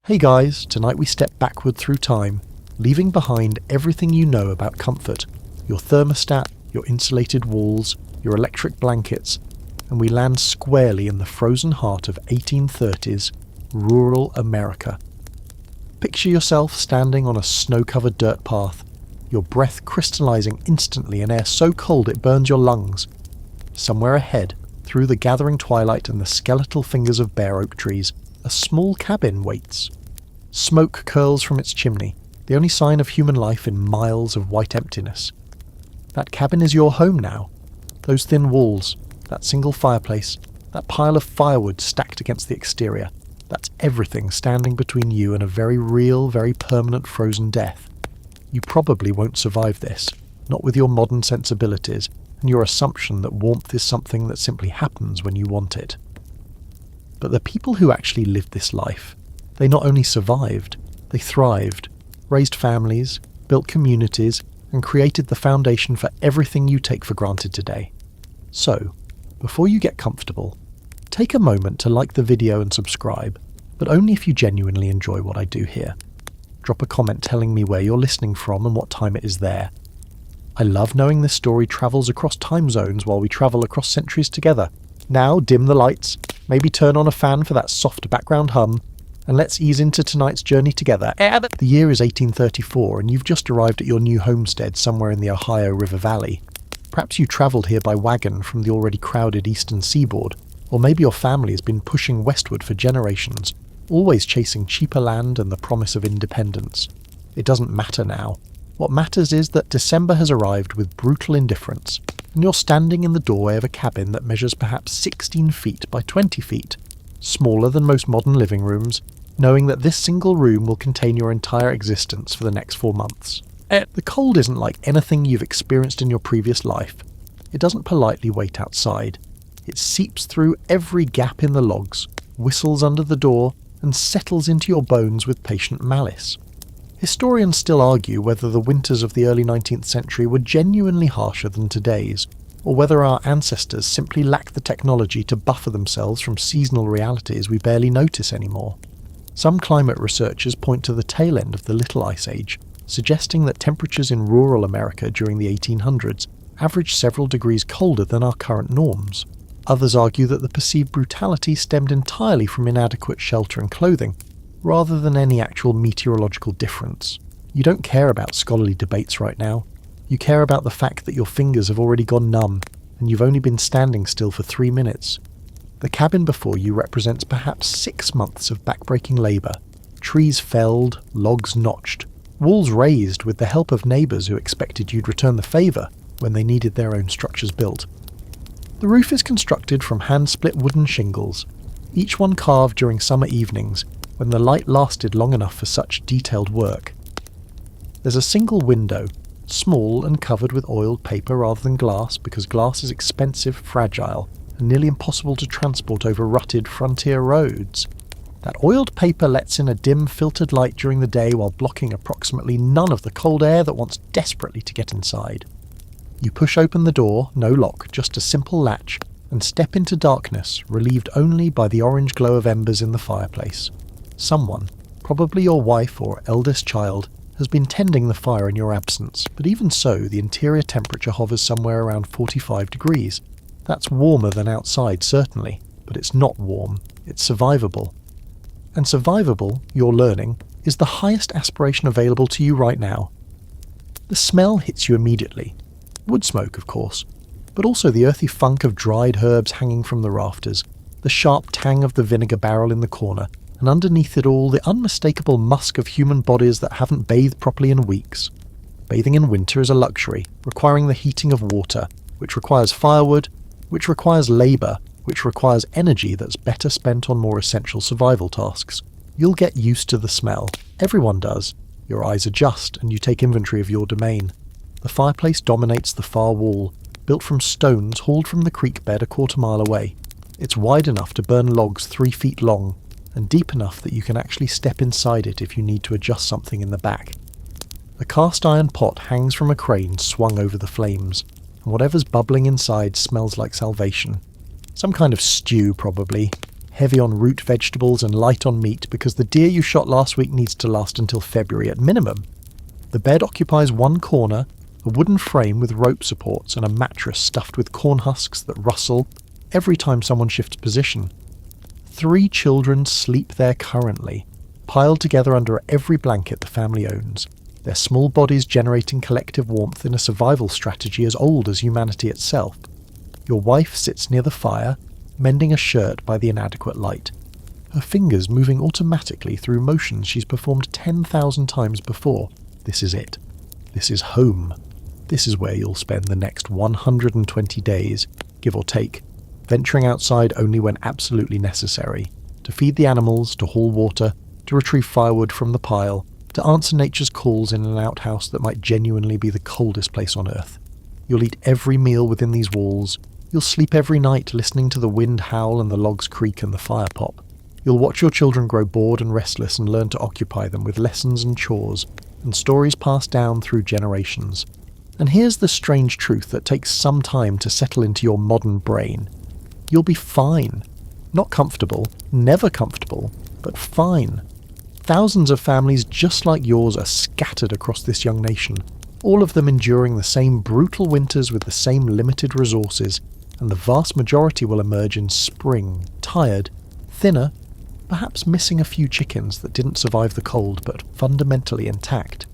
Hey guys, tonight we step backward through time, leaving behind everything you know about comfort, your thermostat, your insulated walls, your electric blankets, and we land squarely in the frozen heart of 1830s rural America. Picture yourself standing on a snow-covered dirt path, your breath crystallizing instantly in air so cold it burns your lungs. Somewhere ahead, through the gathering twilight and the skeletal fingers of bare oak trees, a small cabin waits. Smoke curls from its chimney, the only sign of human life in miles of white emptiness. That cabin is your home now. Those thin walls, that single fireplace, that pile of firewood stacked against the exterior, that's everything standing between you and a very real, very permanent frozen death. You probably won't survive this, not with your modern sensibilities and your assumption that warmth is something that simply happens when you want it. But the people who actually lived this life, they not only survived, they thrived, raised families, built communities, and created the foundation for everything you take for granted today. So, before you get comfortable, take a moment to like the video and subscribe, but only if you genuinely enjoy what I do here. Drop a comment telling me where you're listening from and what time it is there. I love knowing this story travels across time zones while we travel across centuries together. Now dim the lights, maybe turn on a fan for that soft background hum, and let's ease into tonight's journey together. The year is 1834 and you've just arrived at your new homestead somewhere in the Ohio River Valley. Perhaps you travelled here by wagon from the already crowded eastern seaboard, or maybe your family has been pushing westward for generations, always chasing cheaper land and the promise of independence. It doesn't matter now. What matters is that December has arrived with brutal indifference, and you're standing in the doorway of a cabin that measures perhaps 16 feet by 20 feet, smaller than most modern living rooms, knowing that this single room will contain your entire existence for the next 4 months. The cold isn't like anything you've experienced in your previous life. It doesn't politely wait outside. It seeps through every gap in the logs, whistles under the door, and settles into your bones with patient malice. Historians still argue whether the winters of the early 19th century were genuinely harsher than today's, or whether our ancestors simply lacked the technology to buffer themselves from seasonal realities we barely notice anymore. Some climate researchers point to the tail end of the Little Ice Age, suggesting that temperatures in rural America during the 1800s averaged several degrees colder than our current norms. Others argue that the perceived brutality stemmed entirely from inadequate shelter and clothing, rather than any actual meteorological difference. You don't care about scholarly debates right now. You care about the fact that your fingers have already gone numb, and you've only been standing still for 3 minutes. The cabin before you represents perhaps 6 months of backbreaking labour. Trees felled, logs notched, walls raised with the help of neighbours who expected you'd return the favour when they needed their own structures built. The roof is constructed from hand-split wooden shingles, each one carved during summer evenings when the light lasted long enough for such detailed work. There's a single window, small and covered with oiled paper rather than glass because glass is expensive, fragile, and nearly impossible to transport over rutted frontier roads. That oiled paper lets in a dim filtered light during the day while blocking approximately none of the cold air that wants desperately to get inside. You push open the door, no lock, just a simple latch, and step into darkness, relieved only by the orange glow of embers in the fireplace. Someone, probably your wife or eldest child, has been tending the fire in your absence, but even so, the interior temperature hovers somewhere around 45 degrees. That's warmer than outside, certainly, but it's not warm, it's survivable. And survivable, you're learning, is the highest aspiration available to you right now. The smell hits you immediately. Wood smoke, of course, but also the earthy funk of dried herbs hanging from the rafters, the sharp tang of the vinegar barrel in the corner, and underneath it all the unmistakable musk of human bodies that haven't bathed properly in weeks. Bathing in winter is a luxury, requiring the heating of water, which requires firewood, which requires labour, which requires energy that's better spent on more essential survival tasks. You'll get used to the smell. Everyone does. Your eyes adjust and you take inventory of your domain. The fireplace dominates the far wall, built from stones hauled from the creek bed a quarter-mile away. It's wide enough to burn logs 3 feet long, and deep enough that you can actually step inside it if you need to adjust something in the back. The cast iron pot hangs from a crane swung over the flames, and whatever's bubbling inside smells like salvation. Some kind of stew, probably. heavy on root vegetables and light on meat because the deer you shot last week needs to last until February at minimum. The bed occupies one corner, a wooden frame with rope supports and a mattress stuffed with corn husks that rustle every time someone shifts position. 3 children sleep there currently, piled together under every blanket the family owns, their small bodies generating collective warmth in a survival strategy as old as humanity itself. Your wife sits near the fire, mending a shirt by the inadequate light, her fingers moving automatically through motions she's performed 10,000 times before. This is it. This is home. This is where you'll spend the next 120 days, give or take, venturing outside only when absolutely necessary, to feed the animals, to haul water, to retrieve firewood from the pile, to answer nature's calls in an outhouse that might genuinely be the coldest place on earth. You'll eat every meal within these walls. You'll sleep every night listening to the wind howl and the logs creak and the fire pop. You'll watch your children grow bored and restless and learn to occupy them with lessons and chores, and stories passed down through generations. And here's the strange truth that takes some time to settle into your modern brain. You'll be fine. Not comfortable, never comfortable, but fine. Thousands of families just like yours are scattered across this young nation, all of them enduring the same brutal winters with the same limited resources, and the vast majority will emerge in spring, tired, thinner, perhaps missing a few chickens that didn't survive the cold but fundamentally intact.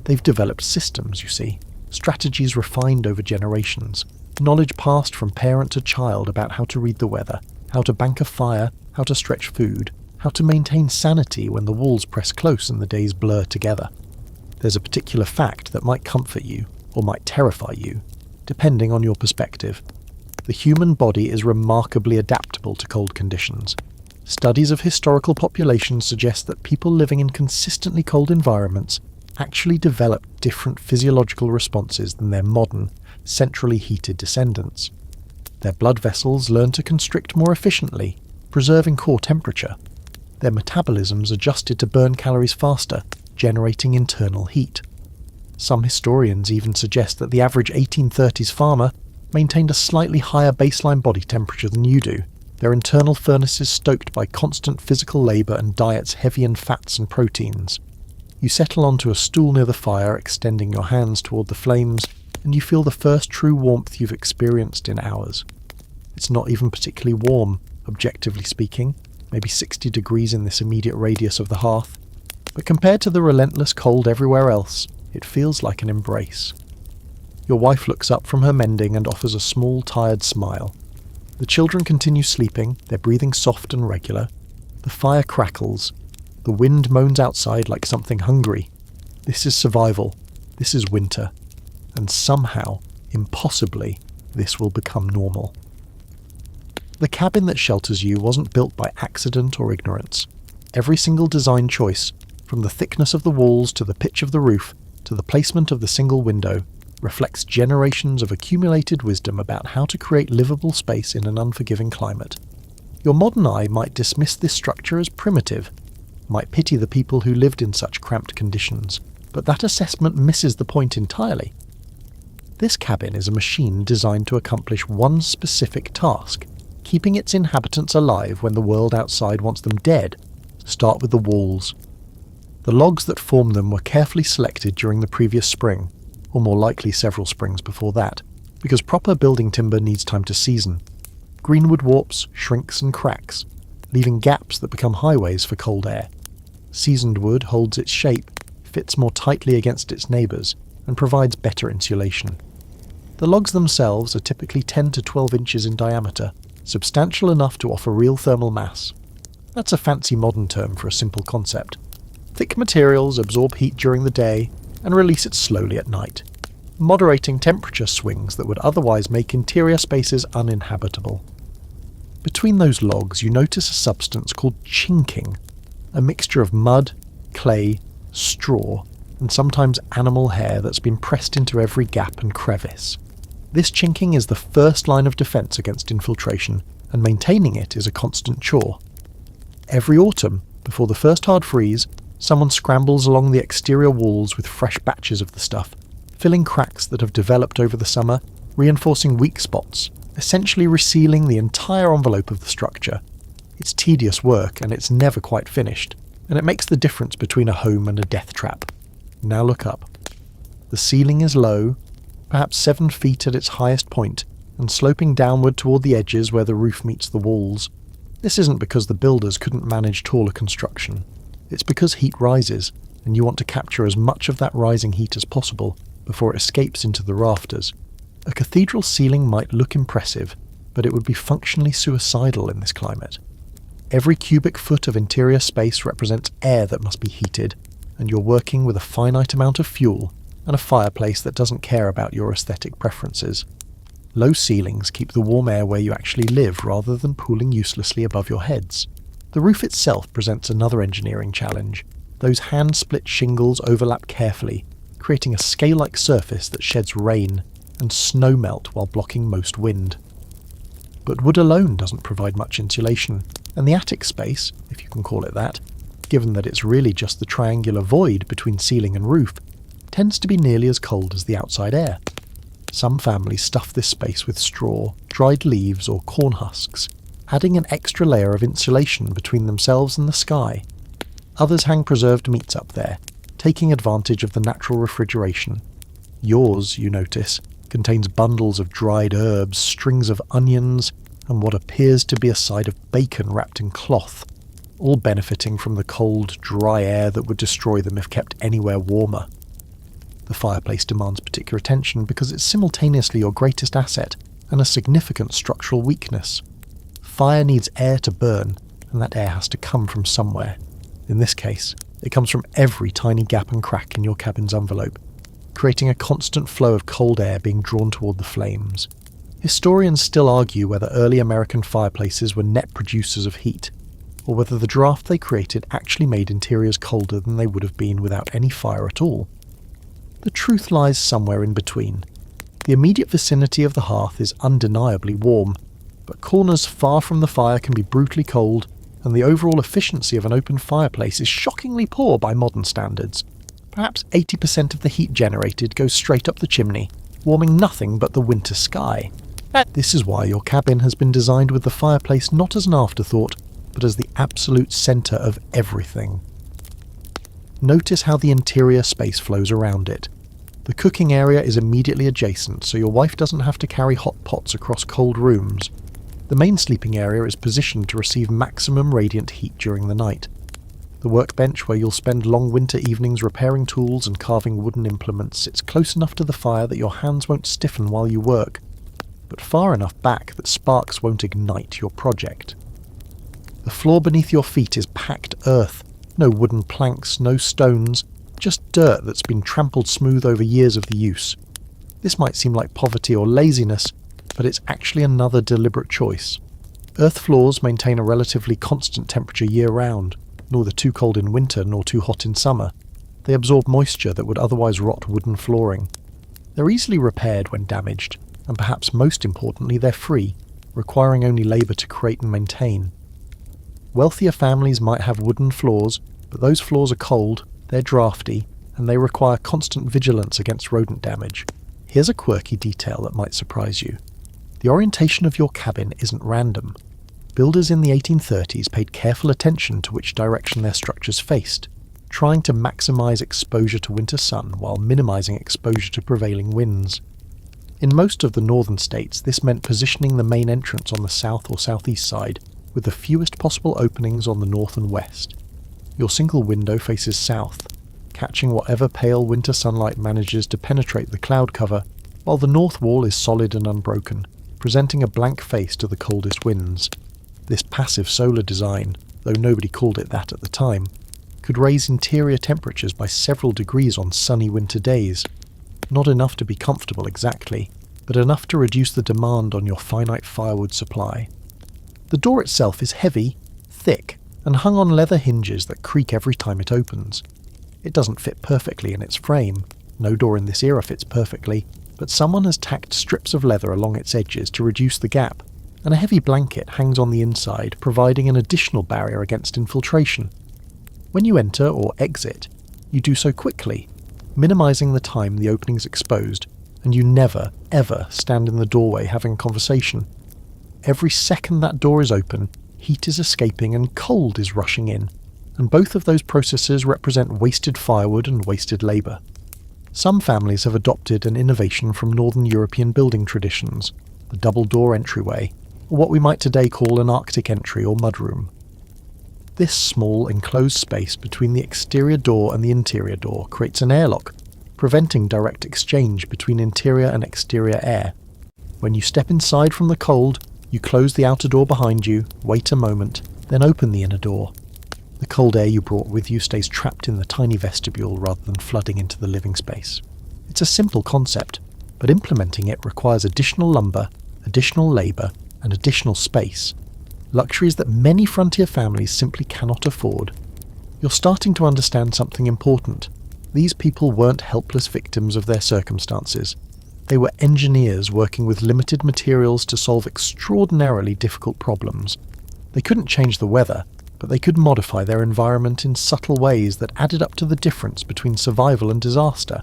They've developed systems, you see, strategies refined over generations, knowledge passed from parent to child about how to read the weather, how to bank a fire, how to stretch food, how to maintain sanity when the walls press close and the days blur together. There's a particular fact that might comfort you, or might terrify you, depending on your perspective. The human body is remarkably adaptable to cold conditions. Studies of historical populations suggest that people living in consistently cold environments actually develop different physiological responses than their modern, centrally heated descendants. Their blood vessels learn to constrict more efficiently, preserving core temperature. Their metabolisms adjusted to burn calories faster, generating internal heat. Some historians even suggest that the average 1830s farmer maintained a slightly higher baseline body temperature than you do, their internal furnaces stoked by constant physical labour and diets heavy in fats and proteins. You settle onto a stool near the fire, extending your hands toward the flames, and you feel the first true warmth you've experienced in hours. It's not even particularly warm, objectively speaking, maybe 60 degrees in this immediate radius of the hearth, but compared to the relentless cold everywhere else, it feels like an embrace. Your wife looks up from her mending and offers a small, tired smile. The children continue sleeping, their breathing soft and regular. The fire crackles. The wind moans outside like something hungry. This is survival. This is winter. And somehow, impossibly, this will become normal. The cabin that shelters you wasn't built by accident or ignorance. Every single design choice, from the thickness of the walls to the pitch of the roof to the placement of the single window, reflects generations of accumulated wisdom about how to create livable space in an unforgiving climate. Your modern eye might dismiss this structure as primitive, might pity the people who lived in such cramped conditions, but that assessment misses the point entirely. This cabin is a machine designed to accomplish one specific task, keeping its inhabitants alive when the world outside wants them dead. Start with the walls. The logs that form them were carefully selected during the previous spring, or more likely several springs before that, because proper building timber needs time to season. Greenwood warps, shrinks and cracks, leaving gaps that become highways for cold air. Seasoned wood holds its shape, fits more tightly against its neighbours, and provides better insulation. The logs themselves are typically 10 to 12 inches in diameter, substantial enough to offer real thermal mass. That's a fancy modern term for a simple concept. Thick materials absorb heat during the day and release it slowly at night, moderating temperature swings that would otherwise make interior spaces uninhabitable. Between those logs you notice a substance called chinking, a mixture of mud, clay, straw, and sometimes animal hair that's been pressed into every gap and crevice. This chinking is the first line of defence against infiltration, and maintaining it is a constant chore. Every autumn, before the first hard freeze, someone scrambles along the exterior walls with fresh batches of the stuff, filling cracks that have developed over the summer, reinforcing weak spots, essentially resealing the entire envelope of the structure. It's tedious work and it's never quite finished, and it makes the difference between a home and a death trap. Now look up. The ceiling is low, perhaps 7 feet at its highest point, and sloping downward toward the edges where the roof meets the walls. This isn't because the builders couldn't manage taller construction. It's because heat rises, and you want to capture as much of that rising heat as possible before it escapes into the rafters. A cathedral ceiling might look impressive, but it would be functionally suicidal in this climate. Every cubic foot of interior space represents air that must be heated, and you're working with a finite amount of fuel and a fireplace that doesn't care about your aesthetic preferences. Low ceilings keep the warm air where you actually live rather than pooling uselessly above your heads. The roof itself presents another engineering challenge. Those hand-split shingles overlap carefully, creating a scale-like surface that sheds rain and snow melt while blocking most wind. But wood alone doesn't provide much insulation, and the attic space, if you can call it that, given that it's really just the triangular void between ceiling and roof, tends to be nearly as cold as the outside air. Some families stuff this space with straw, dried leaves or corn husks, adding an extra layer of insulation between themselves and the sky. Others hang preserved meats up there, taking advantage of the natural refrigeration. Yours, you notice, contains bundles of dried herbs, strings of onions, and what appears to be a side of bacon wrapped in cloth, all benefiting from the cold, dry air that would destroy them if kept anywhere warmer. The fireplace demands particular attention because it's simultaneously your greatest asset and a significant structural weakness. Fire needs air to burn, and that air has to come from somewhere. In this case, it comes from every tiny gap and crack in your cabin's envelope, creating a constant flow of cold air being drawn toward the flames. Historians still argue whether early American fireplaces were net producers of heat, or whether the draft they created actually made interiors colder than they would have been without any fire at all. The truth lies somewhere in between. The immediate vicinity of the hearth is undeniably warm, but corners far from the fire can be brutally cold, and the overall efficiency of an open fireplace is shockingly poor by modern standards. Perhaps 80% of the heat generated goes straight up the chimney, warming nothing but the winter sky. This is why your cabin has been designed with the fireplace not as an afterthought, but as the absolute centre of everything. Notice how the interior space flows around it. The cooking area is immediately adjacent, so your wife doesn't have to carry hot pots across cold rooms. The main sleeping area is positioned to receive maximum radiant heat during the night. The workbench where you'll spend long winter evenings repairing tools and carving wooden implements sits close enough to the fire that your hands won't stiffen while you work, but far enough back that sparks won't ignite your project. The floor beneath your feet is packed earth, no wooden planks, no stones, just dirt that's been trampled smooth over years of the use. This might seem like poverty or laziness, but it's actually another deliberate choice. Earth floors maintain a relatively constant temperature year-round, neither too cold in winter nor too hot in summer. They absorb moisture that would otherwise rot wooden flooring. They're easily repaired when damaged, and perhaps most importantly they're free, requiring only labour to create and maintain. Wealthier families might have wooden floors, but those floors are cold, they're drafty, and they require constant vigilance against rodent damage. Here's a quirky detail that might surprise you. The orientation of your cabin isn't random. Builders in the 1830s paid careful attention to which direction their structures faced, trying to maximise exposure to winter sun while minimising exposure to prevailing winds. In most of the northern states, this meant positioning the main entrance on the south or southeast side, with the fewest possible openings on the north and west. Your single window faces south, catching whatever pale winter sunlight manages to penetrate the cloud cover, while the north wall is solid and unbroken, presenting a blank face to the coldest winds. This passive solar design, though nobody called it that at the time, could raise interior temperatures by several degrees on sunny winter days. Not enough to be comfortable exactly, but enough to reduce the demand on your finite firewood supply. The door itself is heavy, thick, and hung on leather hinges that creak every time it opens. It doesn't fit perfectly in its frame. No door in this era fits perfectly, but someone has tacked strips of leather along its edges to reduce the gap, and a heavy blanket hangs on the inside, providing an additional barrier against infiltration. When you enter or exit, you do so quickly, minimising the time the opening's exposed, and you never, ever stand in the doorway having a conversation. Every second that door is open, heat is escaping and cold is rushing in, and both of those processes represent wasted firewood and wasted labour. Some families have adopted an innovation from Northern European building traditions, the double-door entryway, or what we might today call an Arctic entry or mudroom. This small enclosed space between the exterior door and the interior door creates an airlock, preventing direct exchange between interior and exterior air. When you step inside from the cold, you close the outer door behind you, wait a moment, then open the inner door. The cold air you brought with you stays trapped in the tiny vestibule rather than flooding into the living space. It's a simple concept, but implementing it requires additional lumber, additional labour, and additional space. Luxuries that many frontier families simply cannot afford. You're starting to understand something important. These people weren't helpless victims of their circumstances. They were engineers working with limited materials to solve extraordinarily difficult problems. They couldn't change the weather, but they could modify their environment in subtle ways that added up to the difference between survival and disaster.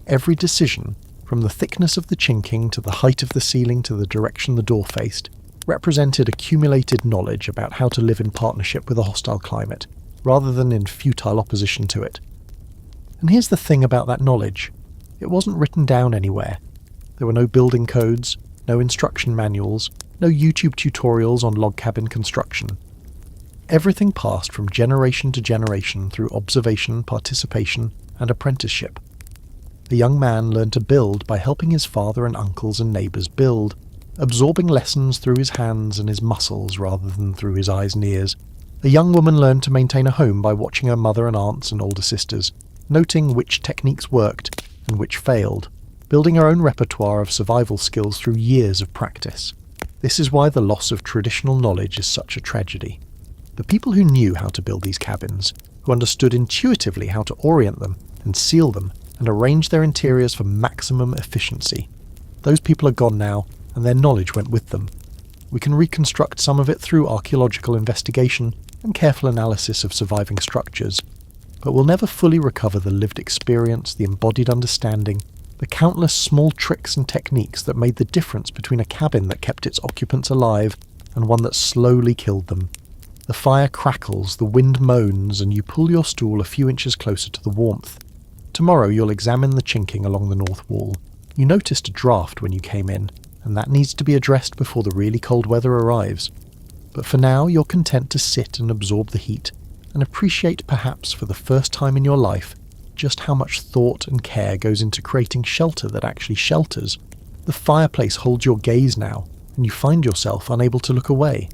Every decision, from the thickness of the chinking to the height of the ceiling to the direction the door faced, represented accumulated knowledge about how to live in partnership with a hostile climate, rather than in futile opposition to it. And here's the thing about that knowledge. It wasn't written down anywhere. There were no building codes, no instruction manuals, no YouTube tutorials on log cabin construction. Everything passed from generation to generation through observation, participation, and apprenticeship. A young man learned to build by helping his father and uncles and neighbours build, absorbing lessons through his hands and his muscles rather than through his eyes and ears. A young woman learned to maintain a home by watching her mother and aunts and older sisters, noting which techniques worked and which failed, building her own repertoire of survival skills through years of practice. This is why the loss of traditional knowledge is such a tragedy. The people who knew how to build these cabins, who understood intuitively how to orient them and seal them and arrange their interiors for maximum efficiency, those people are gone now, and their knowledge went with them. We can reconstruct some of it through archaeological investigation and careful analysis of surviving structures, but we'll never fully recover the lived experience, the embodied understanding, the countless small tricks and techniques that made the difference between a cabin that kept its occupants alive and one that slowly killed them. The fire crackles, the wind moans, and you pull your stool a few inches closer to the warmth. Tomorrow you'll examine the chinking along the north wall. You noticed a draft when you came in, and that needs to be addressed before the really cold weather arrives. But for now you're content to sit and absorb the heat, and appreciate perhaps for the first time in your life just how much thought and care goes into creating shelter that actually shelters. The fireplace holds your gaze now, and you find yourself unable to look away.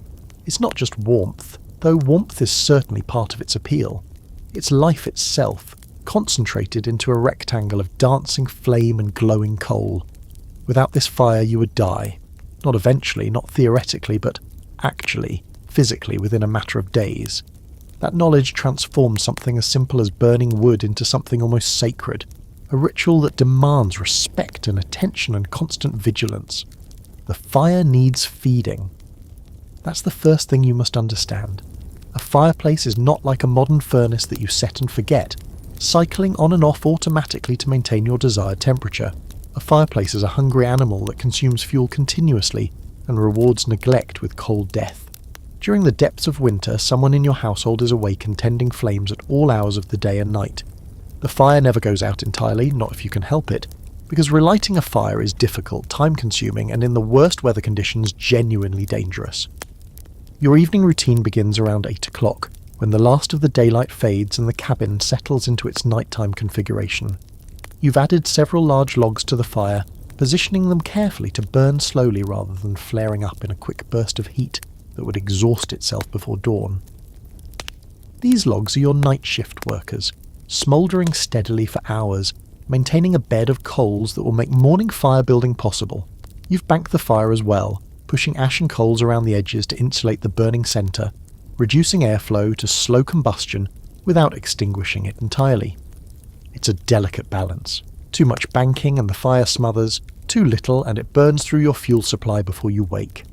It's not just warmth, though warmth is certainly part of its appeal. It's life itself, concentrated into a rectangle of dancing flame and glowing coal. Without this fire you would die. Not eventually, not theoretically, but actually, physically within a matter of days. That knowledge transformed something as simple as burning wood into something almost sacred, a ritual that demands respect and attention and constant vigilance. The fire needs feeding. That's the first thing you must understand. A fireplace is not like a modern furnace that you set and forget, cycling on and off automatically to maintain your desired temperature. A fireplace is a hungry animal that consumes fuel continuously and rewards neglect with cold death. During the depths of winter, someone in your household is awake and tending flames at all hours of the day and night. The fire never goes out entirely, not if you can help it, because relighting a fire is difficult, time-consuming, and in the worst weather conditions, genuinely dangerous. Your evening routine begins around 8 o'clock, when the last of the daylight fades and the cabin settles into its nighttime configuration. You've added several large logs to the fire, positioning them carefully to burn slowly rather than flaring up in a quick burst of heat that would exhaust itself before dawn. These logs are your night shift workers, smouldering steadily for hours, maintaining a bed of coals that will make morning fire building possible. You've banked the fire as well, pushing ash and coals around the edges to insulate the burning centre, reducing airflow to slow combustion without extinguishing it entirely. It's a delicate balance. Too much banking and the fire smothers, too little and it burns through your fuel supply before you wake.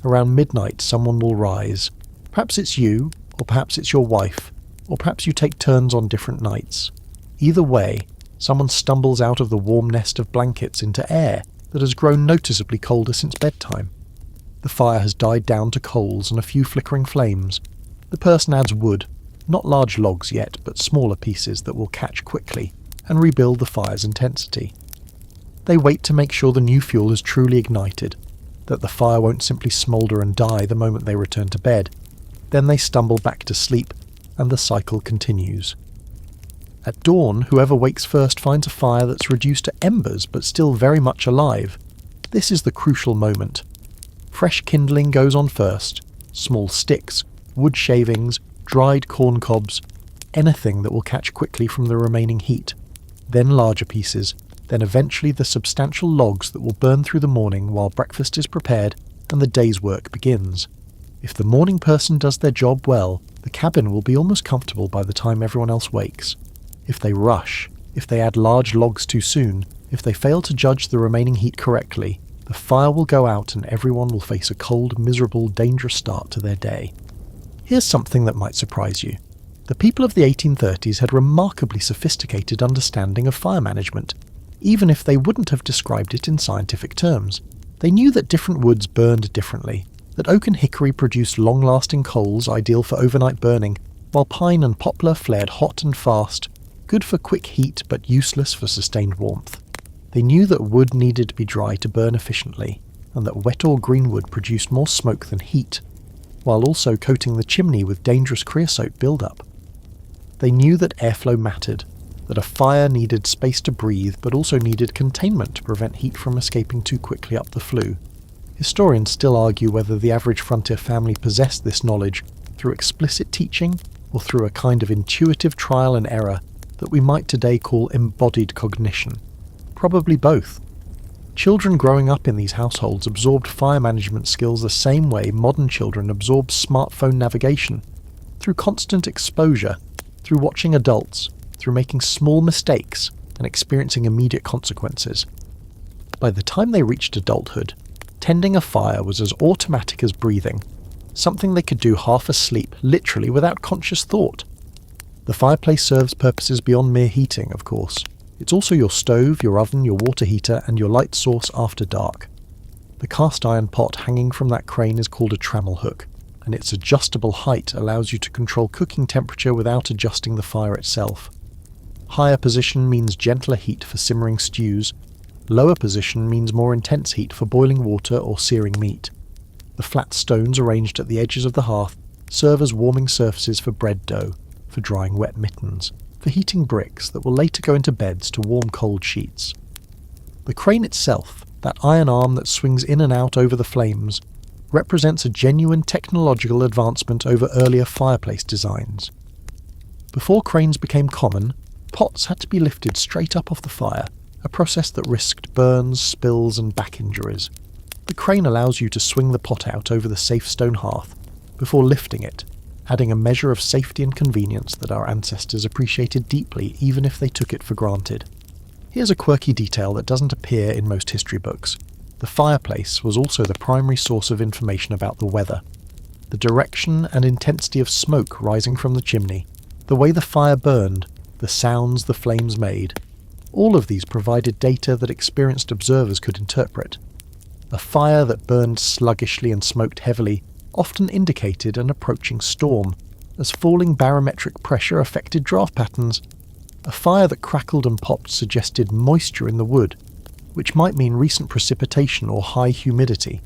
Around midnight someone will rise. Perhaps it's you, or perhaps it's your wife, or perhaps you take turns on different nights. Either way, someone stumbles out of the warm nest of blankets into air that has grown noticeably colder since bedtime. The fire has died down to coals and a few flickering flames. The person adds wood, not large logs yet, but smaller pieces that will catch quickly, and rebuild the fire's intensity. They wait to make sure the new fuel is truly ignited, that the fire won't simply smoulder and die the moment they return to bed. Then they stumble back to sleep, and the cycle continues. At dawn, whoever wakes first finds a fire that's reduced to embers but still very much alive. This is the crucial moment. Fresh kindling goes on first, small sticks, wood shavings, dried corn cobs, anything that will catch quickly from the remaining heat, then larger pieces, then eventually the substantial logs that will burn through the morning while breakfast is prepared and the day's work begins. If the morning person does their job well, the cabin will be almost comfortable by the time everyone else wakes. If they rush, if they add large logs too soon, if they fail to judge the remaining heat correctly, the fire will go out and everyone will face a cold, miserable, dangerous start to their day. Here's something that might surprise you. The people of the 1830s had remarkably sophisticated understanding of fire management, even if they wouldn't have described it in scientific terms. They knew that different woods burned differently, that oak and hickory produced long-lasting coals ideal for overnight burning, while pine and poplar flared hot and fast, good for quick heat but useless for sustained warmth. They knew that wood needed to be dry to burn efficiently, and that wet or green wood produced more smoke than heat, while also coating the chimney with dangerous creosote buildup. They knew that airflow mattered, that a fire needed space to breathe but also needed containment to prevent heat from escaping too quickly up the flue. Historians still argue whether the average frontier family possessed this knowledge through explicit teaching or through a kind of intuitive trial and error that we might today call embodied cognition. Probably both. Children growing up in these households absorbed fire management skills the same way modern children absorb smartphone navigation, through constant exposure, through watching adults, through making small mistakes and experiencing immediate consequences. By the time they reached adulthood, tending a fire was as automatic as breathing, something they could do half asleep, literally without conscious thought. The fireplace serves purposes beyond mere heating, of course. It's also your stove, your oven, your water heater, and your light source after dark. The cast iron pot hanging from that crane is called a trammel hook, and its adjustable height allows you to control cooking temperature without adjusting the fire itself. Higher position means gentler heat for simmering stews. Lower position means more intense heat for boiling water or searing meat. The flat stones arranged at the edges of the hearth serve as warming surfaces for bread dough, for drying wet mittens, for heating bricks that will later go into beds to warm cold sheets. The crane itself, that iron arm that swings in and out over the flames, represents a genuine technological advancement over earlier fireplace designs. Before cranes became common, pots had to be lifted straight up off the fire, a process that risked burns, spills and back injuries. The crane allows you to swing the pot out over the safe stone hearth before lifting it, adding a measure of safety and convenience that our ancestors appreciated deeply even if they took it for granted. Here's a quirky detail that doesn't appear in most history books. The fireplace was also the primary source of information about the weather. The direction and intensity of smoke rising from the chimney, the way the fire burned, the sounds the flames made, all of these provided data that experienced observers could interpret. A fire that burned sluggishly and smoked heavily often indicated an approaching storm, as falling barometric pressure affected draft patterns. A fire that crackled and popped suggested moisture in the wood, which might mean recent precipitation or high humidity.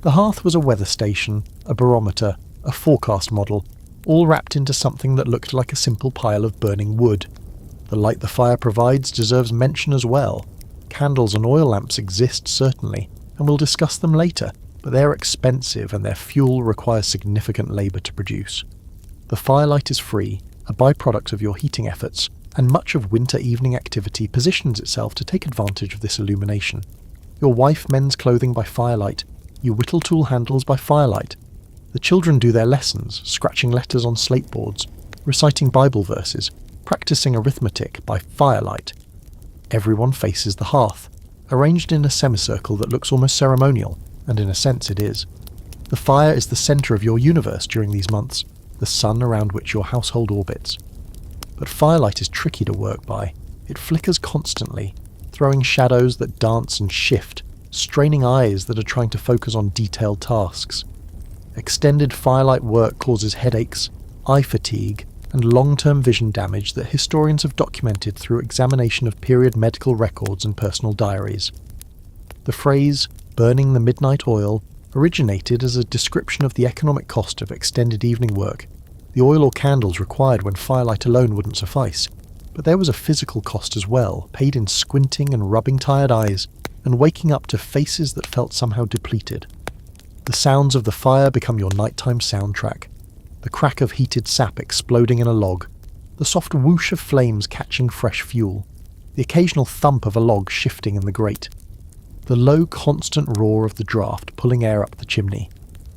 The hearth was a weather station, a barometer, a forecast model, all wrapped into something that looked like a simple pile of burning wood. The light the fire provides deserves mention as well. Candles and oil lamps exist certainly, and we'll discuss them later, but they're expensive and their fuel requires significant labour to produce. The firelight is free, a byproduct of your heating efforts, and much of winter evening activity positions itself to take advantage of this illumination. Your wife mends clothing by firelight, you whittle tool handles by firelight. The children do their lessons, scratching letters on slate boards, reciting Bible verses, practicing arithmetic by firelight. Everyone faces the hearth, arranged in a semicircle that looks almost ceremonial, and in a sense it is. The fire is the centre of your universe during these months, the sun around which your household orbits. But firelight is tricky to work by. It flickers constantly, throwing shadows that dance and shift, straining eyes that are trying to focus on detailed tasks. Extended firelight work causes headaches, eye fatigue, and long-term vision damage that historians have documented through examination of period medical records and personal diaries. The phrase, burning the midnight oil, originated as a description of the economic cost of extended evening work, the oil or candles required when firelight alone wouldn't suffice. But there was a physical cost as well, paid in squinting and rubbing tired eyes, and waking up to faces that felt somehow depleted. The sounds of the fire become your nighttime soundtrack. The crack of heated sap exploding in a log, the soft whoosh of flames catching fresh fuel, the occasional thump of a log shifting in the grate, the low constant roar of the draft pulling air up the chimney.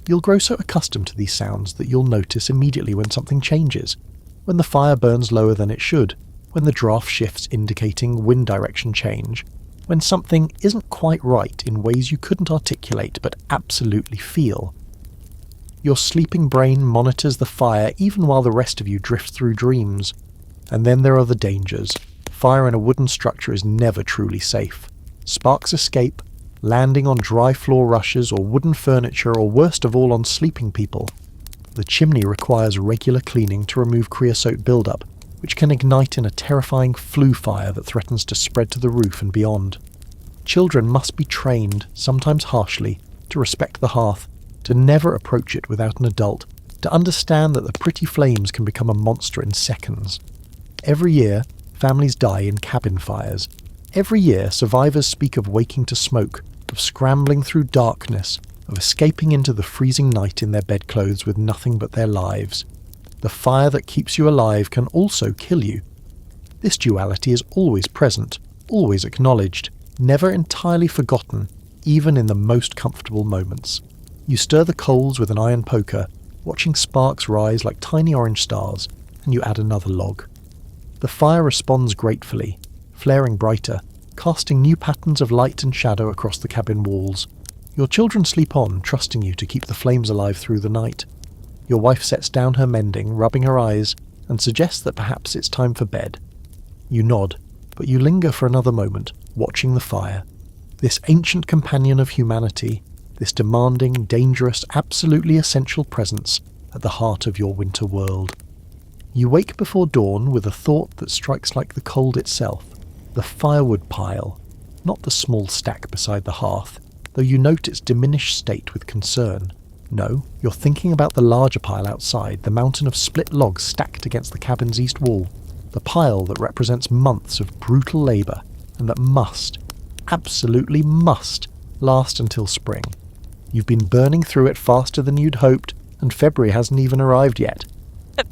You'll grow so accustomed to these sounds that you'll notice immediately when something changes, when the fire burns lower than it should, when the draft shifts indicating wind direction change, when something isn't quite right in ways you couldn't articulate but absolutely feel. Your sleeping brain monitors the fire even while the rest of you drifts through dreams. And then there are the dangers. Fire in a wooden structure is never truly safe. Sparks escape, landing on dry floor rushes or wooden furniture, or worst of all on sleeping people. The chimney requires regular cleaning to remove creosote buildup, which can ignite in a terrifying flue fire that threatens to spread to the roof and beyond. Children must be trained, sometimes harshly, to respect the hearth, to never approach it without an adult, to understand that the pretty flames can become a monster in seconds. Every year, families die in cabin fires. Every year, survivors speak of waking to smoke, of scrambling through darkness, of escaping into the freezing night in their bedclothes with nothing but their lives. The fire that keeps you alive can also kill you. This duality is always present, always acknowledged, never entirely forgotten, even in the most comfortable moments. You stir the coals with an iron poker, watching sparks rise like tiny orange stars, and you add another log. The fire responds gratefully, flaring brighter, casting new patterns of light and shadow across the cabin walls. Your children sleep on, trusting you to keep the flames alive through the night. Your wife sets down her mending, rubbing her eyes, and suggests that perhaps it's time for bed. You nod, but you linger for another moment, watching the fire. This ancient companion of humanity, this demanding, dangerous, absolutely essential presence at the heart of your winter world. You wake before dawn with a thought that strikes like the cold itself, the firewood pile, not the small stack beside the hearth, though you note its diminished state with concern. No, you're thinking about the larger pile outside, the mountain of split logs stacked against the cabin's east wall, the pile that represents months of brutal labour, and that must, absolutely must, last until spring. You've been burning through it faster than you'd hoped, and February hasn't even arrived yet.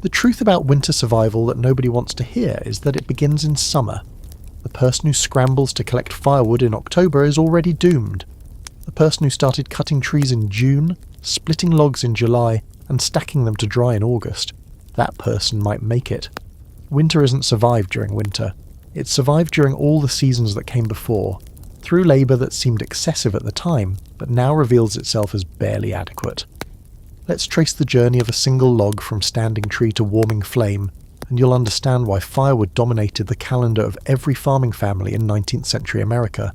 The truth about winter survival that nobody wants to hear is that it begins in summer. The person who scrambles to collect firewood in October is already doomed. The person who started cutting trees in June, splitting logs in July, and stacking them to dry in August, that person might make it. Winter isn't survived during winter. It's survived during all the seasons that came before, through labour that seemed excessive at the time, but now reveals itself as barely adequate. Let's trace the journey of a single log from standing tree to warming flame, and you'll understand why firewood dominated the calendar of every farming family in 19th century America.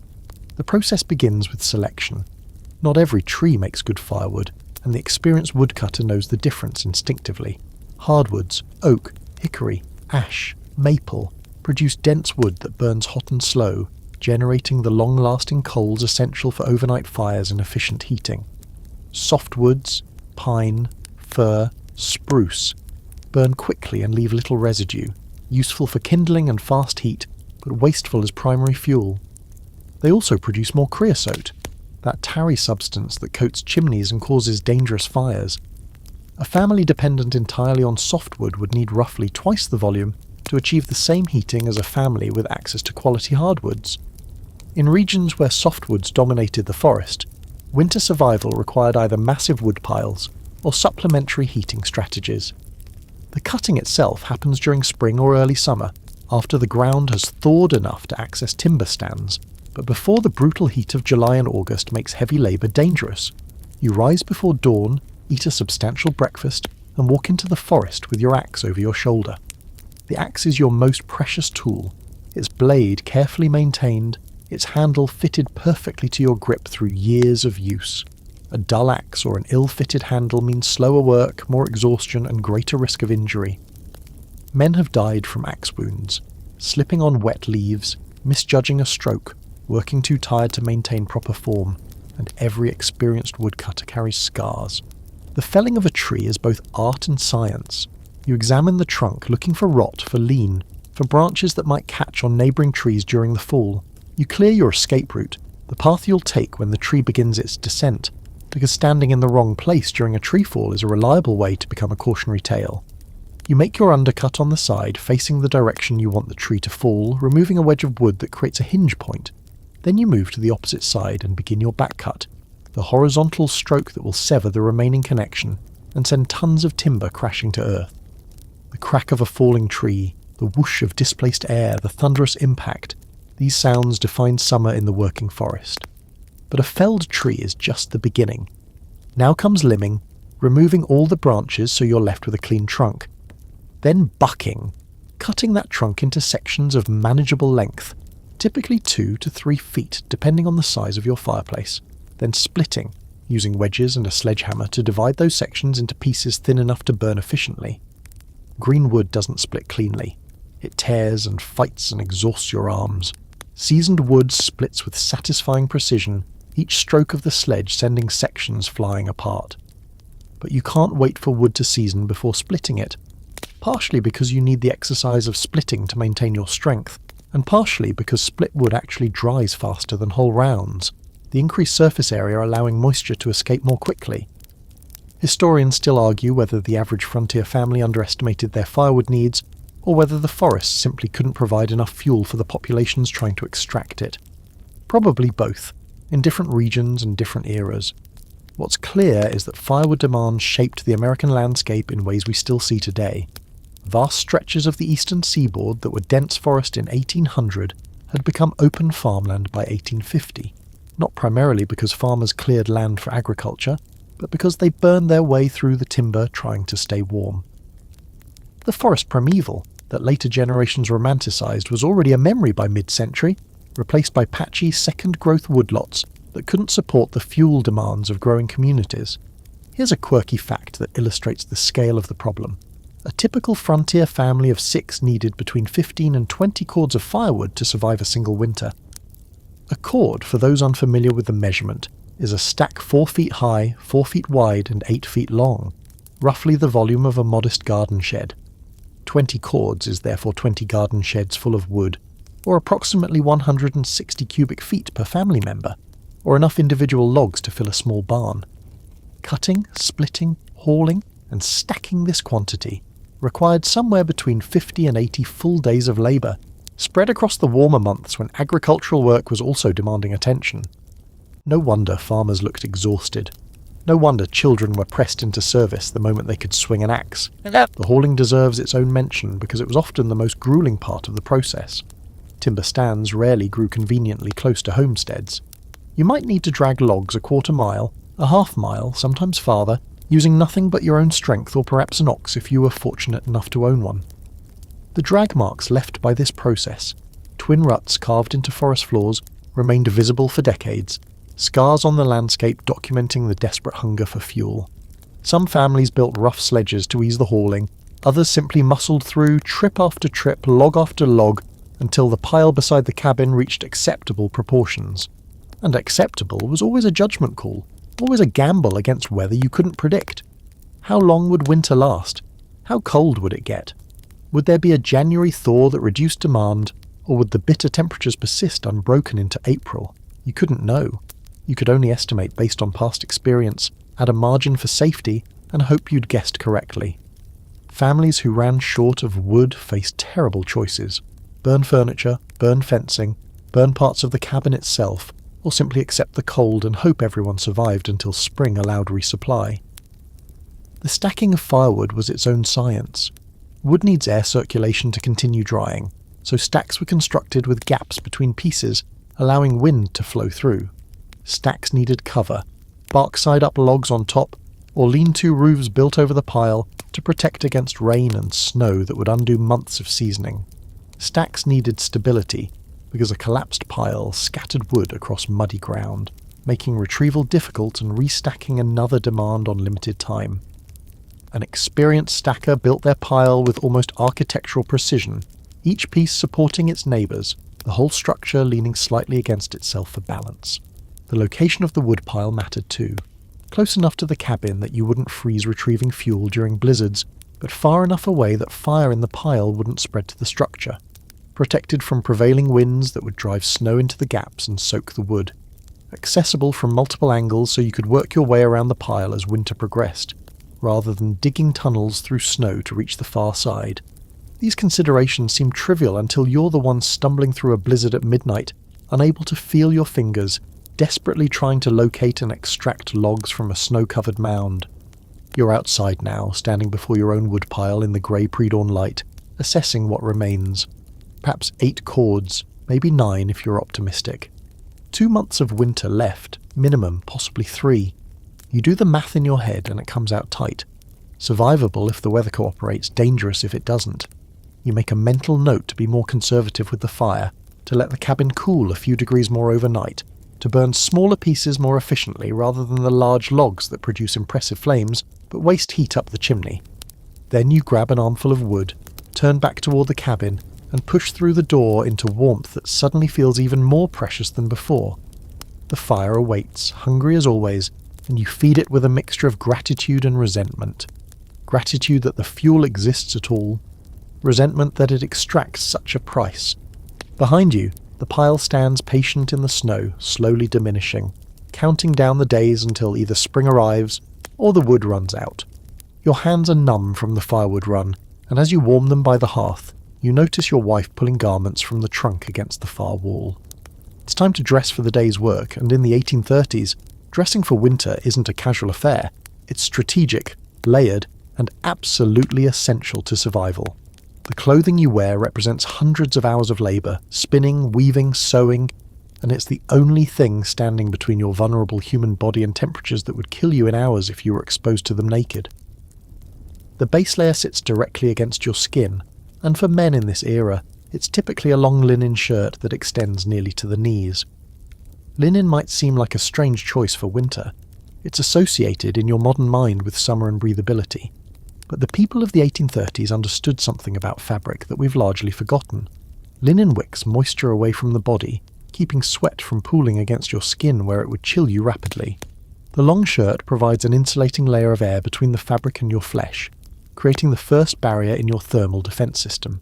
The process begins with selection. Not every tree makes good firewood, and the experienced woodcutter knows the difference instinctively. Hardwoods, oak, hickory, ash, maple, produce dense wood that burns hot and slow, generating the long-lasting coals essential for overnight fires and efficient heating. Softwoods, pine, fir, spruce, burn quickly and leave little residue, useful for kindling and fast heat, but wasteful as primary fuel. They also produce more creosote, that tarry substance that coats chimneys and causes dangerous fires. A family dependent entirely on softwood would need roughly twice the volume to achieve the same heating as a family with access to quality hardwoods. In regions where softwoods dominated the forest, winter survival required either massive wood piles or supplementary heating strategies. The cutting itself happens during spring or early summer, after the ground has thawed enough to access timber stands, but before the brutal heat of July and August makes heavy labour dangerous. You rise before dawn, eat a substantial breakfast, and walk into the forest with your axe over your shoulder. The axe is your most precious tool, its blade carefully maintained, its handle fitted perfectly to your grip through years of use. A dull axe or an ill-fitted handle means slower work, more exhaustion, and greater risk of injury. Men have died from axe wounds, slipping on wet leaves, misjudging a stroke, working too tired to maintain proper form, and every experienced woodcutter carries scars. The felling of a tree is both art and science. You examine the trunk looking for rot, for lean, for branches that might catch on neighbouring trees during the fall. You clear your escape route, the path you'll take when the tree begins its descent, because standing in the wrong place during a tree fall is a reliable way to become a cautionary tale. You make your undercut on the side, facing the direction you want the tree to fall, removing a wedge of wood that creates a hinge point. Then you move to the opposite side and begin your back cut, the horizontal stroke that will sever the remaining connection and send tons of timber crashing to earth. The crack of a falling tree, the whoosh of displaced air, the thunderous impact, these sounds define summer in the working forest. But a felled tree is just the beginning. Now comes limbing, removing all the branches so you're left with a clean trunk. Then bucking, cutting that trunk into sections of manageable length, typically 2 to 3 feet depending on the size of your fireplace. Then splitting, using wedges and a sledgehammer to divide those sections into pieces thin enough to burn efficiently. Green wood doesn't split cleanly. It tears and fights and exhausts your arms. Seasoned wood splits with satisfying precision, each stroke of the sledge sending sections flying apart. But you can't wait for wood to season before splitting it, partially because you need the exercise of splitting to maintain your strength, and partially because split wood actually dries faster than whole rounds, the increased surface area allowing moisture to escape more quickly. Historians still argue whether the average frontier family underestimated their firewood needs, or whether the forests simply couldn't provide enough fuel for the populations trying to extract it. Probably both, in different regions and different eras. What's clear is that firewood demand shaped the American landscape in ways we still see today. Vast stretches of the eastern seaboard that were dense forest in 1800 had become open farmland by 1850, not primarily because farmers cleared land for agriculture, but because they burned their way through the timber trying to stay warm. The forest primeval, that later generations romanticised, was already a memory by mid-century, replaced by patchy second-growth woodlots that couldn't support the fuel demands of growing communities. Here's a quirky fact that illustrates the scale of the problem. A typical frontier family of 6 needed between 15 and 20 cords of firewood to survive a single winter. A cord, for those unfamiliar with the measurement, is a stack 4 feet high, 4 feet wide and 8 feet long, roughly the volume of a modest garden shed. 20 cords is therefore 20 garden sheds full of wood, or approximately 160 cubic feet per family member, or enough individual logs to fill a small barn. Cutting, splitting, hauling, and stacking this quantity required somewhere between 50 and 80 full days of labour, spread across the warmer months when agricultural work was also demanding attention. No wonder farmers looked exhausted. No wonder children were pressed into service the moment they could swing an axe. The hauling deserves its own mention because it was often the most gruelling part of the process. Timber stands rarely grew conveniently close to homesteads. You might need to drag logs a quarter mile, a half mile, sometimes farther, using nothing but your own strength or perhaps an ox if you were fortunate enough to own one. The drag marks left by this process, twin ruts carved into forest floors, remained visible for decades, scars on the landscape documenting the desperate hunger for fuel. Some families built rough sledges to ease the hauling, others simply muscled through trip after trip, log after log, until the pile beside the cabin reached acceptable proportions. And acceptable was always a judgment call, always a gamble against weather you couldn't predict. How long would winter last? How cold would it get? Would there be a January thaw that reduced demand, or would the bitter temperatures persist unbroken into April? You couldn't know. You could only estimate based on past experience, add a margin for safety, and hope you'd guessed correctly. Families who ran short of wood faced terrible choices. Burn furniture, burn fencing, burn parts of the cabin itself, or simply accept the cold and hope everyone survived until spring allowed resupply. The stacking of firewood was its own science. Wood needs air circulation to continue drying, so stacks were constructed with gaps between pieces, allowing wind to flow through. Stacks needed cover, bark side-up logs on top, or lean-to roofs built over the pile to protect against rain and snow that would undo months of seasoning. Stacks needed stability, because a collapsed pile scattered wood across muddy ground, making retrieval difficult and restacking another demand on limited time. An experienced stacker built their pile with almost architectural precision, each piece supporting its neighbours, the whole structure leaning slightly against itself for balance. The location of the wood pile mattered too. Close enough to the cabin that you wouldn't freeze retrieving fuel during blizzards, but far enough away that fire in the pile wouldn't spread to the structure. Protected from prevailing winds that would drive snow into the gaps and soak the wood. Accessible from multiple angles so you could work your way around the pile as winter progressed, rather than digging tunnels through snow to reach the far side. These considerations seem trivial until you're the one stumbling through a blizzard at midnight, unable to feel your fingers, desperately trying to locate and extract logs from a snow-covered mound. You're outside now, standing before your own woodpile in the grey pre-dawn light, assessing what remains. Perhaps 8 cords, maybe 9 if you're optimistic. 2 months of winter left, minimum, possibly 3. You do the math in your head and it comes out tight. Survivable if the weather cooperates, dangerous if it doesn't. You make a mental note to be more conservative with the fire, to let the cabin cool a few degrees more overnight, to burn smaller pieces more efficiently rather than the large logs that produce impressive flames but waste heat up the chimney. Then you grab an armful of wood, turn back toward the cabin, and push through the door into warmth that suddenly feels even more precious than before. The fire awaits, hungry as always, and you feed it with a mixture of gratitude and resentment. Gratitude that the fuel exists at all, resentment that it extracts such a price. Behind you, the pile stands patient in the snow, slowly diminishing, counting down the days until either spring arrives or the wood runs out. Your hands are numb from the firewood run, and as you warm them by the hearth, you notice your wife pulling garments from the trunk against the far wall. It's time to dress for the day's work, and in the 1830s, dressing for winter isn't a casual affair. It's strategic, layered, and absolutely essential to survival. The clothing you wear represents hundreds of hours of labour, spinning, weaving, sewing, and it's the only thing standing between your vulnerable human body and temperatures that would kill you in hours if you were exposed to them naked. The base layer sits directly against your skin, and for men in this era, it's typically a long linen shirt that extends nearly to the knees. Linen might seem like a strange choice for winter. It's associated in your modern mind with summer and breathability. But the people of the 1830s understood something about fabric that we've largely forgotten. Linen wicks moisture away from the body, keeping sweat from pooling against your skin where it would chill you rapidly. The long shirt provides an insulating layer of air between the fabric and your flesh, creating the first barrier in your thermal defense system.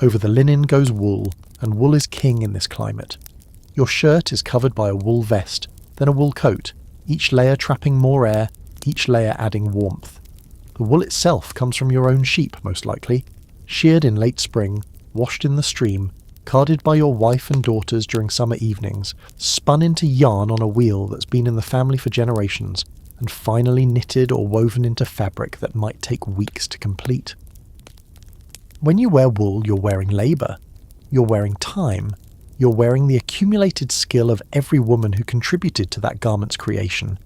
Over the linen goes wool, and wool is king in this climate. Your shirt is covered by a wool vest, then a wool coat, each layer trapping more air, each layer adding warmth. The wool itself comes from your own sheep, most likely, sheared in late spring, washed in the stream, carded by your wife and daughters during summer evenings, spun into yarn on a wheel that's been in the family for generations, and finally knitted or woven into fabric that might take weeks to complete. When you wear wool, you're wearing labour. You're wearing time. You're wearing the accumulated skill of every woman who contributed to that garment's creation.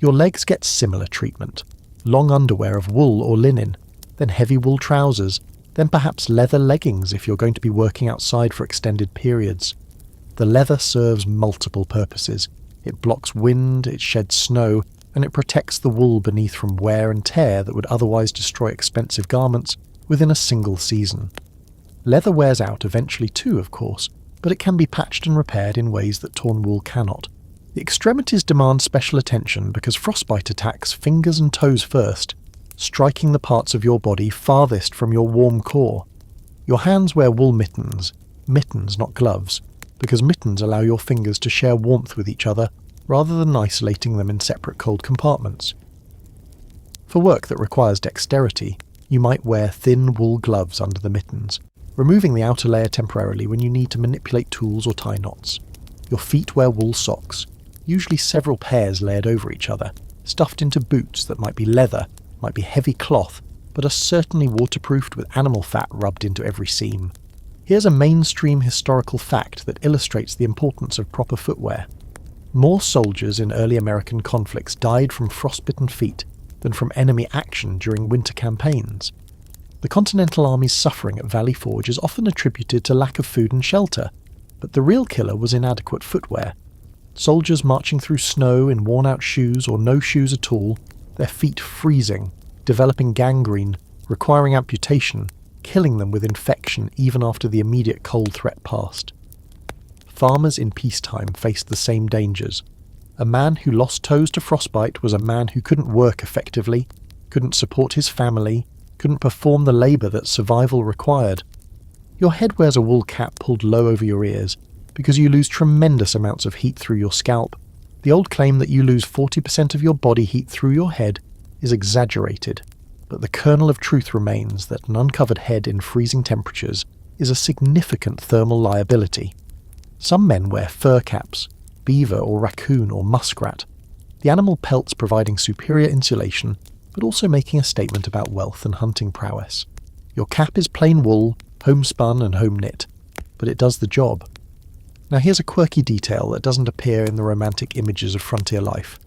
Your legs get similar treatment. Long underwear of wool or linen, then heavy wool trousers, then perhaps leather leggings if you're going to be working outside for extended periods. The leather serves multiple purposes. It blocks wind, it sheds snow, and it protects the wool beneath from wear and tear that would otherwise destroy expensive garments within a single season. Leather wears out eventually too, of course, but it can be patched and repaired in ways that torn wool cannot. The extremities demand special attention because frostbite attacks fingers and toes first, striking the parts of your body farthest from your warm core. Your hands wear wool mittens, not gloves, because mittens allow your fingers to share warmth with each other rather than isolating them in separate cold compartments. For work that requires dexterity, you might wear thin wool gloves under the mittens, removing the outer layer temporarily when you need to manipulate tools or tie knots. Your feet wear wool socks, usually several pairs layered over each other, stuffed into boots that might be leather, might be heavy cloth, but are certainly waterproofed with animal fat rubbed into every seam. Here's a mainstream historical fact that illustrates the importance of proper footwear. More soldiers in early American conflicts died from frostbitten feet than from enemy action during winter campaigns. The Continental Army's suffering at Valley Forge is often attributed to lack of food and shelter, But the real killer was inadequate footwear. Soldiers marching through snow in worn-out shoes or no shoes at all, their feet freezing, developing gangrene, requiring amputation, killing them with infection even after the immediate cold threat passed. Farmers in peacetime faced the same dangers. A man who lost toes to frostbite was a man who couldn't work effectively, couldn't support his family, couldn't perform the labour that survival required. Your head wears a wool cap pulled low over your ears because you lose tremendous amounts of heat through your scalp. The old claim that you lose 40% of your body heat through your head is exaggerated, but the kernel of truth remains that an uncovered head in freezing temperatures is a significant thermal liability. Some men wear fur caps, beaver or raccoon or muskrat, the animal pelts providing superior insulation, but also making a statement about wealth and hunting prowess. Your cap is plain wool, homespun and home knit, but it does the job. Now here's a quirky detail that doesn't appear in the romantic images of frontier life.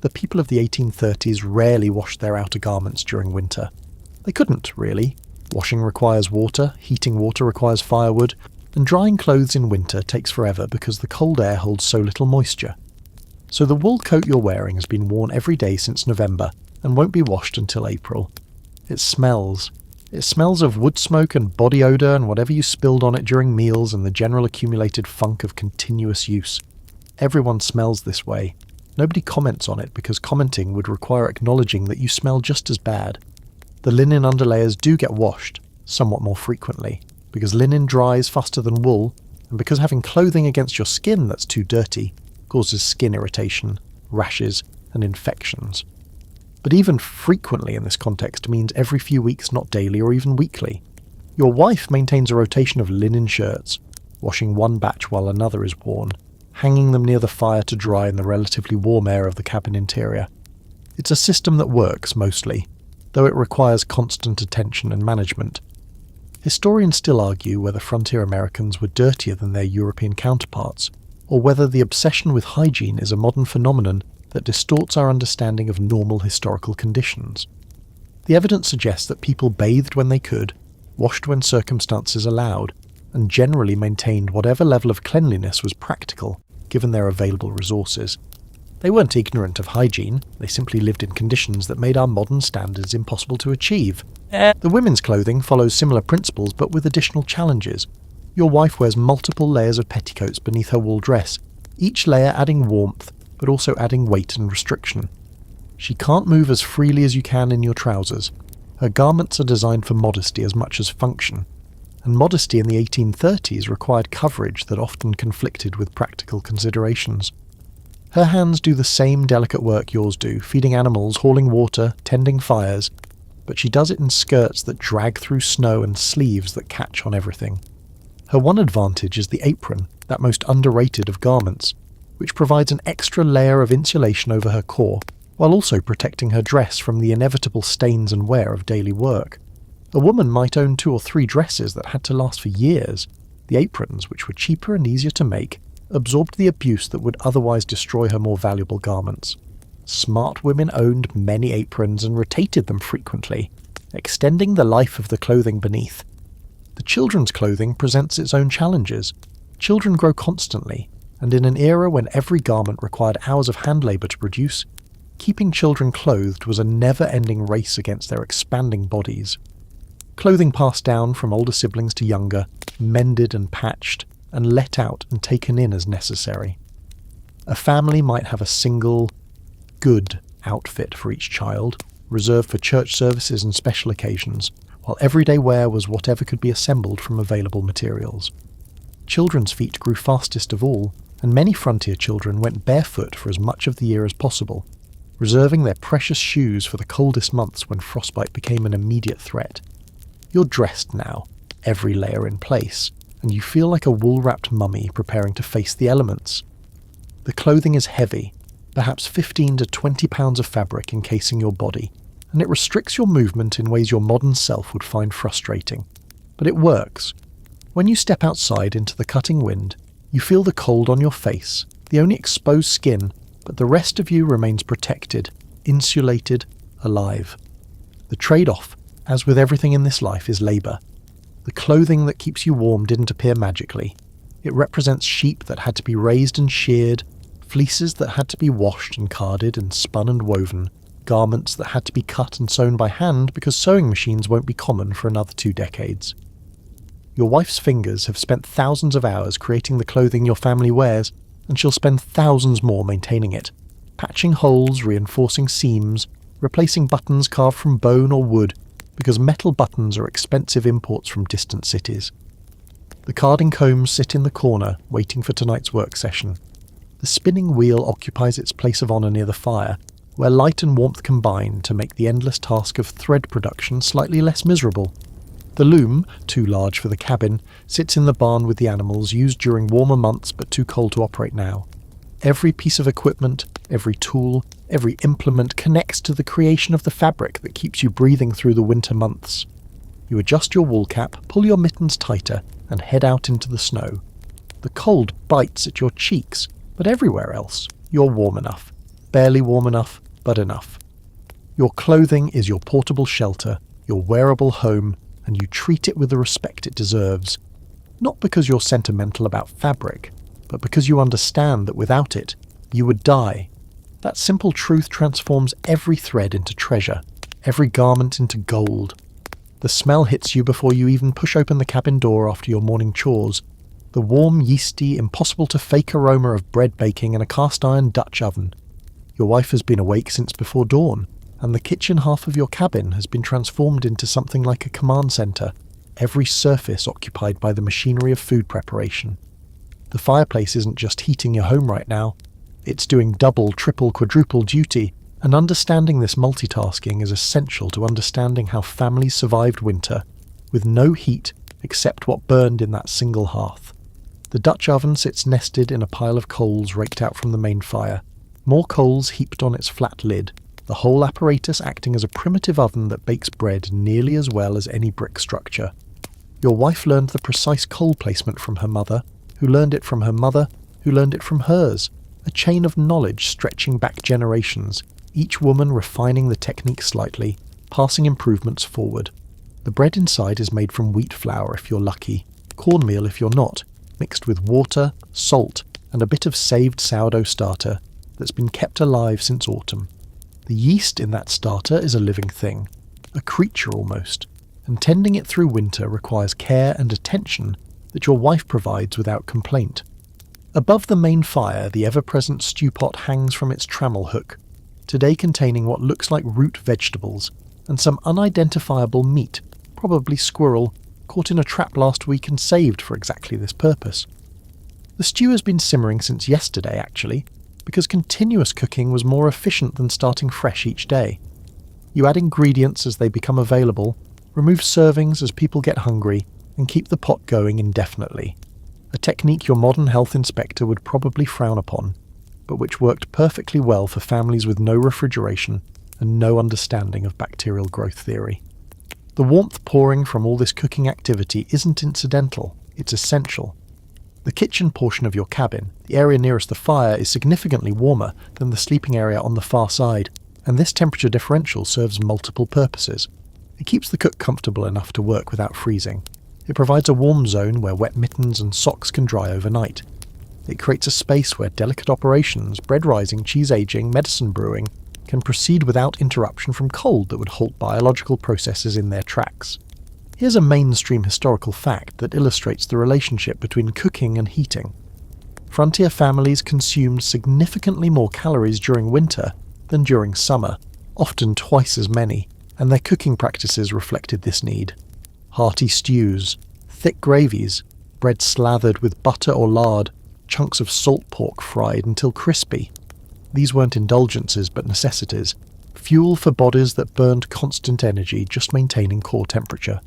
The people of the 1830s rarely washed their outer garments during winter. They couldn't, really. Washing requires water, heating water requires firewood, and drying clothes in winter takes forever because the cold air holds so little moisture. So the wool coat you're wearing has been worn every day since November and won't be washed until April. It smells. It smells of wood smoke and body odour and whatever you spilled on it during meals and the general accumulated funk of continuous use. Everyone smells this way. Nobody comments on it because commenting would require acknowledging that you smell just as bad. The linen underlayers do get washed, somewhat more frequently, because linen dries faster than wool, and because having clothing against your skin that's too dirty causes skin irritation, rashes, and infections. But even frequently in this context means every few weeks, not daily or even weekly. Your wife maintains a rotation of linen shirts, washing one batch while another is worn, hanging them near the fire to dry in the relatively warm air of the cabin interior. It's a system that works mostly, though it requires constant attention and management. Historians still argue whether frontier Americans were dirtier than their European counterparts, or whether the obsession with hygiene is a modern phenomenon that distorts our understanding of normal historical conditions. The evidence suggests that people bathed when they could, washed when circumstances allowed, and generally maintained whatever level of cleanliness was practical, given their available resources. They weren't ignorant of hygiene, they simply lived in conditions that made our modern standards impossible to achieve. The women's clothing follows similar principles but with additional challenges. Your wife wears multiple layers of petticoats beneath her wool dress, each layer adding warmth but also adding weight and restriction. She can't move as freely as you can in your trousers. Her garments are designed for modesty as much as function, and modesty in the 1830s required coverage that often conflicted with practical considerations. Her hands do the same delicate work yours do, feeding animals, hauling water, tending fires, but she does it in skirts that drag through snow and sleeves that catch on everything. Her one advantage is the apron, that most underrated of garments, which provides an extra layer of insulation over her core, while also protecting her dress from the inevitable stains and wear of daily work. A woman might own 2 or 3 dresses that had to last for years. The aprons, which were cheaper and easier to make, absorbed the abuse that would otherwise destroy her more valuable garments. Smart women owned many aprons and rotated them frequently, extending the life of the clothing beneath. The children's clothing presents its own challenges. Children grow constantly, and in an era when every garment required hours of hand labour to produce, keeping children clothed was a never-ending race against their expanding bodies. Clothing passed down from older siblings to younger, mended and patched, and let out and taken in as necessary. A family might have a single, good outfit for each child, reserved for church services and special occasions, while everyday wear was whatever could be assembled from available materials. Children's feet grew fastest of all, and many frontier children went barefoot for as much of the year as possible, reserving their precious shoes for the coldest months when frostbite became an immediate threat. You're dressed now, every layer in place, and you feel like a wool-wrapped mummy preparing to face the elements. The clothing is heavy, perhaps 15 to 20 pounds of fabric encasing your body, and it restricts your movement in ways your modern self would find frustrating. But it works. When you step outside into the cutting wind, you feel the cold on your face, the only exposed skin, but the rest of you remains protected, insulated, alive. The trade-off, as with everything in this life, is labour. The clothing that keeps you warm didn't appear magically. It represents sheep that had to be raised and sheared, fleeces that had to be washed and carded and spun and woven, garments that had to be cut and sewn by hand because sewing machines won't be common for another 2 decades. Your wife's fingers have spent thousands of hours creating the clothing your family wears, and she'll spend thousands more maintaining it, patching holes, reinforcing seams, replacing buttons carved from bone or wood, because metal buttons are expensive imports from distant cities. The carding combs sit in the corner, waiting for tonight's work session. The spinning wheel occupies its place of honour near the fire, where light and warmth combine to make the endless task of thread production slightly less miserable. The loom, too large for the cabin, sits in the barn with the animals, used during warmer months but too cold to operate now. Every piece of equipment, every tool, every implement connects to the creation of the fabric that keeps you breathing through the winter months. You adjust your wool cap, pull your mittens tighter, and head out into the snow. The cold bites at your cheeks, but everywhere else, you're warm enough. Barely warm enough, but enough. Your clothing is your portable shelter, your wearable home, and you treat it with the respect it deserves. Not because you're sentimental about fabric, but because you understand that without it, you would die. That simple truth transforms every thread into treasure, every garment into gold. The smell hits you before you even push open the cabin door after your morning chores. The warm, yeasty, impossible-to-fake aroma of bread baking in a cast-iron Dutch oven. Your wife has been awake since before dawn, and the kitchen half of your cabin has been transformed into something like a command centre, every surface occupied by the machinery of food preparation. The fireplace isn't just heating your home right now, it's doing double, triple, quadruple duty, and understanding this multitasking is essential to understanding how families survived winter, with no heat except what burned in that single hearth. The Dutch oven sits nested in a pile of coals raked out from the main fire, more coals heaped on its flat lid, the whole apparatus acting as a primitive oven that bakes bread nearly as well as any brick structure. Your wife learned the precise coal placement from her mother, who learned it from her mother, who learned it from hers, a chain of knowledge stretching back generations, each woman refining the technique slightly, passing improvements forward. The bread inside is made from wheat flour if you're lucky, cornmeal if you're not, mixed with water, salt, and a bit of saved sourdough starter that's been kept alive since autumn. The yeast in that starter is a living thing, a creature almost, and tending it through winter requires care and attention that your wife provides without complaint. Above the main fire, the ever-present stew pot hangs from its trammel hook, today containing what looks like root vegetables and some unidentifiable meat, probably squirrel, caught in a trap last week and saved for exactly this purpose. The stew has been simmering since yesterday, actually, because continuous cooking was more efficient than starting fresh each day. You add ingredients as they become available, remove servings as people get hungry, and keep the pot going indefinitely. A technique your modern health inspector would probably frown upon, but which worked perfectly well for families with no refrigeration and no understanding of bacterial growth theory. The warmth pouring from all this cooking activity isn't incidental, it's essential. The kitchen portion of your cabin, the area nearest the fire, is significantly warmer than the sleeping area on the far side, and this temperature differential serves multiple purposes. It keeps the cook comfortable enough to work without freezing. It provides a warm zone where wet mittens and socks can dry overnight. It creates a space where delicate operations, bread rising, cheese aging, medicine brewing, can proceed without interruption from cold that would halt biological processes in their tracks. Here's a mainstream historical fact that illustrates the relationship between cooking and heating. Frontier families consumed significantly more calories during winter than during summer, often twice as many, and their cooking practices reflected this need. Hearty stews, thick gravies, bread slathered with butter or lard, chunks of salt pork fried until crispy. These weren't indulgences but necessities, fuel for bodies that burned constant energy just maintaining core temperature.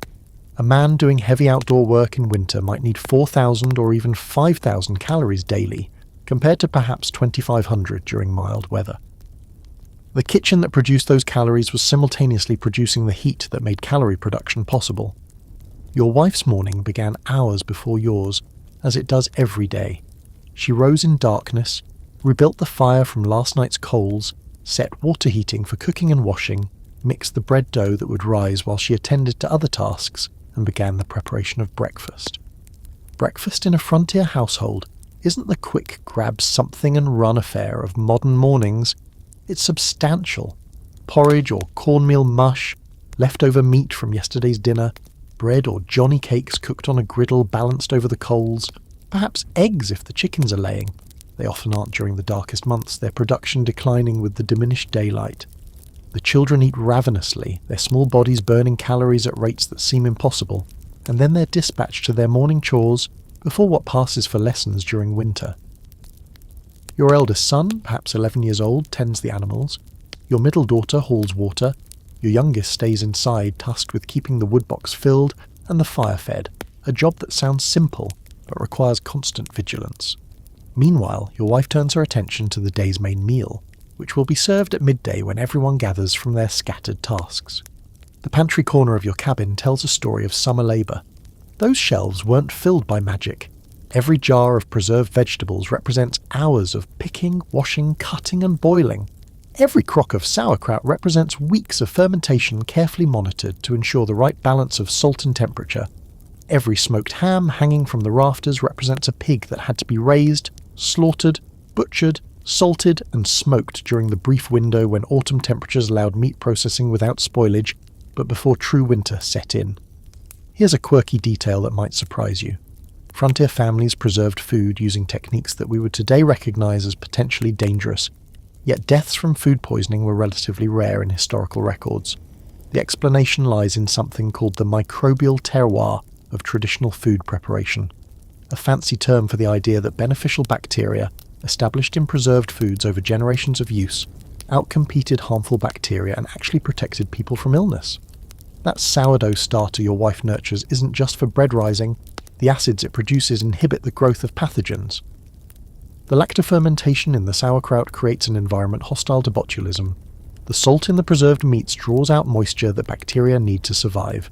A man doing heavy outdoor work in winter might need 4,000 or even 5,000 calories daily, compared to perhaps 2,500 during mild weather. The kitchen that produced those calories was simultaneously producing the heat that made calorie production possible. Your wife's morning began hours before yours, as it does every day. She rose in darkness, rebuilt the fire from last night's coals, set water heating for cooking and washing, mixed the bread dough that would rise while she attended to other tasks, and began the preparation of breakfast. Breakfast in a frontier household isn't the quick grab something and run affair of modern mornings. It's substantial. Porridge or cornmeal mush, leftover meat from yesterday's dinner, bread or johnny cakes cooked on a griddle balanced over the coals, perhaps eggs if the chickens are laying. They often aren't during the darkest months, their production declining with the diminished daylight. The children eat ravenously, their small bodies burning calories at rates that seem impossible, and then they're dispatched to their morning chores before what passes for lessons during winter. Your eldest son, perhaps 11 years old, tends the animals. Your middle daughter hauls water. Your youngest stays inside, tasked with keeping the woodbox filled and the fire fed, a job that sounds simple but requires constant vigilance. Meanwhile, your wife turns her attention to the day's main meal, which will be served at midday when everyone gathers from their scattered tasks. The pantry corner of your cabin tells a story of summer labour. Those shelves weren't filled by magic. Every jar of preserved vegetables represents hours of picking, washing, cutting and boiling. Every crock of sauerkraut represents weeks of fermentation carefully monitored to ensure the right balance of salt and temperature. Every smoked ham hanging from the rafters represents a pig that had to be raised, slaughtered, butchered, salted and smoked during the brief window when autumn temperatures allowed meat processing without spoilage, but before true winter set in. Here's a quirky detail that might surprise you. Frontier families preserved food using techniques that we would today recognise as potentially dangerous, yet deaths from food poisoning were relatively rare in historical records. The explanation lies in something called the microbial terroir of traditional food preparation, a fancy term for the idea that beneficial bacteria, established in preserved foods over generations of use, outcompeted harmful bacteria and actually protected people from illness. That sourdough starter your wife nurtures isn't just for bread rising, the acids it produces inhibit the growth of pathogens. The lactofermentation in the sauerkraut creates an environment hostile to botulism. The salt in the preserved meats draws out moisture that bacteria need to survive.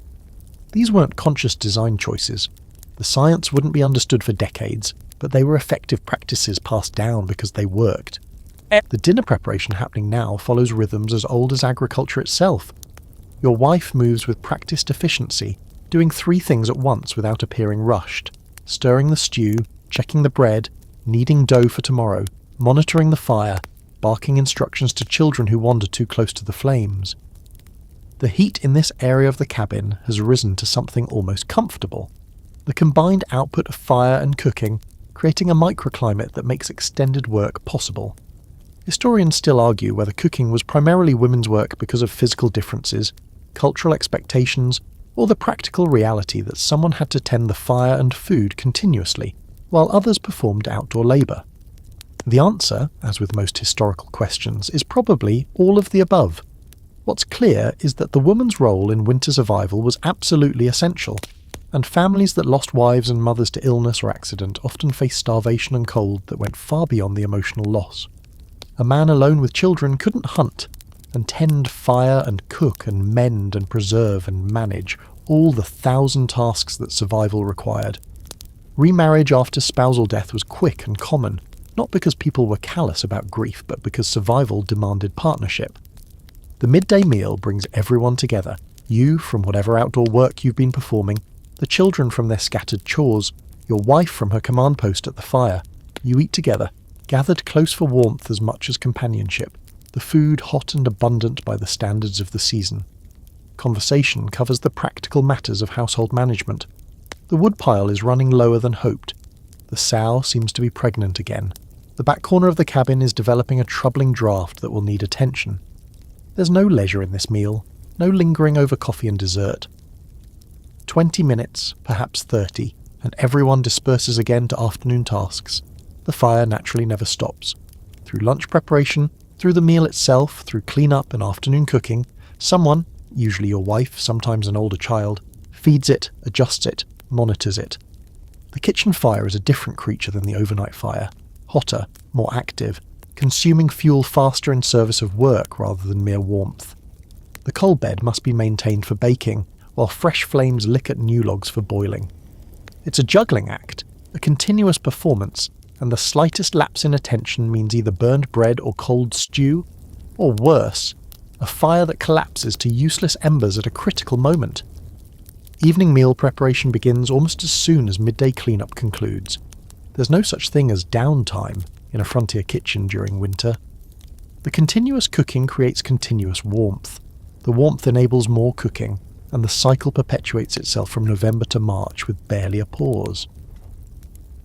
These weren't conscious design choices. The science wouldn't be understood for decades, but they were effective practices passed down because they worked. The dinner preparation happening now follows rhythms as old as agriculture itself. Your wife moves with practiced efficiency, doing 3 things at once without appearing rushed: stirring the stew, checking the bread, kneading dough for tomorrow, monitoring the fire, barking instructions to children who wander too close to the flames. The heat in this area of the cabin has risen to something almost comfortable. The combined output of fire and cooking, creating a microclimate that makes extended work possible. Historians still argue whether cooking was primarily women's work because of physical differences, cultural expectations, or the practical reality that someone had to tend the fire and food continuously, while others performed outdoor labour. The answer, as with most historical questions, is probably all of the above. What's clear is that the woman's role in winter survival was absolutely essential, and families that lost wives and mothers to illness or accident often faced starvation and cold that went far beyond the emotional loss. A man alone with children couldn't hunt and tend fire and cook and mend and preserve and manage all the 1,000 tasks that survival required. Remarriage after spousal death was quick and common, not because people were callous about grief, but because survival demanded partnership. The midday meal brings everyone together, you from whatever outdoor work you've been performing, the children from their scattered chores, your wife from her command post at the fire. You eat together, gathered close for warmth as much as companionship, the food hot and abundant by the standards of the season. Conversation covers the practical matters of household management. The woodpile is running lower than hoped. The sow seems to be pregnant again. The back corner of the cabin is developing a troubling draft that will need attention. There's no leisure in this meal, no lingering over coffee and dessert. 20 minutes, perhaps 30, and everyone disperses again to afternoon tasks. The fire naturally never stops. Through lunch preparation, through the meal itself, through clean-up and afternoon cooking, someone, usually your wife, sometimes an older child, feeds it, adjusts it, monitors it. The kitchen fire is a different creature than the overnight fire, hotter, more active, consuming fuel faster in service of work rather than mere warmth. The coal bed must be maintained for baking, while fresh flames lick at new logs for boiling. It's a juggling act, a continuous performance, and the slightest lapse in attention means either burned bread or cold stew, or worse, a fire that collapses to useless embers at a critical moment. Evening meal preparation begins almost as soon as midday cleanup concludes. There's no such thing as downtime in a frontier kitchen during winter. The continuous cooking creates continuous warmth. The warmth enables more cooking, and the cycle perpetuates itself from November to March with barely a pause.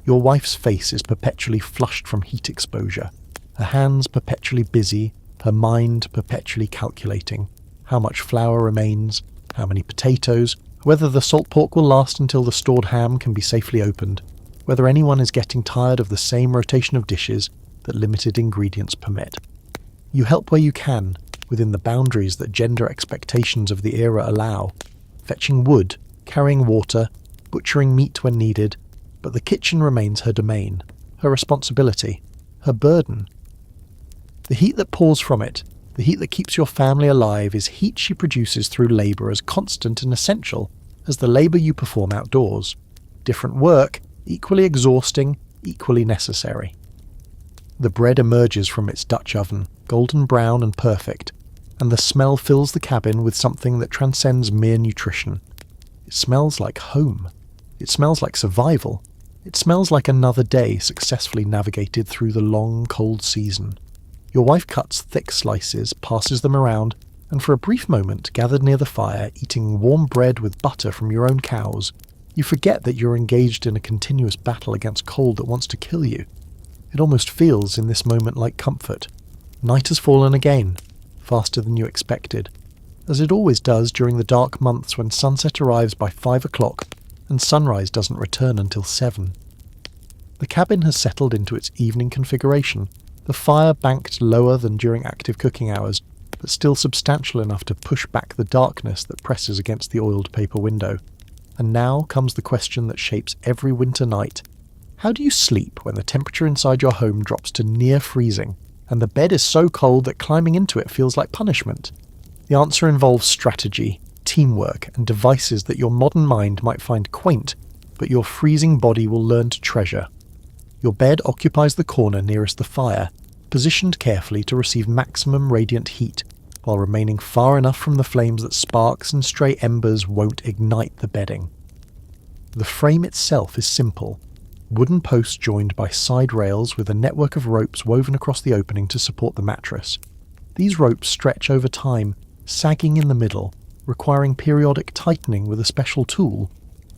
Your wife's face is perpetually flushed from heat exposure, her hands perpetually busy, her mind perpetually calculating how much flour remains, how many potatoes, whether the salt pork will last until the stored ham can be safely opened, whether anyone is getting tired of the same rotation of dishes that limited ingredients permit. You help where you can, within the boundaries that gender expectations of the era allow, fetching wood, carrying water, butchering meat when needed, but the kitchen remains her domain, her responsibility, her burden. The heat that pours from it, the heat that keeps your family alive, is heat she produces through labour as constant and essential as the labour you perform outdoors. Different work, equally exhausting, equally necessary. The bread emerges from its Dutch oven, golden brown and perfect, and the smell fills the cabin with something that transcends mere nutrition. It smells like home. It smells like survival. It smells like another day successfully navigated through the long, cold season. Your wife cuts thick slices, passes them around, and for a brief moment, gathered near the fire, eating warm bread with butter from your own cows, you forget that you're engaged in a continuous battle against cold that wants to kill you. It almost feels in this moment like comfort. Night has fallen again, faster than you expected, as it always does during the dark months when sunset arrives by 5 o'clock and sunrise doesn't return until 7. The cabin has settled into its evening configuration, the fire banked lower than during active cooking hours, but still substantial enough to push back the darkness that presses against the oiled paper window. And now comes the question that shapes every winter night. How do you sleep when the temperature inside your home drops to near freezing, and the bed is so cold that climbing into it feels like punishment? The answer involves strategy, teamwork, and devices that your modern mind might find quaint, but your freezing body will learn to treasure. Your bed occupies the corner nearest the fire, positioned carefully to receive maximum radiant heat, while remaining far enough from the flames that sparks and stray embers won't ignite the bedding. The frame itself is simple. Wooden posts joined by side rails with a network of ropes woven across the opening to support the mattress. These ropes stretch over time, sagging in the middle, requiring periodic tightening with a special tool.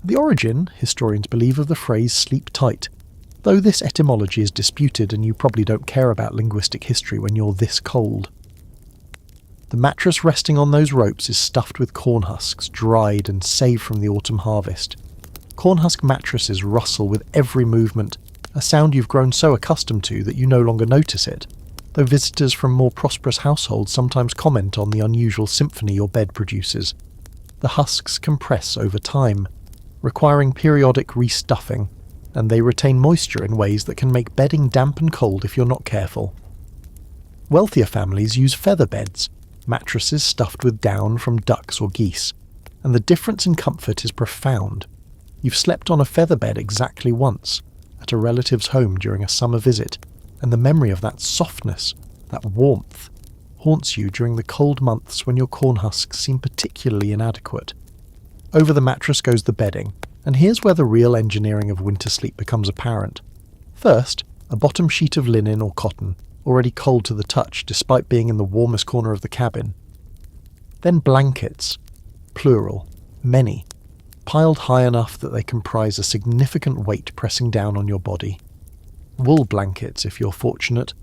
The origin, historians believe, of the phrase sleep tight, though this etymology is disputed and you probably don't care about linguistic history when you're this cold. The mattress resting on those ropes is stuffed with corn husks, dried and saved from the autumn harvest. Corn husk mattresses rustle with every movement, a sound you've grown so accustomed to that you no longer notice it, though visitors from more prosperous households sometimes comment on the unusual symphony your bed produces. The husks compress over time, requiring periodic restuffing, and they retain moisture in ways that can make bedding damp and cold if you're not careful. Wealthier families use feather beds, mattresses stuffed with down from ducks or geese, and the difference in comfort is profound. You've slept on a feather bed exactly once, at a relative's home during a summer visit, and the memory of that softness, that warmth, haunts you during the cold months when your corn husks seem particularly inadequate. Over the mattress goes the bedding, and here's where the real engineering of winter sleep becomes apparent. First, a bottom sheet of linen or cotton, already cold to the touch despite being in the warmest corner of the cabin. Then blankets, plural, many, piled high enough that they comprise a significant weight pressing down on your body. Wool blankets, if you're fortunate,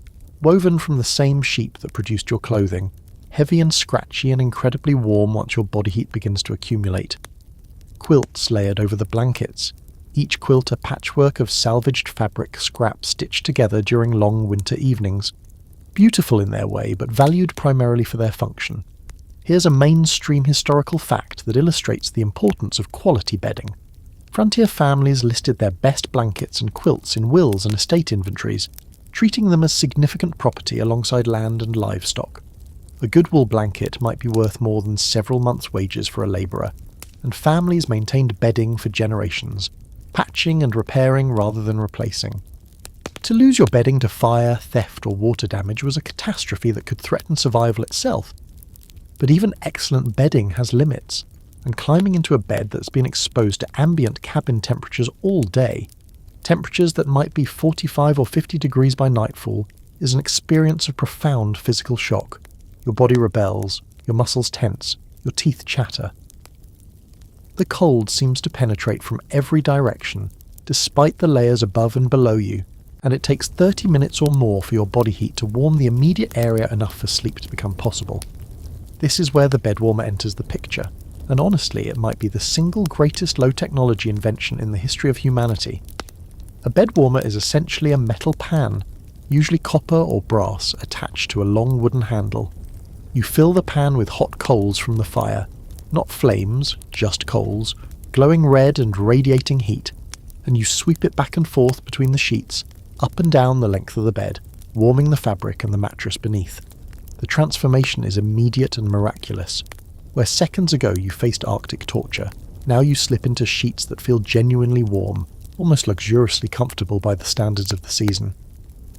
woven from the same sheep that produced your clothing, heavy and scratchy and incredibly warm once your body heat begins to accumulate. Quilts layered over the blankets, each quilt a patchwork of salvaged fabric scraps stitched together during long winter evenings. Beautiful in their way, but valued primarily for their function. Here's a mainstream historical fact that illustrates the importance of quality bedding. Frontier families listed their best blankets and quilts in wills and estate inventories, treating them as significant property alongside land and livestock. A good wool blanket might be worth more than several months' wages for a labourer, and families maintained bedding for generations, patching and repairing rather than replacing. To lose your bedding to fire, theft or water damage was a catastrophe that could threaten survival itself. But even excellent bedding has limits. and climbing into a bed that's been exposed to ambient cabin temperatures all day, temperatures that might be 45 or 50 degrees by nightfall, is an experience of profound physical shock. Your body rebels, your muscles tense, your teeth chatter. The cold seems to penetrate from every direction, despite the layers above and below you, and it takes 30 minutes or more for your body heat to warm the immediate area enough for sleep to become possible. This is where the bed warmer enters the picture, and honestly it might be the single greatest low-technology invention in the history of humanity. A bed warmer is essentially a metal pan, usually copper or brass, attached to a long wooden handle. You fill the pan with hot coals from the fire, not flames, just coals, glowing red and radiating heat, and you sweep it back and forth between the sheets, up and down the length of the bed, warming the fabric and the mattress beneath. The transformation is immediate and miraculous. Where seconds ago you faced Arctic torture, now you slip into sheets that feel genuinely warm, almost luxuriously comfortable by the standards of the season.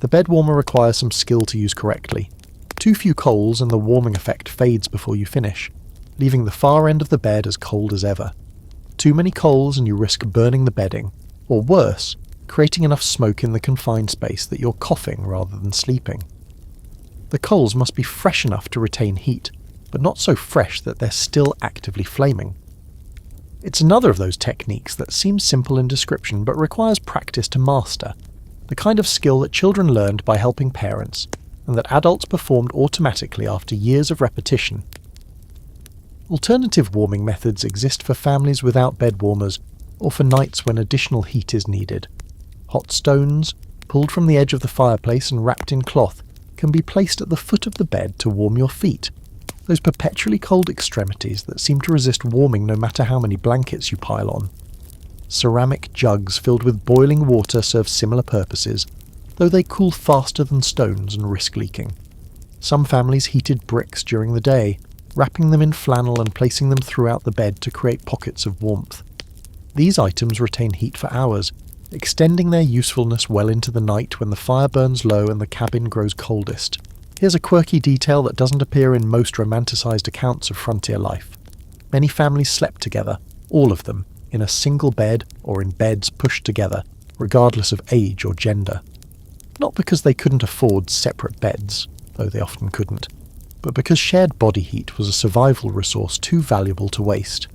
The bed warmer requires some skill to use correctly. Too few coals and the warming effect fades before you finish, leaving the far end of the bed as cold as ever. Too many coals and you risk burning the bedding, or worse, creating enough smoke in the confined space that you're coughing rather than sleeping. The coals must be fresh enough to retain heat, but not so fresh that they're still actively flaming. It's another of those techniques that seems simple in description but requires practice to master, the kind of skill that children learned by helping parents, and that adults performed automatically after years of repetition. Alternative warming methods exist for families without bed warmers, or for nights when additional heat is needed. Hot stones, pulled from the edge of the fireplace and wrapped in cloth, can be placed at the foot of the bed to warm your feet, those perpetually cold extremities that seem to resist warming no matter how many blankets you pile on. Ceramic jugs filled with boiling water serve similar purposes, though they cool faster than stones and risk leaking. Some families heated bricks during the day, wrapping them in flannel and placing them throughout the bed to create pockets of warmth. These items retain heat for hours, extending their usefulness well into the night when the fire burns low and the cabin grows coldest. Here's a quirky detail that doesn't appear in most romanticised accounts of frontier life. Many families slept together, all of them, in a single bed or in beds pushed together, regardless of age or gender. Not because they couldn't afford separate beds, though they often couldn't, but because shared body heat was a survival resource too valuable to waste.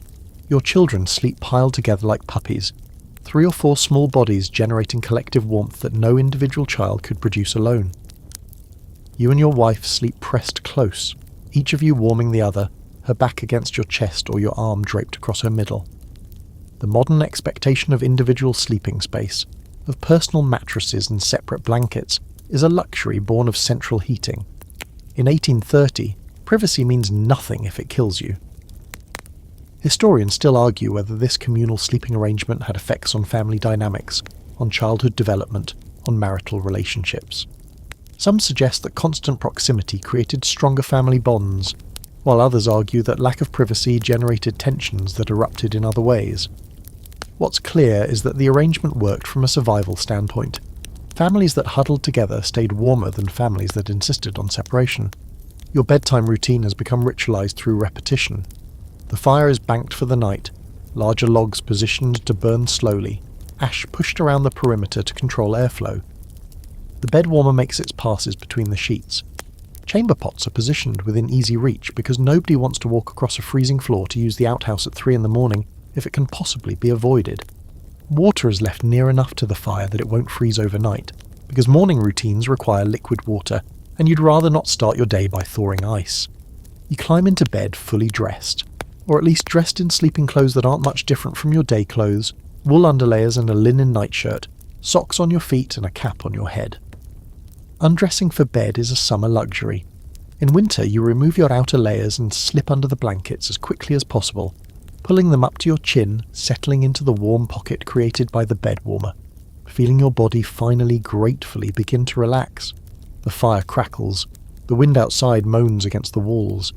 Your children sleep piled together like puppies, 3 or 4 small bodies generating collective warmth that no individual child could produce alone. You and your wife sleep pressed close, each of you warming the other, her back against your chest or your arm draped across her middle. The modern expectation of individual sleeping space, of personal mattresses and separate blankets, is a luxury born of central heating. In 1830, privacy means nothing if it kills you. Historians still argue whether this communal sleeping arrangement had effects on family dynamics, on childhood development, on marital relationships. Some suggest that constant proximity created stronger family bonds, while others argue that lack of privacy generated tensions that erupted in other ways. What's clear is that the arrangement worked from a survival standpoint. Families that huddled together stayed warmer than families that insisted on separation. Your bedtime routine has become ritualized through repetition. The fire is banked for the night, larger logs positioned to burn slowly, ash pushed around the perimeter to control airflow. The bed warmer makes its passes between the sheets. Chamber pots are positioned within easy reach because nobody wants to walk across a freezing floor to use the outhouse at 3 in the morning if it can possibly be avoided. Water is left near enough to the fire that it won't freeze overnight, because morning routines require liquid water, and you'd rather not start your day by thawing ice. You climb into bed fully dressed, or at least dressed in sleeping clothes that aren't much different from your day clothes, wool underlayers and a linen nightshirt, socks on your feet and a cap on your head. Undressing for bed is a summer luxury. In winter you remove your outer layers and slip under the blankets as quickly as possible, pulling them up to your chin, settling into the warm pocket created by the bed warmer, feeling your body finally gratefully begin to relax. The fire crackles, the wind outside moans against the walls.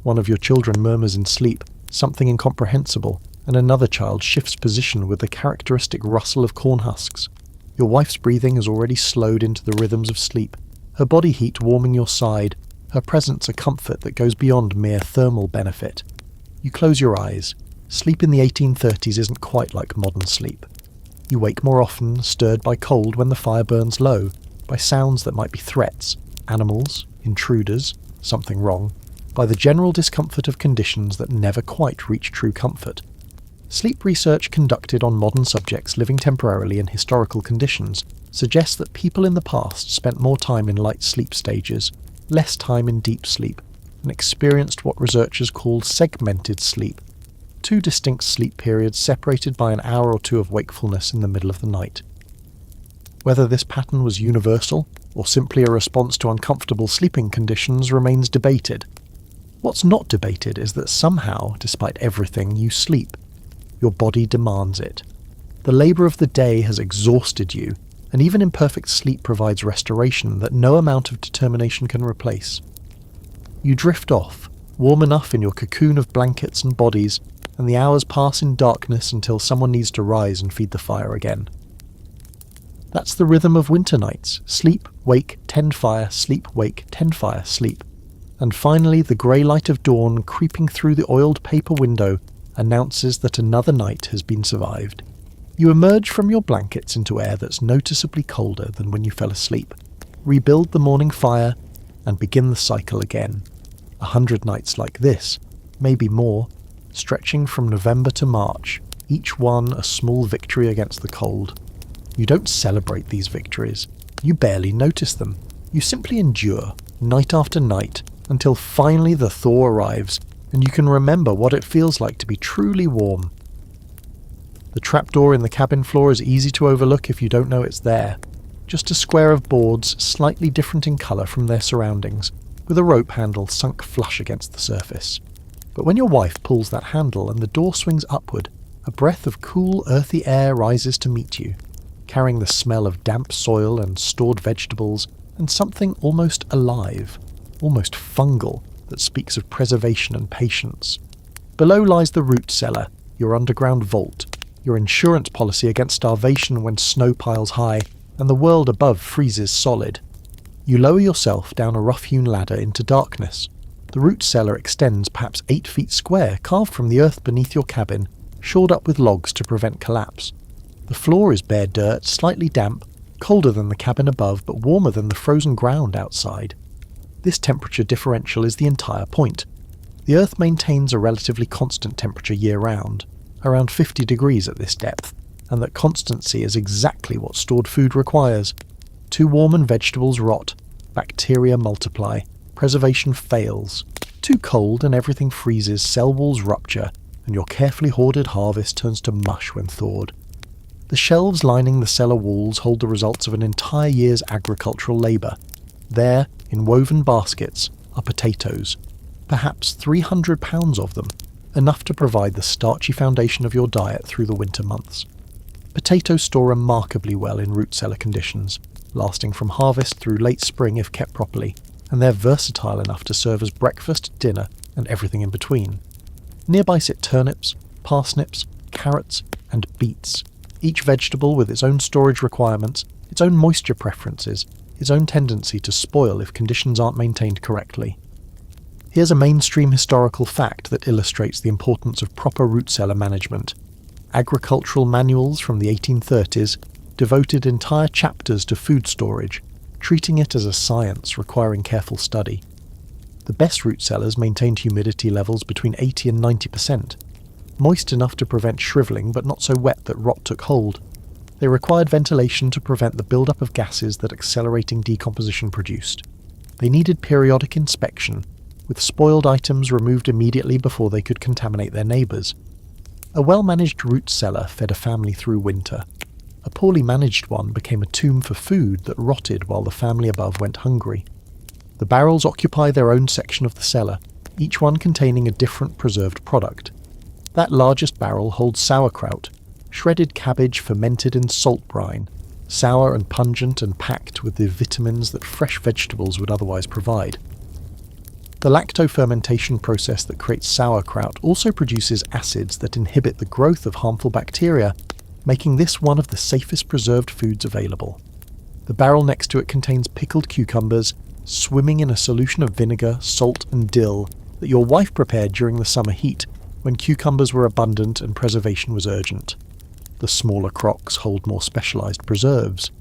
One of your children murmurs in sleep, something incomprehensible, and another child shifts position with the characteristic rustle of corn husks. Your wife's breathing has already slowed into the rhythms of sleep, her body heat warming your side, her presence a comfort that goes beyond mere thermal benefit. You close your eyes, Sleep in the 1830s isn't quite like modern sleep. You wake more often, stirred by cold when the fire burns low, by sounds that might be threats, animals, intruders, something wrong, by the general discomfort of conditions that never quite reach true comfort. Sleep research conducted on modern subjects living temporarily in historical conditions suggests that people in the past spent more time in light sleep stages, less time in deep sleep, and experienced what researchers call segmented sleep, two distinct sleep periods separated by an hour or two of wakefulness in the middle of the night. Whether this pattern was universal, or simply a response to uncomfortable sleeping conditions, remains debated. What's not debated is that somehow, despite everything, you sleep. Your body demands it. The labour of the day has exhausted you, and even imperfect sleep provides restoration that no amount of determination can replace. You drift off, warm enough in your cocoon of blankets and bodies, and the hours pass in darkness until someone needs to rise and feed the fire again. That's the rhythm of winter nights: sleep, wake, tend fire, sleep, wake, tend fire, sleep. And finally, the grey light of dawn creeping through the oiled paper window announces that another night has been survived. You emerge from your blankets into air that's noticeably colder than when you fell asleep, rebuild the morning fire, and begin the cycle again. 100 nights like this, maybe more, stretching from November to March, each one a small victory against the cold. You don't celebrate these victories. You barely notice them. You simply endure, night after night, until finally the thaw arrives, and you can remember what it feels like to be truly warm. The trapdoor in the cabin floor is easy to overlook if you don't know it's there. Just a square of boards, slightly different in colour from their surroundings, with a rope handle sunk flush against the surface. But when your wife pulls that handle and the door swings upward, a breath of cool, earthy air rises to meet you, carrying the smell of damp soil and stored vegetables, and something almost alive, almost fungal, that speaks of preservation and patience. Below lies the root cellar, your underground vault, your insurance policy against starvation when snow piles high and the world above freezes solid. You lower yourself down a rough-hewn ladder into darkness. The root cellar extends perhaps 8 feet square, carved from the earth beneath your cabin, shored up with logs to prevent collapse. The floor is bare dirt, slightly damp, colder than the cabin above but warmer than the frozen ground outside. This temperature differential is the entire point. The earth maintains a relatively constant temperature year-round, around 50 degrees at this depth, and that constancy is exactly what stored food requires. Too warm and vegetables rot, bacteria multiply, preservation fails. Too cold and everything freezes, cell walls rupture, and your carefully hoarded harvest turns to mush when thawed. The shelves lining the cellar walls hold the results of an entire year's agricultural labour. There, in woven baskets, are potatoes, perhaps 300 pounds of them, enough to provide the starchy foundation of your diet through the winter months. Potatoes store remarkably well in root cellar conditions, lasting from harvest through late spring if kept properly, and they're versatile enough to serve as breakfast, dinner, and everything in between. Nearby sit turnips, parsnips, carrots, and beets, each vegetable with its own storage requirements, its own moisture preferences, its own tendency to spoil if conditions aren't maintained correctly. Here's a mainstream historical fact that illustrates the importance of proper root cellar management. Agricultural manuals from the 1830s devoted entire chapters to food storage, treating it as a science requiring careful study. The best root cellars maintained humidity levels between 80 and 90%, moist enough to prevent shrivelling but not so wet that rot took hold. They required ventilation to prevent the build-up of gases that accelerating decomposition produced. They needed periodic inspection, with spoiled items removed immediately before they could contaminate their neighbours. A well-managed root cellar fed a family through winter. A poorly managed one became a tomb for food that rotted while the family above went hungry. The barrels occupy their own section of the cellar, each one containing a different preserved product. That largest barrel holds sauerkraut, shredded cabbage fermented in salt brine, sour and pungent and packed with the vitamins that fresh vegetables would otherwise provide. The lactofermentation process that creates sauerkraut also produces acids that inhibit the growth of harmful bacteria, making this one of the safest preserved foods available. The barrel next to it contains pickled cucumbers, swimming in a solution of vinegar, salt and dill that your wife prepared during the summer heat, when cucumbers were abundant and preservation was urgent. The smaller crocks hold more specialised preserves.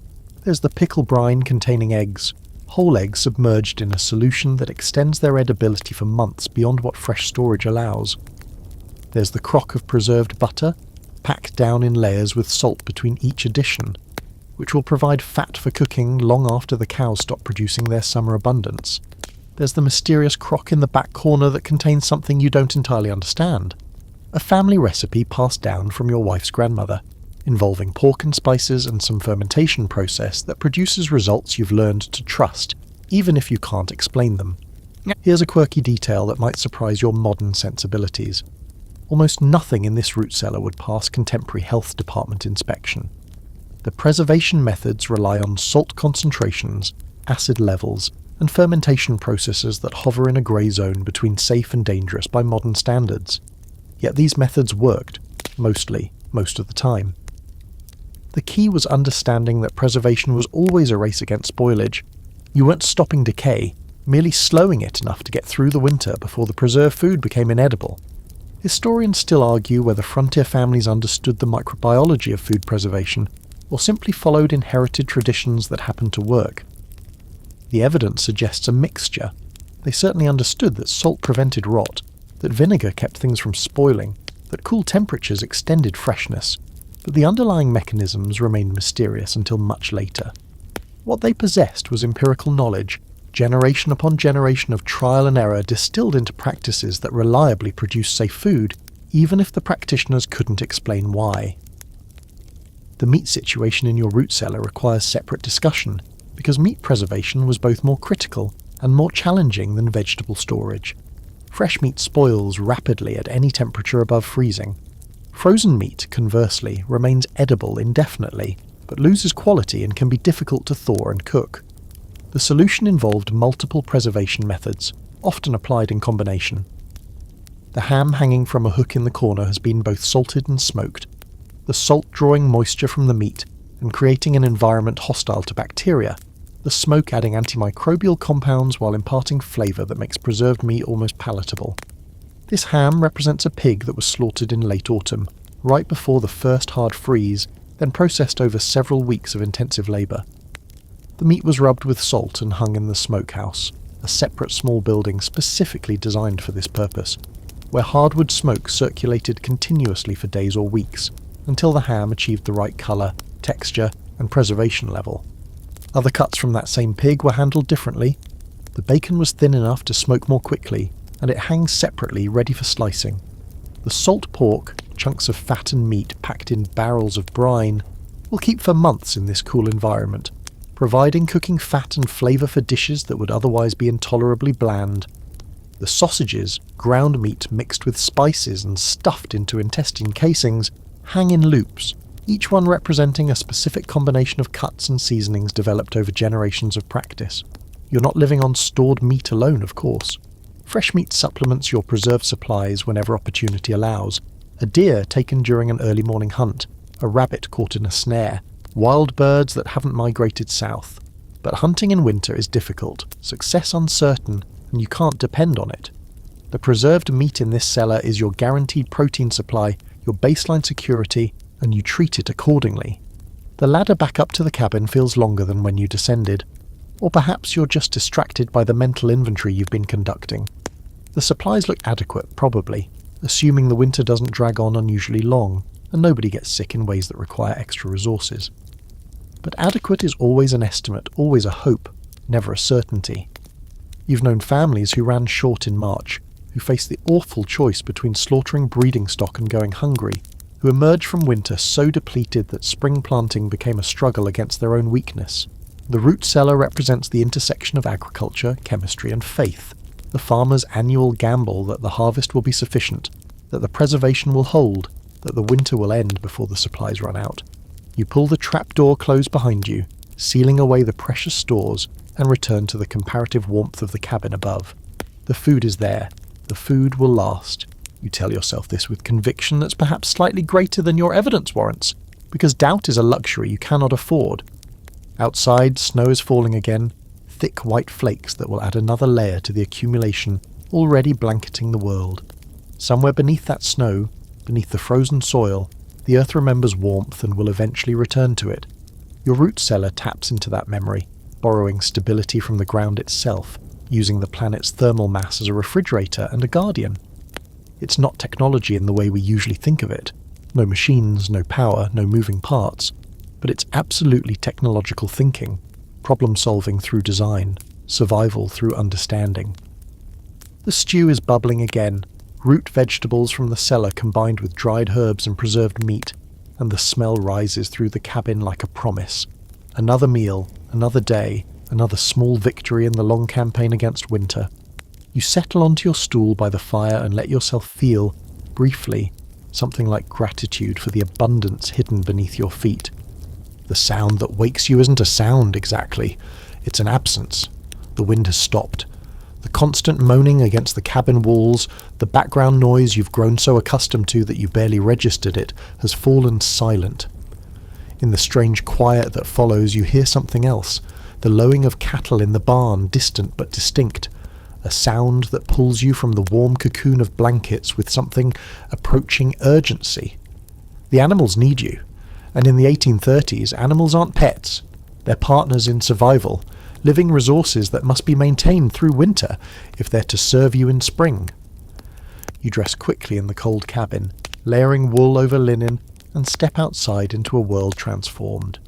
There's the pickle brine containing eggs, whole eggs submerged in a solution that extends their edibility for months beyond what fresh storage allows. There's the crock of preserved butter, packed down in layers with salt between each addition, which will provide fat for cooking long after the cows stop producing their summer abundance. There's the mysterious crock in the back corner that contains something you don't entirely understand. A family recipe passed down from your wife's grandmother, involving pork and spices and some fermentation process that produces results you've learned to trust, even if you can't explain them. Here's a quirky detail that might surprise your modern sensibilities. Almost nothing in this root cellar would pass contemporary health department inspection. The preservation methods rely on salt concentrations, acid levels, and fermentation processes that hover in a grey zone between safe and dangerous by modern standards. Yet these methods worked, most of the time. The key was understanding that preservation was always a race against spoilage. You weren't stopping decay, merely slowing it enough to get through the winter before the preserved food became inedible. Historians still argue whether frontier families understood the microbiology of food preservation or simply followed inherited traditions that happened to work. The evidence suggests a mixture. They certainly understood that salt prevented rot, that vinegar kept things from spoiling, that cool temperatures extended freshness, but the underlying mechanisms remained mysterious until much later. What they possessed was empirical knowledge, generation upon generation of trial and error distilled into practices that reliably produced safe food, even if the practitioners couldn't explain why. The meat situation in your root cellar requires separate discussion, because meat preservation was both more critical and more challenging than vegetable storage. Fresh meat spoils rapidly at any temperature above freezing. Frozen meat, conversely, remains edible indefinitely, but loses quality and can be difficult to thaw and cook. The solution involved multiple preservation methods, often applied in combination. The ham hanging from a hook in the corner has been both salted and smoked, the salt drawing moisture from the meat and creating an environment hostile to bacteria, the smoke adding antimicrobial compounds while imparting flavour that makes preserved meat almost palatable. This ham represents a pig that was slaughtered in late autumn, right before the first hard freeze, then processed over several weeks of intensive labour. The meat was rubbed with salt and hung in the smokehouse, a separate small building specifically designed for this purpose, where hardwood smoke circulated continuously for days or weeks, until the ham achieved the right colour, texture, and preservation level. Other cuts from that same pig were handled differently. The bacon was thin enough to smoke more quickly, and it hangs separately, ready for slicing. The salt pork, chunks of fat and meat packed in barrels of brine, will keep for months in this cool environment, providing cooking fat and flavour for dishes that would otherwise be intolerably bland. The sausages, ground meat mixed with spices and stuffed into intestine casings, hang in loops, each one representing a specific combination of cuts and seasonings developed over generations of practice. You're not living on stored meat alone, of course. Fresh meat supplements your preserved supplies whenever opportunity allows. A deer taken during an early morning hunt, a rabbit caught in a snare, wild birds that haven't migrated south. But hunting in winter is difficult, success uncertain, and you can't depend on it. The preserved meat in this cellar is your guaranteed protein supply, your baseline security, and you treat it accordingly. The ladder back up to the cabin feels longer than when you descended, or perhaps you're just distracted by the mental inventory you've been conducting. The supplies look adequate, probably, assuming the winter doesn't drag on unusually long, and nobody gets sick in ways that require extra resources. But adequate is always an estimate, always a hope, never a certainty. You've known families who ran short in March, who faced the awful choice between slaughtering breeding stock and going hungry, who emerged from winter so depleted that spring planting became a struggle against their own weakness. The root cellar represents the intersection of agriculture, chemistry and faith, the farmer's annual gamble that the harvest will be sufficient, that the preservation will hold, that the winter will end before the supplies run out. You pull the trapdoor close behind you, sealing away the precious stores, and return to the comparative warmth of the cabin above. The food is there. The food will last. You tell yourself this with conviction that's perhaps slightly greater than your evidence warrants, because doubt is a luxury you cannot afford. Outside, snow is falling again, thick white flakes that will add another layer to the accumulation already blanketing the world. Somewhere beneath that snow, beneath the frozen soil, the earth remembers warmth and will eventually return to it. Your root cellar taps into that memory, borrowing stability from the ground itself, using the planet's thermal mass as a refrigerator and a guardian. It's not technology in the way we usually think of it. No machines, no power, no moving parts. But it's absolutely technological thinking, problem solving through design, survival through understanding. The stew is bubbling again, root vegetables from the cellar combined with dried herbs and preserved meat, and the smell rises through the cabin like a promise. Another meal, another day, another small victory in the long campaign against winter. You settle onto your stool by the fire and let yourself feel, briefly, something like gratitude for the abundance hidden beneath your feet. The sound that wakes you isn't a sound exactly, it's an absence. The wind has stopped. The constant moaning against the cabin walls, the background noise you've grown so accustomed to that you barely registered it, has fallen silent. In the strange quiet that follows, you hear something else, the lowing of cattle in the barn, distant but distinct, a sound that pulls you from the warm cocoon of blankets with something approaching urgency. The animals need you, and in the 1830s, animals aren't pets, they're partners in survival, living resources that must be maintained through winter if they're to serve you in spring. You dress quickly in the cold cabin, layering wool over linen, and step outside into a world transformed.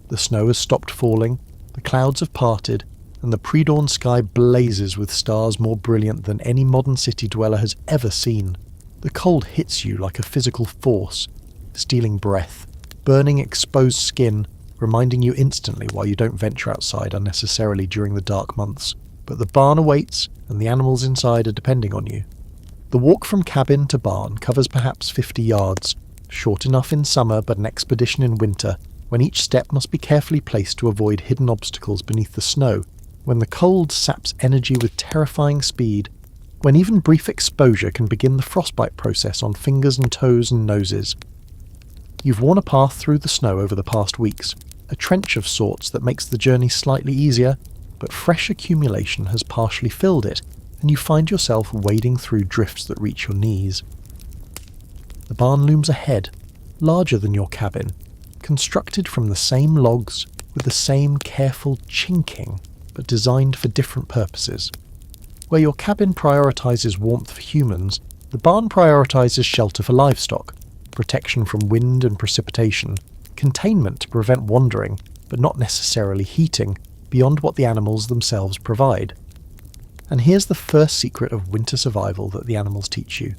The snow has stopped falling, the clouds have parted, and the pre-dawn sky blazes with stars more brilliant than any modern city dweller has ever seen. The cold hits you like a physical force, stealing breath, burning exposed skin, reminding you instantly why you don't venture outside unnecessarily during the dark months. But the barn awaits, and the animals inside are depending on you. The walk from cabin to barn covers perhaps 50 yards, short enough in summer but an expedition in winter, when each step must be carefully placed to avoid hidden obstacles beneath the snow, when the cold saps energy with terrifying speed, when even brief exposure can begin the frostbite process on fingers and toes and noses. You've worn a path through the snow over the past weeks, a trench of sorts that makes the journey slightly easier, but fresh accumulation has partially filled it, and you find yourself wading through drifts that reach your knees. The barn looms ahead, larger than your cabin, constructed from the same logs, with the same careful chinking, but designed for different purposes. Where your cabin prioritises warmth for humans, the barn prioritises shelter for livestock, protection from wind and precipitation, containment to prevent wandering, but not necessarily heating, beyond what the animals themselves provide. And here's the first secret of winter survival that the animals teach you.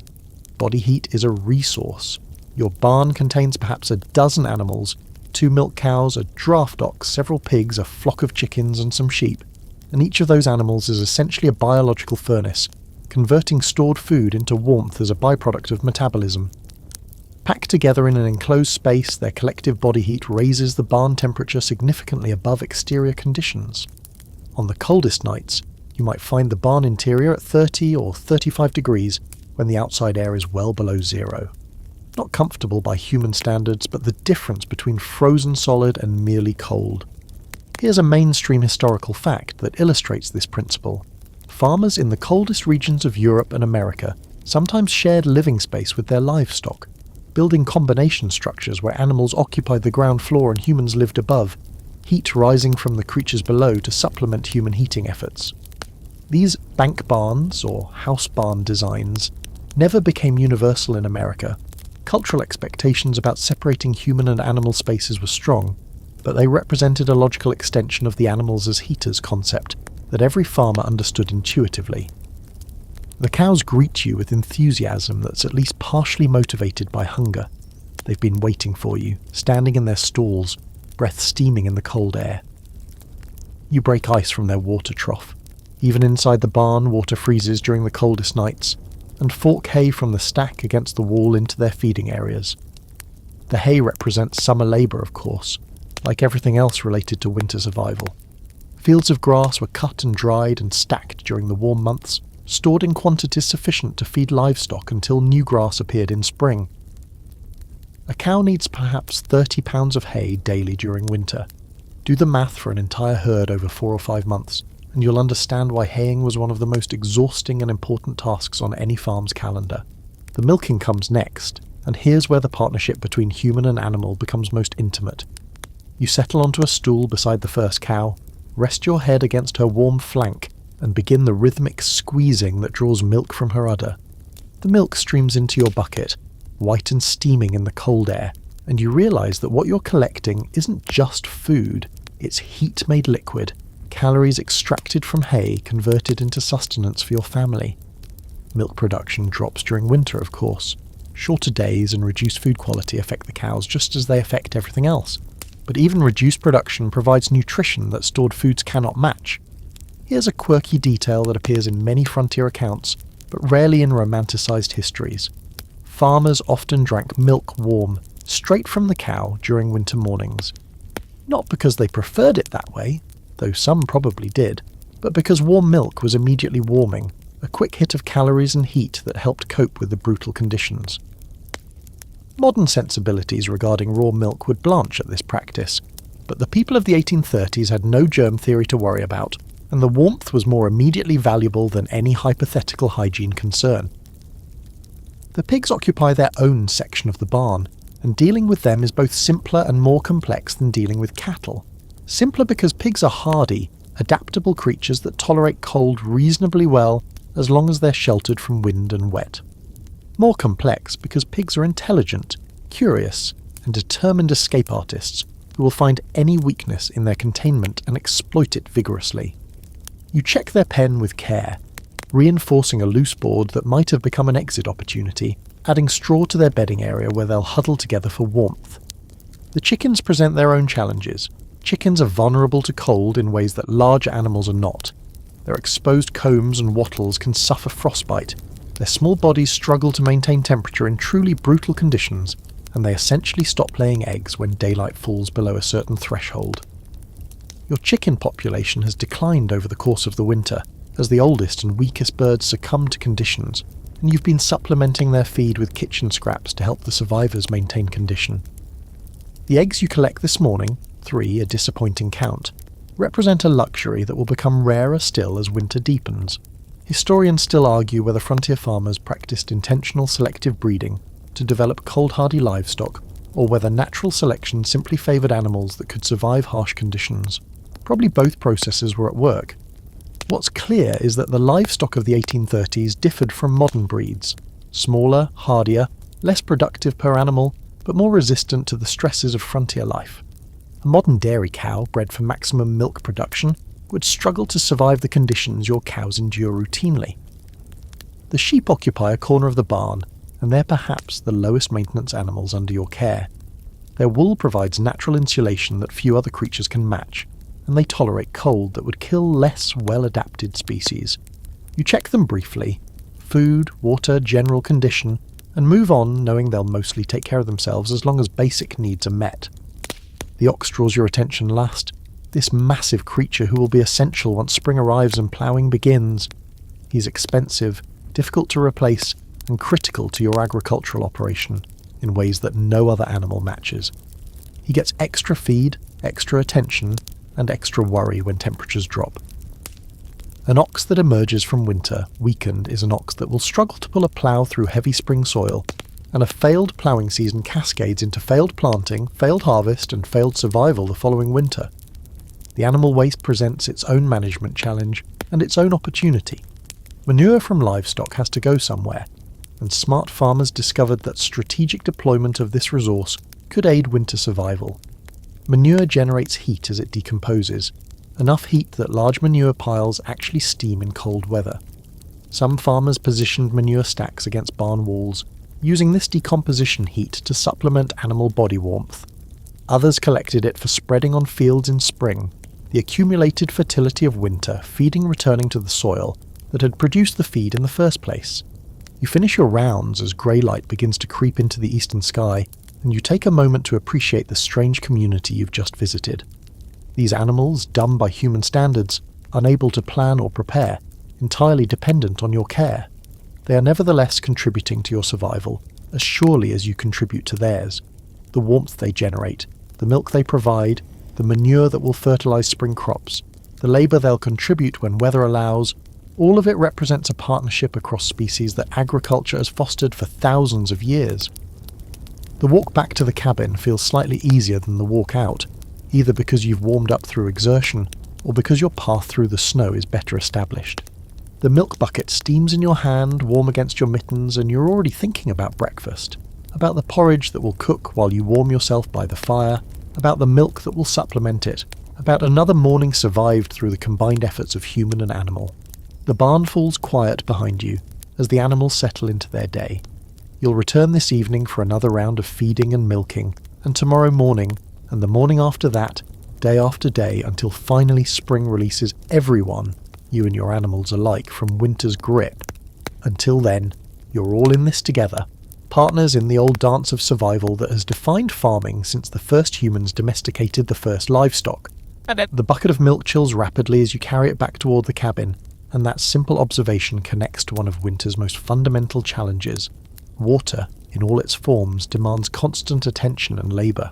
Body heat is a resource. Your barn contains perhaps a dozen animals, 2 milk cows, a draft ox, several pigs, a flock of chickens and some sheep, and each of those animals is essentially a biological furnace, converting stored food into warmth as a byproduct of metabolism. Packed together in an enclosed space, their collective body heat raises the barn temperature significantly above exterior conditions. On the coldest nights, you might find the barn interior at 30 or 35 degrees when the outside air is well below zero. Not comfortable by human standards, but the difference between frozen solid and merely cold. Here's a mainstream historical fact that illustrates this principle. Farmers in the coldest regions of Europe and America sometimes shared living space with their livestock, building combination structures where animals occupied the ground floor and humans lived above, heat rising from the creatures below to supplement human heating efforts. These bank barns, or house barn designs, never became universal in America. Cultural expectations about separating human and animal spaces were strong, but they represented a logical extension of the animals as heaters concept that every farmer understood intuitively. The cows greet you with enthusiasm that's at least partially motivated by hunger. They've been waiting for you, standing in their stalls, breath steaming in the cold air. You break ice from their water trough. Even inside the barn, water freezes during the coldest nights, and fork hay from the stack against the wall into their feeding areas. The hay represents summer labour, of course, like everything else related to winter survival. Fields of grass were cut and dried and stacked during the warm months, stored in quantities sufficient to feed livestock until new grass appeared in spring. A cow needs perhaps 30 pounds of hay daily during winter. Do the math for an entire herd over 4 or 5 months, and you'll understand why haying was one of the most exhausting and important tasks on any farm's calendar. The milking comes next, and here's where the partnership between human and animal becomes most intimate. You settle onto a stool beside the first cow, rest your head against her warm flank, and begin the rhythmic squeezing that draws milk from her udder. The milk streams into your bucket, white and steaming in the cold air, and you realise that what you're collecting isn't just food, it's heat made liquid, calories extracted from hay converted into sustenance for your family. Milk production drops during winter, of course. Shorter days and reduced food quality affect the cows just as they affect everything else. But even reduced production provides nutrition that stored foods cannot match. Here's a quirky detail that appears in many frontier accounts, but rarely in romanticised histories. Farmers often drank milk warm, straight from the cow during winter mornings. Not because they preferred it that way, though some probably did, but because warm milk was immediately warming, a quick hit of calories and heat that helped cope with the brutal conditions. Modern sensibilities regarding raw milk would blanch at this practice, but the people of the 1830s had no germ theory to worry about, and the warmth was more immediately valuable than any hypothetical hygiene concern. The pigs occupy their own section of the barn, and dealing with them is both simpler and more complex than dealing with cattle. Simpler because pigs are hardy, adaptable creatures that tolerate cold reasonably well as long as they're sheltered from wind and wet. More complex because pigs are intelligent, curious, and determined escape artists who will find any weakness in their containment and exploit it vigorously. You check their pen with care, reinforcing a loose board that might have become an exit opportunity, adding straw to their bedding area where they'll huddle together for warmth. The chickens present their own challenges. Chickens are vulnerable to cold in ways that larger animals are not. Their exposed combs and wattles can suffer frostbite. Their small bodies struggle to maintain temperature in truly brutal conditions, and they essentially stop laying eggs when daylight falls below a certain threshold. Your chicken population has declined over the course of the winter, as the oldest and weakest birds succumb to conditions, and you've been supplementing their feed with kitchen scraps to help the survivors maintain condition. The eggs you collect this morning, 3, a disappointing count, represent a luxury that will become rarer still as winter deepens. Historians still argue whether frontier farmers practiced intentional selective breeding to develop cold-hardy livestock, or whether natural selection simply favoured animals that could survive harsh conditions. Probably both processes were at work. What's clear is that the livestock of the 1830s differed from modern breeds. Smaller, hardier, less productive per animal, but more resistant to the stresses of frontier life. A modern dairy cow, bred for maximum milk production, would struggle to survive the conditions your cows endure routinely. The sheep occupy a corner of the barn, and they're perhaps the lowest maintenance animals under your care. Their wool provides natural insulation that few other creatures can match, and they tolerate cold that would kill less well-adapted species. You check them briefly, food, water, general condition, and move on knowing they'll mostly take care of themselves as long as basic needs are met. The ox draws your attention last, this massive creature who will be essential once spring arrives and ploughing begins. He's expensive, difficult to replace, and critical to your agricultural operation in ways that no other animal matches. He gets extra feed, extra attention, and extra worry when temperatures drop. An ox that emerges from winter weakened is an ox that will struggle to pull a plough through heavy spring soil, and a failed ploughing season cascades into failed planting, failed harvest, and failed survival the following winter. The animal waste presents its own management challenge and its own opportunity. Manure from livestock has to go somewhere, and smart farmers discovered that strategic deployment of this resource could aid winter survival. Manure generates heat as it decomposes, enough heat that large manure piles actually steam in cold weather. Some farmers positioned manure stacks against barn walls, using this decomposition heat to supplement animal body warmth. Others collected it for spreading on fields in spring, the accumulated fertility of winter feeding returning to the soil that had produced the feed in the first place. You finish your rounds as grey light begins to creep into the eastern sky, and you take a moment to appreciate the strange community you've just visited. These animals, dumb by human standards, unable to plan or prepare, entirely dependent on your care. They are nevertheless contributing to your survival, as surely as you contribute to theirs. The warmth they generate, the milk they provide, the manure that will fertilise spring crops, the labour they'll contribute when weather allows, All of it represents a partnership across species that agriculture has fostered for thousands of years. The walk back to the cabin feels slightly easier than the walk out, either because you've warmed up through exertion, or because your path through the snow is better established. The milk bucket steams in your hand, warm against your mittens, and you're already thinking about breakfast, about the porridge that will cook while you warm yourself by the fire, about the milk that will supplement it, about another morning survived through the combined efforts of human and animal. The barn falls quiet behind you as the animals settle into their day. You'll return this evening for another round of feeding and milking, and tomorrow morning, and the morning after that, day after day, until finally spring releases everyone, you and your animals alike, from winter's grip. Until then, you're all in this together, partners in the old dance of survival that has defined farming since the first humans domesticated the first livestock. The bucket of milk chills rapidly as you carry it back toward the cabin, and that simple observation connects to one of winter's most fundamental challenges. Water, in all its forms, demands constant attention and labour.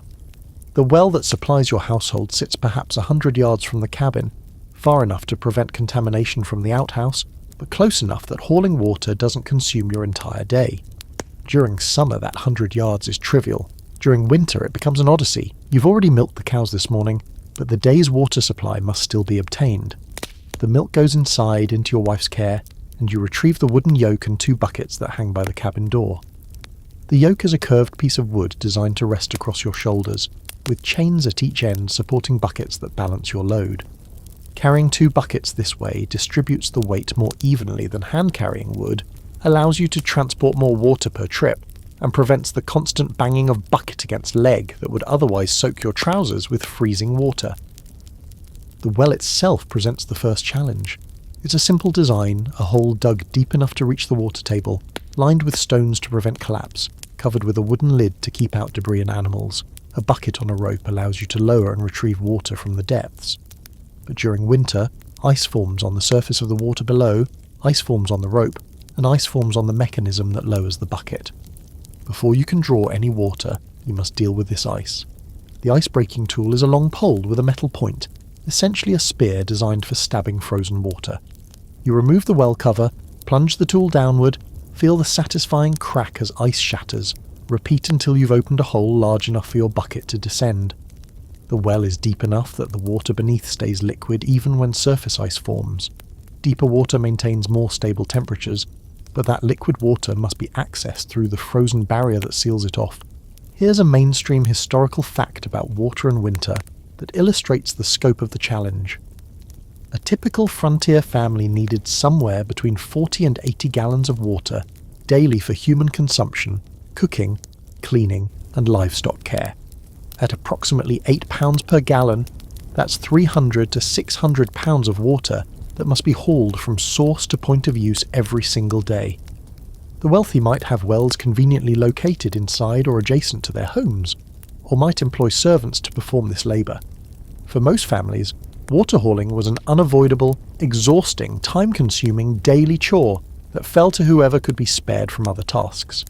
The well that supplies your household sits perhaps 100 yards from the cabin, far enough to prevent contamination from the outhouse, but close enough that hauling water doesn't consume your entire day. During summer, that 100 yards is trivial. During winter, it becomes an odyssey. You've already milked the cows this morning, but the day's water supply must still be obtained. The milk goes inside into your wife's care, and you retrieve the wooden yoke and 2 buckets that hang by the cabin door. The yoke is a curved piece of wood designed to rest across your shoulders, with chains at each end supporting buckets that balance your load. Carrying 2 buckets this way distributes the weight more evenly than hand-carrying would, allows you to transport more water per trip, and prevents the constant banging of bucket against leg that would otherwise soak your trousers with freezing water. The well itself presents the first challenge. It's a simple design, a hole dug deep enough to reach the water table, lined with stones to prevent collapse, covered with a wooden lid to keep out debris and animals. A bucket on a rope allows you to lower and retrieve water from the depths. But during winter, ice forms on the surface of the water below, ice forms on the rope, and ice forms on the mechanism that lowers the bucket. Before you can draw any water, you must deal with this ice. The ice-breaking tool is a long pole with a metal point, essentially a spear designed for stabbing frozen water. You remove the well cover, plunge the tool downward, feel the satisfying crack as ice shatters, repeat until you've opened a hole large enough for your bucket to descend. The well is deep enough that the water beneath stays liquid even when surface ice forms. Deeper water maintains more stable temperatures, but that liquid water must be accessed through the frozen barrier that seals it off. Here's a mainstream historical fact about water and winter that illustrates the scope of the challenge. A typical frontier family needed somewhere between 40 and 80 gallons of water daily for human consumption, cooking, cleaning, and livestock care. At approximately 8 pounds per gallon, that's 300 to 600 pounds of water that must be hauled from source to point of use every single day. The wealthy might have wells conveniently located inside or adjacent to their homes, or might employ servants to perform this labour. For most families, water hauling was an unavoidable, exhausting, time-consuming daily chore that fell to whoever could be spared from other tasks.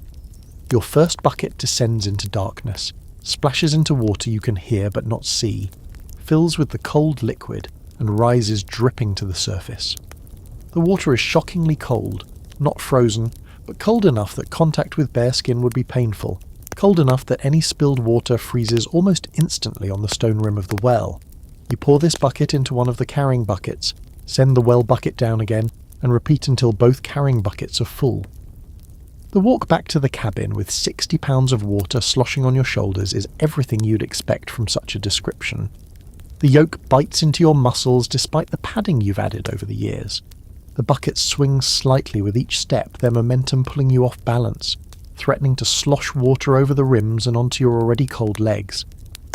Your first bucket descends into darkness, splashes into water you can hear but not see, fills with the cold liquid, and rises dripping to the surface. The water is shockingly cold, not frozen, but cold enough that contact with bare skin would be painful, cold enough that any spilled water freezes almost instantly on the stone rim of the well. You pour this bucket into one of the carrying buckets, send the well bucket down again, and repeat until both carrying buckets are full. The walk back to the cabin with 60 pounds of water sloshing on your shoulders is everything you'd expect from such a description. The yoke bites into your muscles despite the padding you've added over the years. The bucket swings slightly with each step, their momentum pulling you off balance, threatening to slosh water over the rims and onto your already cold legs.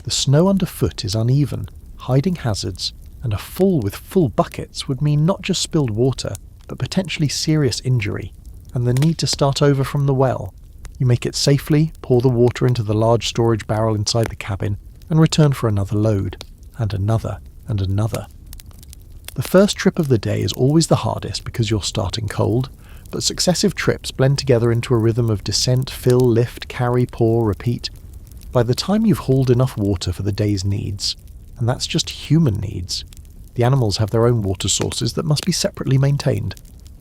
The snow underfoot is uneven, hiding hazards, and a fall with full buckets would mean not just spilled water, but potentially serious injury, and the need to start over from the well. You make it safely, pour the water into the large storage barrel inside the cabin, and return for another load, and another, and another. The first trip of the day is always the hardest because you're starting cold, but successive trips blend together into a rhythm of descent, fill, lift, carry, pour, repeat. By the time you've hauled enough water for the day's needs, and that's just human needs, the animals have their own water sources that must be separately maintained.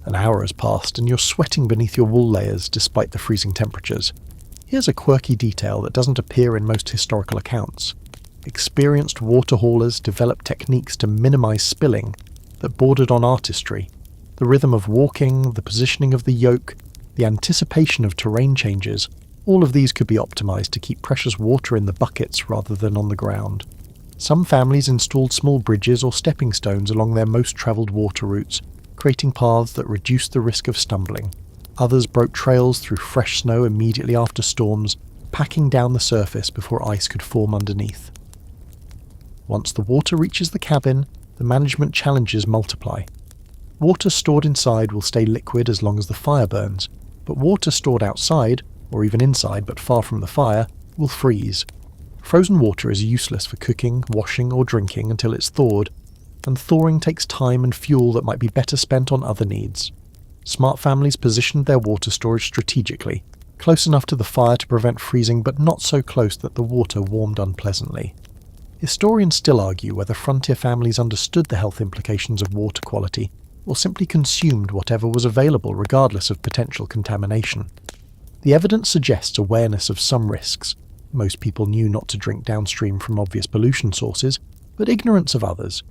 An hour has passed and you're sweating beneath your wool layers despite the freezing temperatures. Here's a quirky detail that doesn't appear in most historical accounts. Experienced water haulers developed techniques to minimize spilling that bordered on artistry. The rhythm of walking, the positioning of the yoke, the anticipation of terrain changes, all of these could be optimized to keep precious water in the buckets rather than on the ground. Some families installed small bridges or stepping stones along their most travelled water routes, creating paths that reduced the risk of stumbling. Others broke trails through fresh snow immediately after storms, packing down the surface before ice could form underneath. Once the water reaches the cabin, the management challenges multiply. Water stored inside will stay liquid as long as the fire burns, but water stored outside, or even inside but far from the fire, will freeze. Frozen water is useless for cooking, washing or drinking until it's thawed, and thawing takes time and fuel that might be better spent on other needs. Smart families positioned their water storage strategically, close enough to the fire to prevent freezing but not so close that the water warmed unpleasantly. Historians still argue whether frontier families understood the health implications of water quality or simply consumed whatever was available regardless of potential contamination. The evidence suggests awareness of some risks. Most people knew not to drink downstream from obvious pollution sources, but ignorance of others.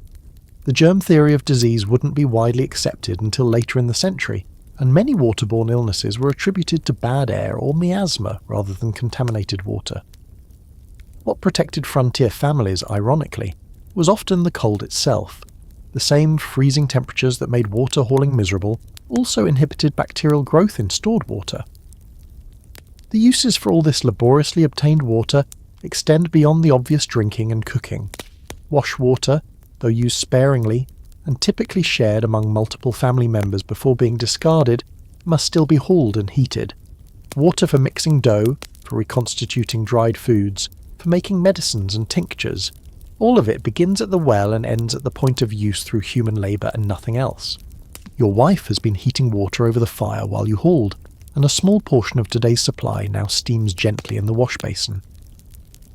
The germ theory of disease wouldn't be widely accepted until later in the century, and many waterborne illnesses were attributed to bad air or miasma rather than contaminated water. What protected frontier families, ironically, was often the cold itself. The same freezing temperatures that made water hauling miserable also inhibited bacterial growth in stored water. The uses for all this laboriously obtained water extend beyond the obvious drinking and cooking. Wash water, though used sparingly and typically shared among multiple family members before being discarded, must still be hauled and heated. Water for mixing dough, for reconstituting dried foods, for making medicines and tinctures. All of it begins at the well and ends at the point of use through human labour and nothing else. Your wife has been heating water over the fire while you hauled, and a small portion of today's supply now steams gently in the wash basin.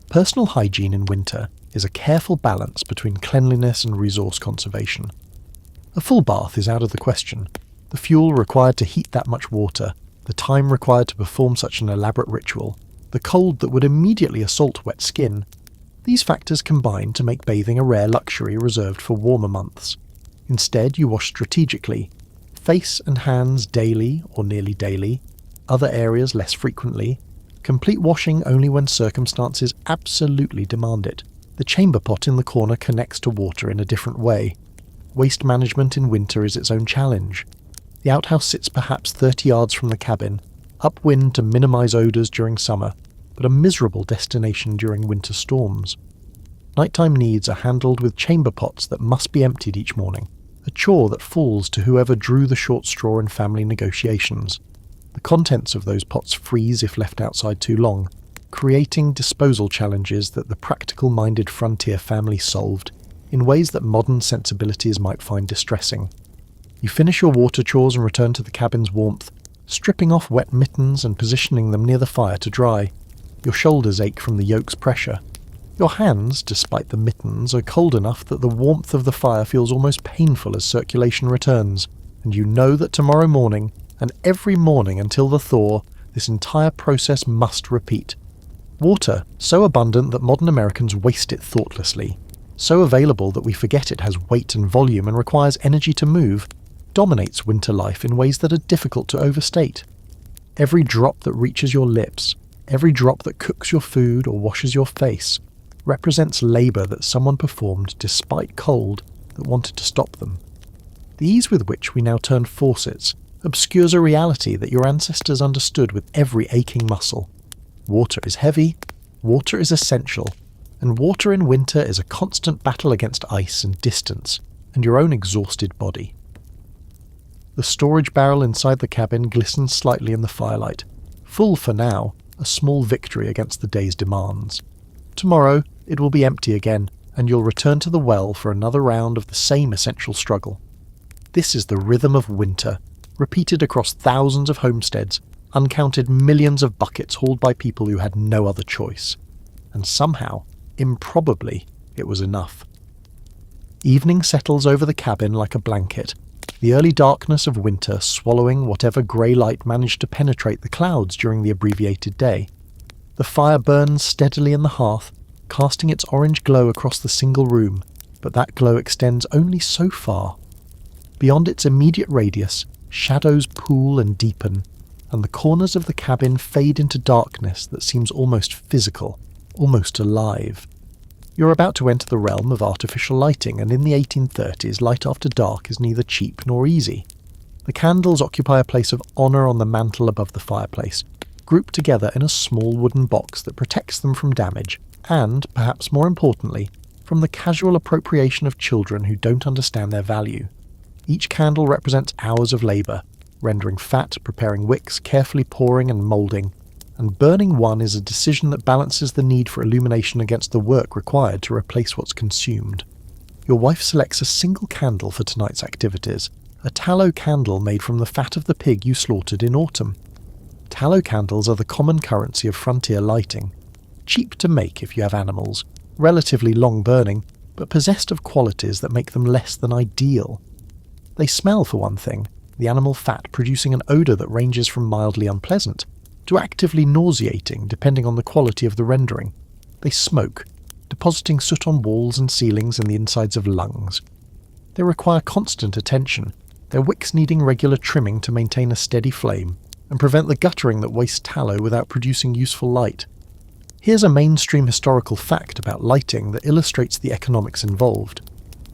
Personal hygiene in winter is a careful balance between cleanliness and resource conservation. A full bath is out of the question. The fuel required to heat that much water, the time required to perform such an elaborate ritual, the cold that would immediately assault wet skin, these factors combine to make bathing a rare luxury reserved for warmer months. Instead, you wash strategically, face and hands daily or nearly daily, other areas less frequently, complete washing only when circumstances absolutely demand it. The chamber pot in the corner connects to water in a different way. Waste management in winter is its own challenge. The outhouse sits perhaps 30 yards from the cabin, upwind to minimise odours during summer, but a miserable destination during winter storms. Nighttime needs are handled with chamber pots that must be emptied each morning, a chore that falls to whoever drew the short straw in family negotiations. The contents of those pots freeze if left outside too long, creating disposal challenges that the practical-minded frontier family solved in ways that modern sensibilities might find distressing. You finish your water chores and return to the cabin's warmth, stripping off wet mittens and positioning them near the fire to dry. Your shoulders ache from the yoke's pressure. Your hands, despite the mittens, are cold enough that the warmth of the fire feels almost painful as circulation returns, and you know that tomorrow morning, and every morning until the thaw, this entire process must repeat. Water, so abundant that modern Americans waste it thoughtlessly, so available that we forget it has weight and volume and requires energy to move, dominates winter life in ways that are difficult to overstate. Every drop that reaches your lips, every drop that cooks your food or washes your face, represents labour that someone performed despite cold that wanted to stop them. The ease with which we now turn faucets obscures a reality that your ancestors understood with every aching muscle. Water is heavy, water is essential, and water in winter is a constant battle against ice and distance, and your own exhausted body. The storage barrel inside the cabin glistens slightly in the firelight, full for now, a small victory against the day's demands. Tomorrow, it will be empty again, and you'll return to the well for another round of the same essential struggle. This is the rhythm of winter, repeated across thousands of homesteads, uncounted millions of buckets hauled by people who had no other choice. And somehow, improbably, it was enough. Evening settles over the cabin like a blanket. the early darkness of winter swallowing whatever grey light managed to penetrate the clouds during the abbreviated day. The fire burns steadily in the hearth, casting its orange glow across the single room, but that glow extends only so far. Beyond its immediate radius, shadows pool and deepen, and the corners of the cabin fade into darkness that seems almost physical, almost alive. You're about to enter the realm of artificial lighting, and in the 1830s, light after dark is neither cheap nor easy. The candles occupy a place of honour on the mantel above the fireplace, grouped together in a small wooden box that protects them from damage, and, perhaps more importantly, from the casual appropriation of children who don't understand their value. Each candle represents hours of labour, rendering fat, preparing wicks, carefully pouring and moulding, and burning one is a decision that balances the need for illumination against the work required to replace what's consumed. Your wife selects a single candle for tonight's activities, a tallow candle made from the fat of the pig you slaughtered in autumn. Tallow candles are the common currency of frontier lighting. Cheap to make if you have animals, relatively long burning, but possessed of qualities that make them less than ideal. They smell, for one thing, the animal fat producing an odour that ranges from mildly unpleasant to actively nauseating depending on the quality of the rendering. They smoke, depositing soot on walls and ceilings and the insides of lungs. They require constant attention, their wicks needing regular trimming to maintain a steady flame and prevent the guttering that wastes tallow without producing useful light. Here's a mainstream historical fact about lighting that illustrates the economics involved.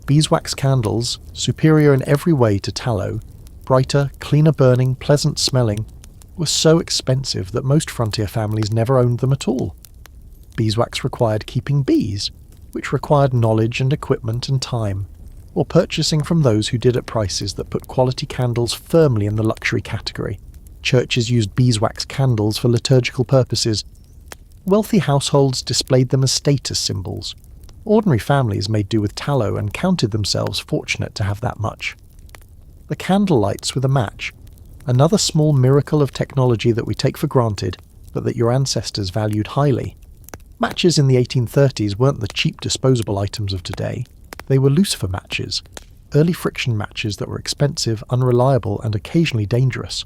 Beeswax candles, superior in every way to tallow, brighter, cleaner burning, pleasant smelling, were so expensive that most frontier families never owned them at all. Beeswax required keeping bees, which required knowledge and equipment and time, or purchasing from those who did at prices that put quality candles firmly in the luxury category. Churches used beeswax candles for liturgical purposes. Wealthy households displayed them as status symbols. Ordinary families made do with tallow and counted themselves fortunate to have that much. The candle lights with a match, another small miracle of technology that we take for granted, but that your ancestors valued highly. Matches in the 1830s weren't the cheap disposable items of today. They were lucifer matches, early friction matches that were expensive, unreliable, and occasionally dangerous.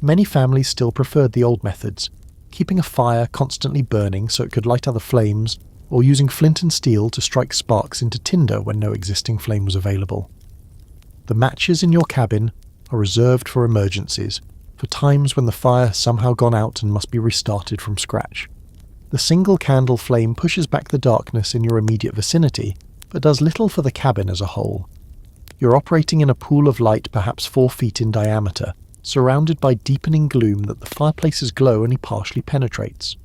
Many families still preferred the old methods, keeping a fire constantly burning so it could light other flames, or using flint and steel to strike sparks into tinder when no existing flame was available. The matches in your cabin are reserved for emergencies, for times when the fire has somehow gone out and must be restarted from scratch. The single candle flame pushes back the darkness in your immediate vicinity, but does little for the cabin as a whole. You're operating in a pool of light perhaps 4 feet in diameter, surrounded by deepening gloom that the fireplace's glow only partially penetrates.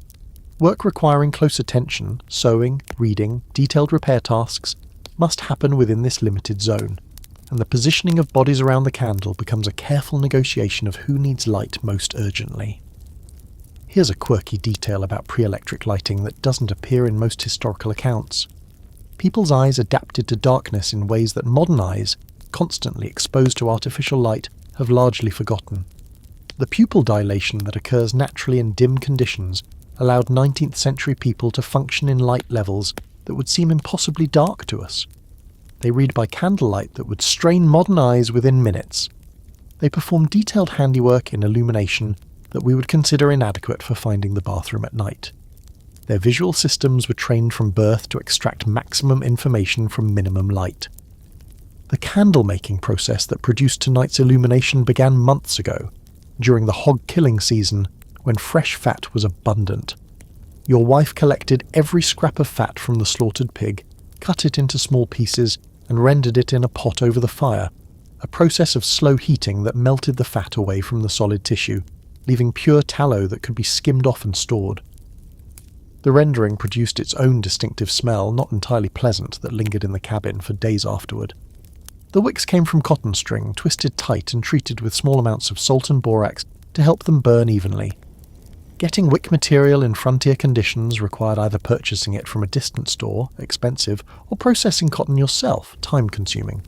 Work requiring close attention, sewing, reading, detailed repair tasks, must happen within this limited zone, and the positioning of bodies around the candle becomes a careful negotiation of who needs light most urgently. Here's a quirky detail about pre-electric lighting that doesn't appear in most historical accounts. People's eyes adapted to darkness in ways that modern eyes, constantly exposed to artificial light, have largely forgotten. The pupil dilation that occurs naturally in dim conditions allowed 19th century people to function in light levels that would seem impossibly dark to us. They read by candlelight that would strain modern eyes within minutes. They perform detailed handiwork in illumination that we would consider inadequate for finding the bathroom at night. Their visual systems were trained from birth to extract maximum information from minimum light. The candle-making process that produced tonight's illumination began months ago, during the hog-killing season, when fresh fat was abundant. Your wife collected every scrap of fat from the slaughtered pig, cut it into small pieces, and rendered it in a pot over the fire, a process of slow heating that melted the fat away from the solid tissue, leaving pure tallow that could be skimmed off and stored. The rendering produced its own distinctive smell, not entirely pleasant, that lingered in the cabin for days afterward. The wicks came from cotton string, twisted tight and treated with small amounts of salt and borax to help them burn evenly. Getting wick material in frontier conditions required either purchasing it from a distant store, expensive, or processing cotton yourself, time-consuming.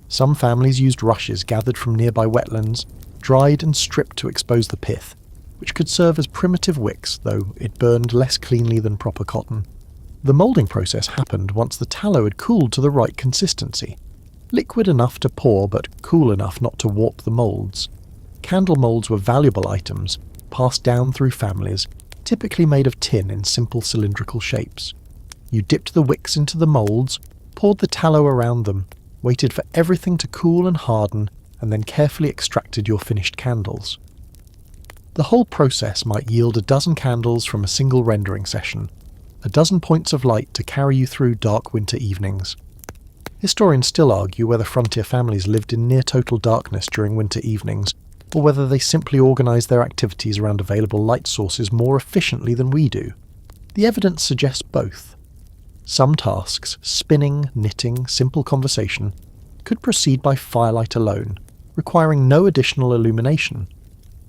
Some families used rushes gathered from nearby wetlands, dried and stripped to expose the pith, which could serve as primitive wicks, though it burned less cleanly than proper cotton. The moulding process happened once the tallow had cooled to the right consistency. Liquid enough to pour but cool enough not to warp the moulds. Candle moulds were valuable items, passed down through families, typically made of tin in simple cylindrical shapes. You dipped the wicks into the moulds, poured the tallow around them, waited for everything to cool and harden, and then carefully extracted your finished candles. The whole process might yield a dozen candles from a single rendering session, a dozen points of light to carry you through dark winter evenings. Historians still argue whether frontier families lived in near-total darkness during winter evenings, or whether they simply organised their activities around available light sources more efficiently than we do. The evidence suggests both. Some tasks, spinning, knitting, simple conversation, could proceed by firelight alone, requiring no additional illumination.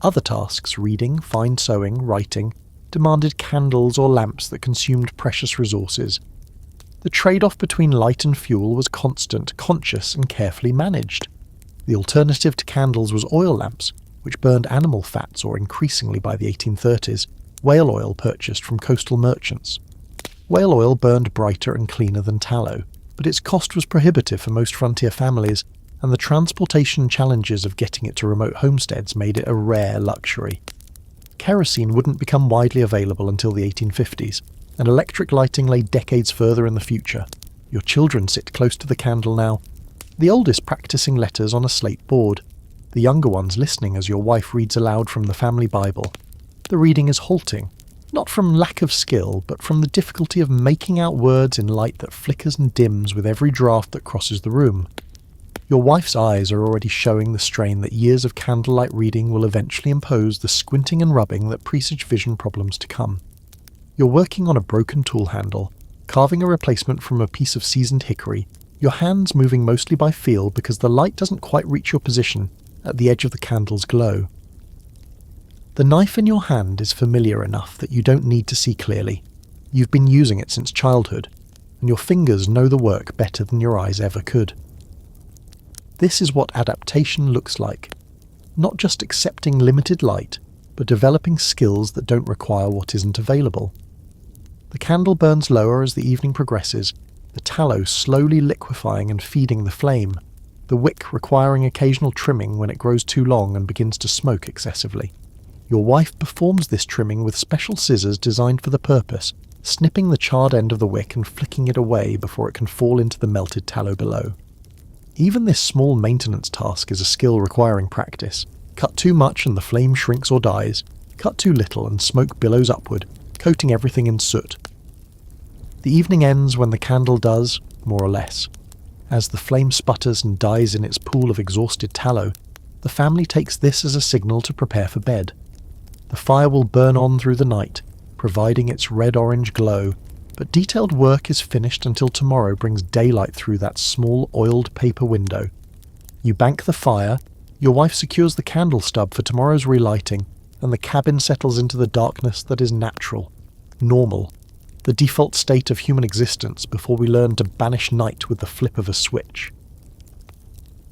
Other tasks, reading, fine sewing, writing, demanded candles or lamps that consumed precious resources. The trade-off between light and fuel was constant, conscious, and carefully managed. The alternative to candles was oil lamps, which burned animal fats or, increasingly by the 1830s, whale oil purchased from coastal merchants. Whale oil burned brighter and cleaner than tallow, but its cost was prohibitive for most frontier families, and the transportation challenges of getting it to remote homesteads made it a rare luxury. Kerosene wouldn't become widely available until the 1850s, and electric lighting lay decades further in the future. Your children sit close to the candle now, the oldest practicing letters on a slate board, the younger ones listening as your wife reads aloud from the family Bible. The reading is halting, not from lack of skill, but from the difficulty of making out words in light that flickers and dims with every draught that crosses the room. Your wife's eyes are already showing the strain that years of candlelight reading will eventually impose the squinting and rubbing that presage vision problems to come. You're working on a broken tool handle, carving a replacement from a piece of seasoned hickory, your hands moving mostly by feel because the light doesn't quite reach your position at the edge of the candle's glow. The knife in your hand is familiar enough that you don't need to see clearly. You've been using it since childhood, and your fingers know the work better than your eyes ever could. This is what adaptation looks like. Not just accepting limited light, but developing skills that don't require what isn't available. The candle burns lower as the evening progresses, the tallow slowly liquefying and feeding the flame, the wick requiring occasional trimming when it grows too long and begins to smoke excessively. Your wife performs this trimming with special scissors designed for the purpose, snipping the charred end of the wick and flicking it away before it can fall into the melted tallow below. Even this small maintenance task is a skill requiring practice. Cut too much and the flame shrinks or dies. Cut too little and smoke billows upward, coating everything in soot. The evening ends when the candle does, more or less. As the flame sputters and dies in its pool of exhausted tallow, the family takes this as a signal to prepare for bed. The fire will burn on through the night, providing its red-orange glow, but detailed work is finished until tomorrow brings daylight through that small oiled paper window. You bank the fire, your wife secures the candle stub for tomorrow's relighting, and the cabin settles into the darkness that is natural, normal, the default state of human existence before we learn to banish night with the flip of a switch.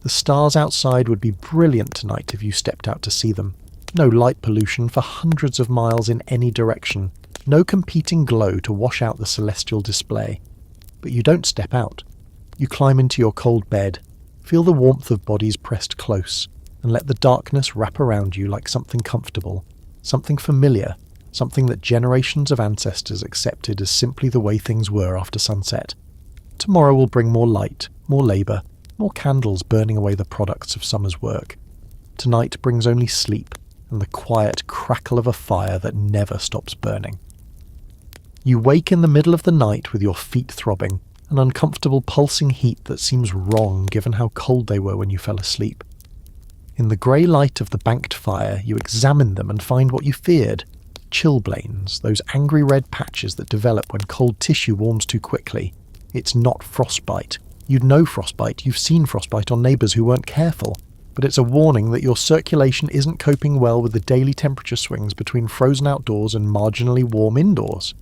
The stars outside would be brilliant tonight if you stepped out to see them. No light pollution for hundreds of miles in any direction, no competing glow to wash out the celestial display. But you don't step out. You climb into your cold bed, feel the warmth of bodies pressed close, and let the darkness wrap around you like something comfortable, something familiar, something that generations of ancestors accepted as simply the way things were after sunset. Tomorrow will bring more light, more labour, more candles burning away the products of summer's work. Tonight brings only sleep and the quiet crackle of a fire that never stops burning. You wake in the middle of the night with your feet throbbing, an uncomfortable pulsing heat that seems wrong given how cold they were when you fell asleep. In the grey light of the banked fire, you examine them and find what you feared. Chilblains, those angry red patches that develop when cold tissue warms too quickly. It's not frostbite. You'd know frostbite, you've seen frostbite on neighbours who weren't careful. But it's a warning that your circulation isn't coping well with the daily temperature swings between frozen outdoors and marginally warm indoors.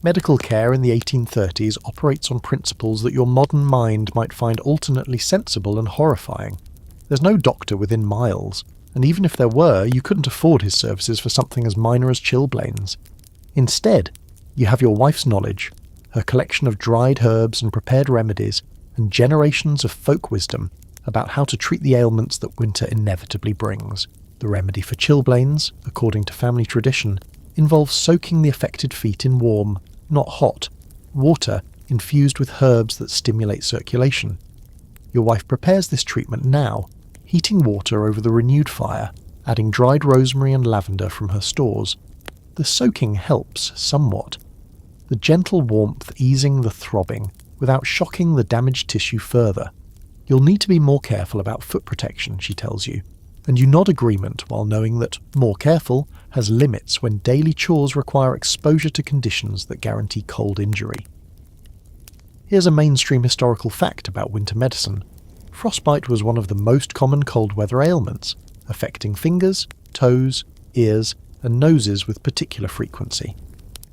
Medical care in the 1830s operates on principles that your modern mind might find alternately sensible and horrifying. There's no doctor within miles, and even if there were, you couldn't afford his services for something as minor as chilblains. Instead, you have your wife's knowledge, her collection of dried herbs and prepared remedies, and generations of folk wisdom about how to treat the ailments that winter inevitably brings. The remedy for chilblains, according to family tradition, involves soaking the affected feet in warm, not hot, water infused with herbs that stimulate circulation. Your wife prepares this treatment now, heating water over the renewed fire, adding dried rosemary and lavender from her stores. The soaking helps somewhat, the gentle warmth easing the throbbing without shocking the damaged tissue further. You'll need to be more careful about foot protection, she tells you, and you nod agreement while knowing that more careful has limits when daily chores require exposure to conditions that guarantee cold injury. Here's a mainstream historical fact about winter medicine. Frostbite was one of the most common cold weather ailments, affecting fingers, toes, ears, and noses with particular frequency.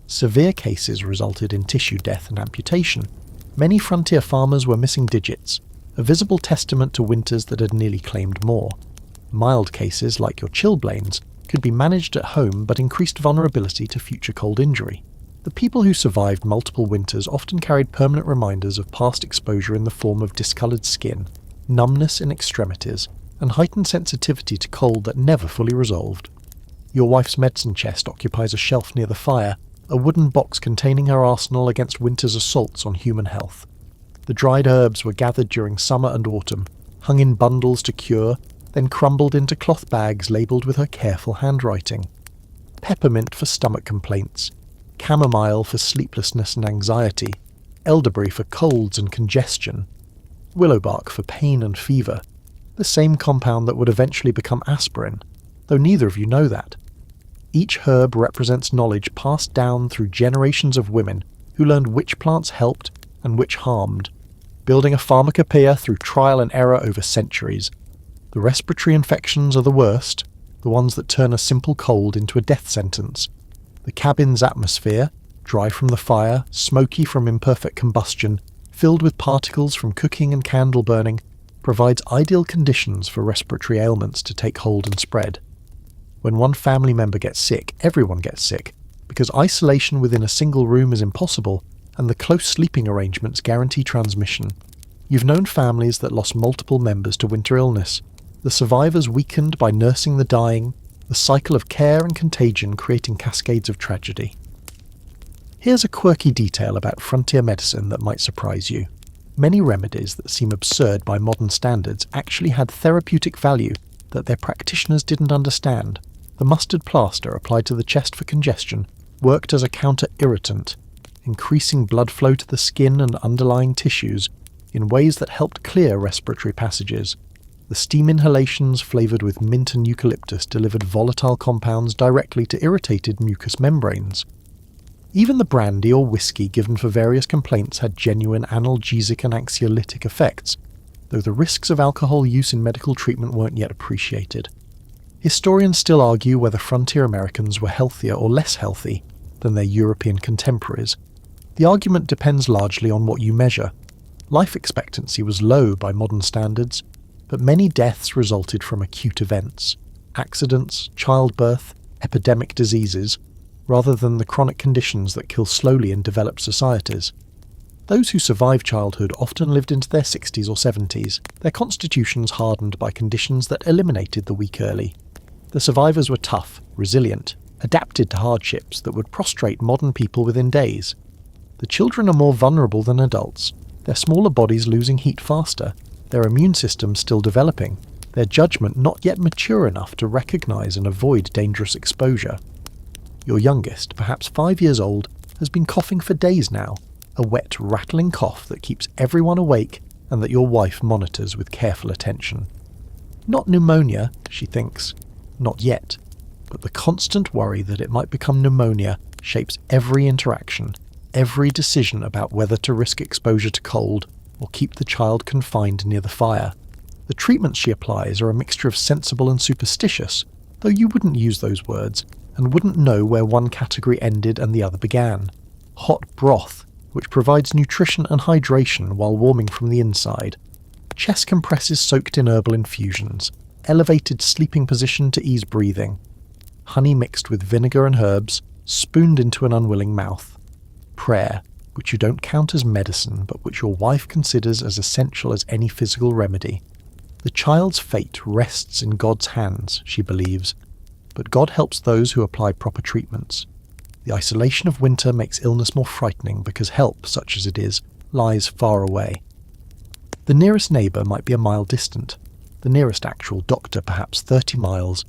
Severe cases resulted in tissue death and amputation. Many frontier farmers were missing digits, a visible testament to winters that had nearly claimed more. Mild cases, like your chilblains, could be managed at home but increased vulnerability to future cold injury. The people who survived multiple winters often carried permanent reminders of past exposure in the form of discoloured skin, numbness in extremities, and heightened sensitivity to cold that never fully resolved. Your wife's medicine chest occupies a shelf near the fire, a wooden box containing her arsenal against winter's assaults on human health. The dried herbs were gathered during summer and autumn, hung in bundles to cure, then crumbled into cloth bags labelled with her careful handwriting. Peppermint for stomach complaints, chamomile for sleeplessness and anxiety, elderberry for colds and congestion, willow bark for pain and fever, the same compound that would eventually become aspirin, though neither of you know that. Each herb represents knowledge passed down through generations of women who learned which plants helped and which harmed, building a pharmacopoeia through trial and error over centuries. The respiratory infections are the worst, the ones that turn a simple cold into a death sentence. The cabin's atmosphere, dry from the fire, smoky from imperfect combustion, filled with particles from cooking and candle burning, provides ideal conditions for respiratory ailments to take hold and spread. When one family member gets sick, everyone gets sick, because isolation within a single room is impossible, and the close sleeping arrangements guarantee transmission. You've known families that lost multiple members to winter illness, the survivors weakened by nursing the dying, the cycle of care and contagion creating cascades of tragedy. Here's a quirky detail about frontier medicine that might surprise you. Many remedies that seem absurd by modern standards actually had therapeutic value that their practitioners didn't understand. The mustard plaster applied to the chest for congestion worked as a counter-irritant, increasing blood flow to the skin and underlying tissues in ways that helped clear respiratory passages. The steam inhalations flavoured with mint and eucalyptus delivered volatile compounds directly to irritated mucous membranes. Even the brandy or whiskey given for various complaints had genuine analgesic and anxiolytic effects, though the risks of alcohol use in medical treatment weren't yet appreciated. Historians still argue whether frontier Americans were healthier or less healthy than their European contemporaries. The argument depends largely on what you measure. Life expectancy was low by modern standards, but many deaths resulted from acute events, accidents, childbirth, epidemic diseases, rather than the chronic conditions that kill slowly in developed societies. Those who survived childhood often lived into their 60s or 70s, their constitutions hardened by conditions that eliminated the weak early. The survivors were tough, resilient, adapted to hardships that would prostrate modern people within days. The children are more vulnerable than adults, their smaller bodies losing heat faster, their immune systems still developing, their judgment not yet mature enough to recognise and avoid dangerous exposure. Your youngest, perhaps 5 years old, has been coughing for days now, a wet, rattling cough that keeps everyone awake and that your wife monitors with careful attention. Not pneumonia, she thinks, not yet, but the constant worry that it might become pneumonia shapes every interaction, every decision about whether to risk exposure to cold or keep the child confined near the fire. The treatments she applies are a mixture of sensible and superstitious, though you wouldn't use those words, and wouldn't know where one category ended and the other began. Hot broth, which provides nutrition and hydration while warming from the inside. Chest compresses soaked in herbal infusions. Elevated sleeping position to ease breathing. Honey mixed with vinegar and herbs, spooned into an unwilling mouth. Prayer, which you don't count as medicine but which your wife considers as essential as any physical remedy. The child's fate rests in God's hands, she believes, but God helps those who apply proper treatments. The isolation of winter makes illness more frightening because help, such as it is, lies far away. The nearest neighbour might be a mile distant, the nearest actual doctor perhaps 30 miles,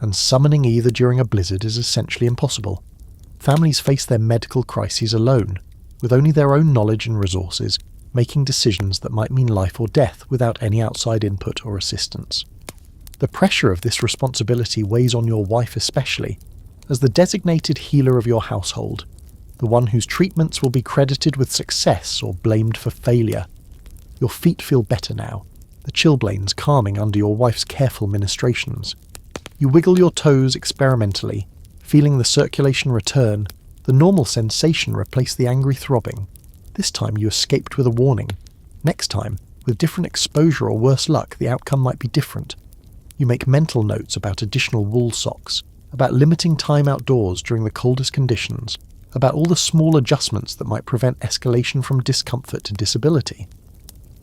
and summoning either during a blizzard is essentially impossible. Families face their medical crises alone, with only their own knowledge and resources, making decisions that might mean life or death without any outside input or assistance. The pressure of this responsibility weighs on your wife especially, as the designated healer of your household, the one whose treatments will be credited with success or blamed for failure. Your feet feel better now, the chilblains calming under your wife's careful ministrations. You wiggle your toes experimentally, feeling the circulation return, the normal sensation replace the angry throbbing. This time you escaped with a warning. Next time, with different exposure or worse luck, the outcome might be different. You make mental notes about additional wool socks, about limiting time outdoors during the coldest conditions, about all the small adjustments that might prevent escalation from discomfort to disability.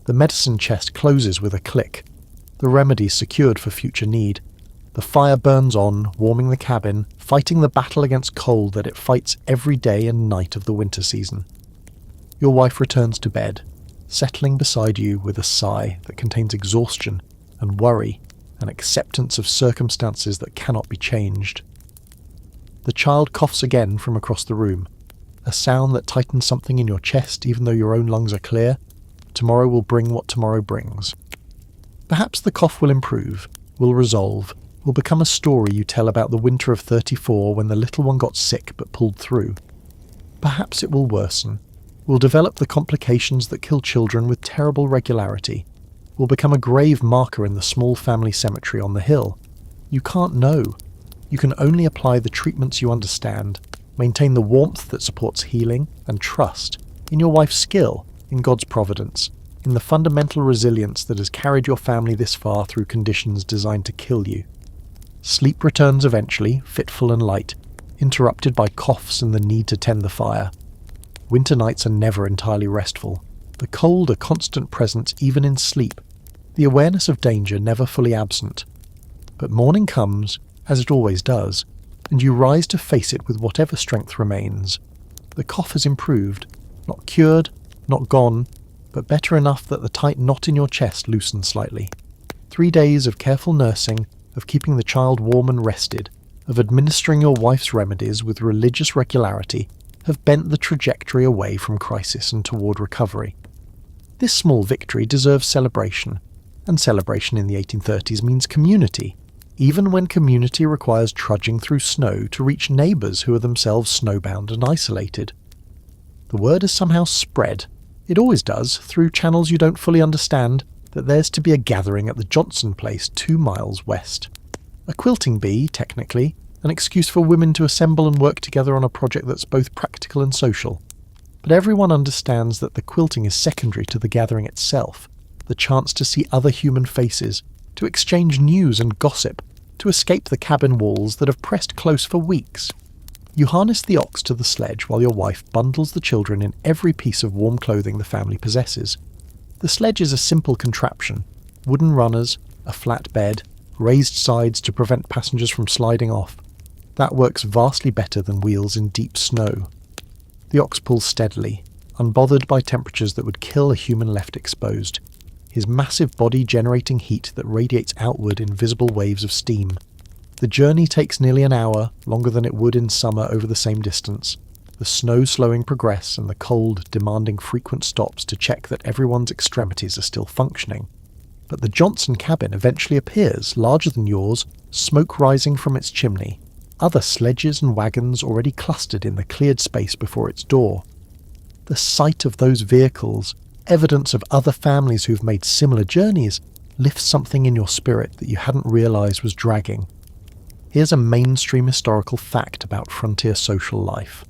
The medicine chest closes with a click, the remedies secured for future need. The fire burns on, warming the cabin, fighting the battle against cold that it fights every day and night of the winter season. Your wife returns to bed, settling beside you with a sigh that contains exhaustion and worry and acceptance of circumstances that cannot be changed. The child coughs again from across the room, a sound that tightens something in your chest even though your own lungs are clear. Tomorrow will bring what tomorrow brings. Perhaps the cough will improve, will resolve, will become a story you tell about the winter of 34 when the little one got sick but pulled through. Perhaps it will worsen, will develop the complications that kill children with terrible regularity, will become a grave marker in the small family cemetery on the hill. You can't know. You can only apply the treatments you understand, maintain the warmth that supports healing, and trust in your wife's skill, in God's providence, in the fundamental resilience that has carried your family this far through conditions designed to kill you. Sleep returns eventually, fitful and light, interrupted by coughs and the need to tend the fire. Winter nights are never entirely restful, the cold a constant presence even in sleep, the awareness of danger never fully absent. But morning comes, as it always does, and you rise to face it with whatever strength remains. The cough has improved, not cured, not gone, but better enough that the tight knot in your chest loosens slightly. 3 days of careful nursing, of keeping the child warm and rested, of administering your wife's remedies with religious regularity, have bent the trajectory away from crisis and toward recovery. This small victory deserves celebration, and celebration in the 1830s means community, even when community requires trudging through snow to reach neighbours who are themselves snowbound and isolated. The word has somehow spread, it always does, through channels you don't fully understand, that there's to be a gathering at the Johnson place 2 miles west. A quilting bee, technically, an excuse for women to assemble and work together on a project that's both practical and social. But everyone understands that the quilting is secondary to the gathering itself, the chance to see other human faces, to exchange news and gossip, to escape the cabin walls that have pressed close for weeks. You harness the ox to the sledge while your wife bundles the children in every piece of warm clothing the family possesses. The sledge is a simple contraption, wooden runners, a flat bed, raised sides to prevent passengers from sliding off. That works vastly better than wheels in deep snow. The ox pulls steadily, unbothered by temperatures that would kill a human left exposed, his massive body generating heat that radiates outward in visible waves of steam. The journey takes nearly an hour, longer than it would in summer over the same distance, the snow slowing progress and the cold demanding frequent stops to check that everyone's extremities are still functioning. But the Johnson cabin eventually appears, larger than yours, smoke rising from its chimney, other sledges and wagons already clustered in the cleared space before its door. The sight of those vehicles, evidence of other families who've made similar journeys, lifts something in your spirit that you hadn't realised was dragging. Here's a mainstream historical fact about frontier social life.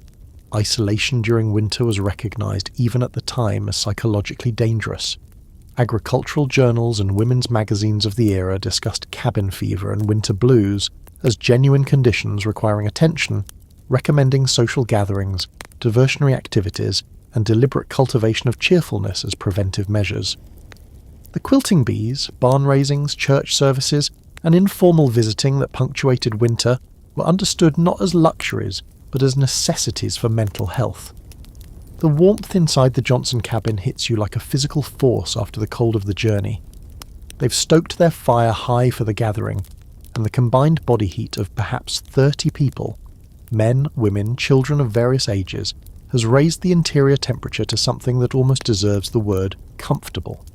Isolation during winter was recognised even at the time as psychologically dangerous. Agricultural journals and women's magazines of the era discussed cabin fever and winter blues as genuine conditions requiring attention, recommending social gatherings, diversionary activities, and deliberate cultivation of cheerfulness as preventive measures. The quilting bees, barn raisings, church services, and informal visiting that punctuated winter were understood not as luxuries, but as necessities for mental health. The warmth inside the Johnson cabin hits you like a physical force after the cold of the journey. They've stoked their fire high for the gathering, and the combined body heat of perhaps 30 people, men, women, children of various ages, has raised the interior temperature to something that almost deserves the word comfortable.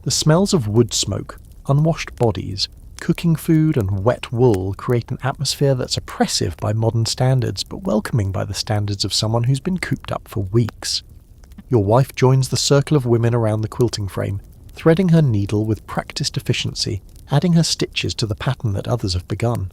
The smells of wood smoke, unwashed bodies, cooking food and wet wool create an atmosphere that's oppressive by modern standards but welcoming by the standards of someone who's been cooped up for weeks. Your wife joins the circle of women around the quilting frame, threading her needle with practiced efficiency, adding her stitches to the pattern that others have begun.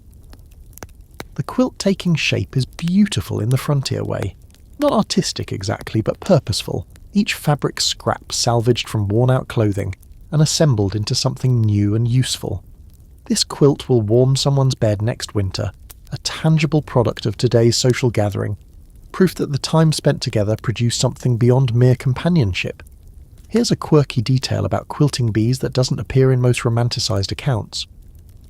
The quilt taking shape is beautiful in the frontier way. Not artistic exactly, but purposeful, each fabric scrap salvaged from worn-out clothing and assembled into something new and useful. This quilt will warm someone's bed next winter, a tangible product of today's social gathering, proof that the time spent together produced something beyond mere companionship. Here's a quirky detail about quilting bees that doesn't appear in most romanticised accounts.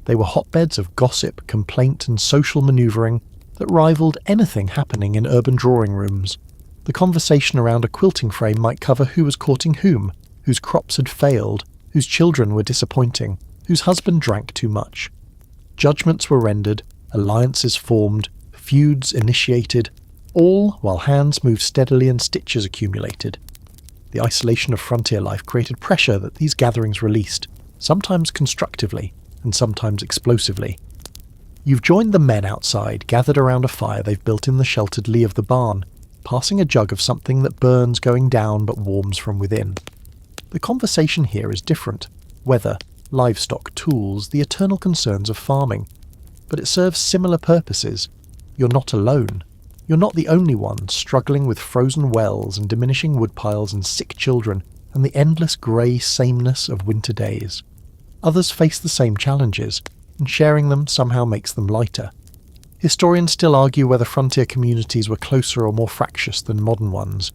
They were hotbeds of gossip, complaint and social manoeuvring that rivaled anything happening in urban drawing rooms. The conversation around a quilting frame might cover who was courting whom, whose crops had failed, whose children were disappointing, whose husband drank too much. Judgments were rendered, alliances formed, feuds initiated, all while hands moved steadily and stitches accumulated. The isolation of frontier life created pressure that these gatherings released, sometimes constructively and sometimes explosively. You've joined the men outside, gathered around a fire they've built in the sheltered lee of the barn, passing a jug of something that burns going down but warms from within. The conversation here is different. Weather, livestock, tools, the eternal concerns of farming. But it serves similar purposes. You're not alone. You're not the only one struggling with frozen wells and diminishing wood piles and sick children and the endless grey sameness of winter days. Others face the same challenges, and sharing them somehow makes them lighter. Historians still argue whether frontier communities were closer or more fractious than modern ones.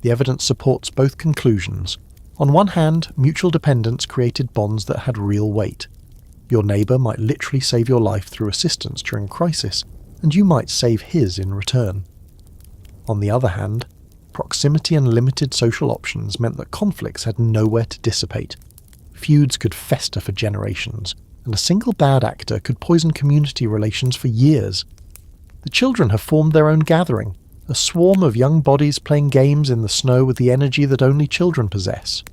The evidence supports both conclusions. On one hand, mutual dependence created bonds that had real weight. Your neighbour might literally save your life through assistance during crisis, and you might save his in return. On the other hand, proximity and limited social options meant that conflicts had nowhere to dissipate. Feuds could fester for generations, and a single bad actor could poison community relations for years. The children have formed their own gathering, a swarm of young bodies playing games in the snow with the energy that only children possess.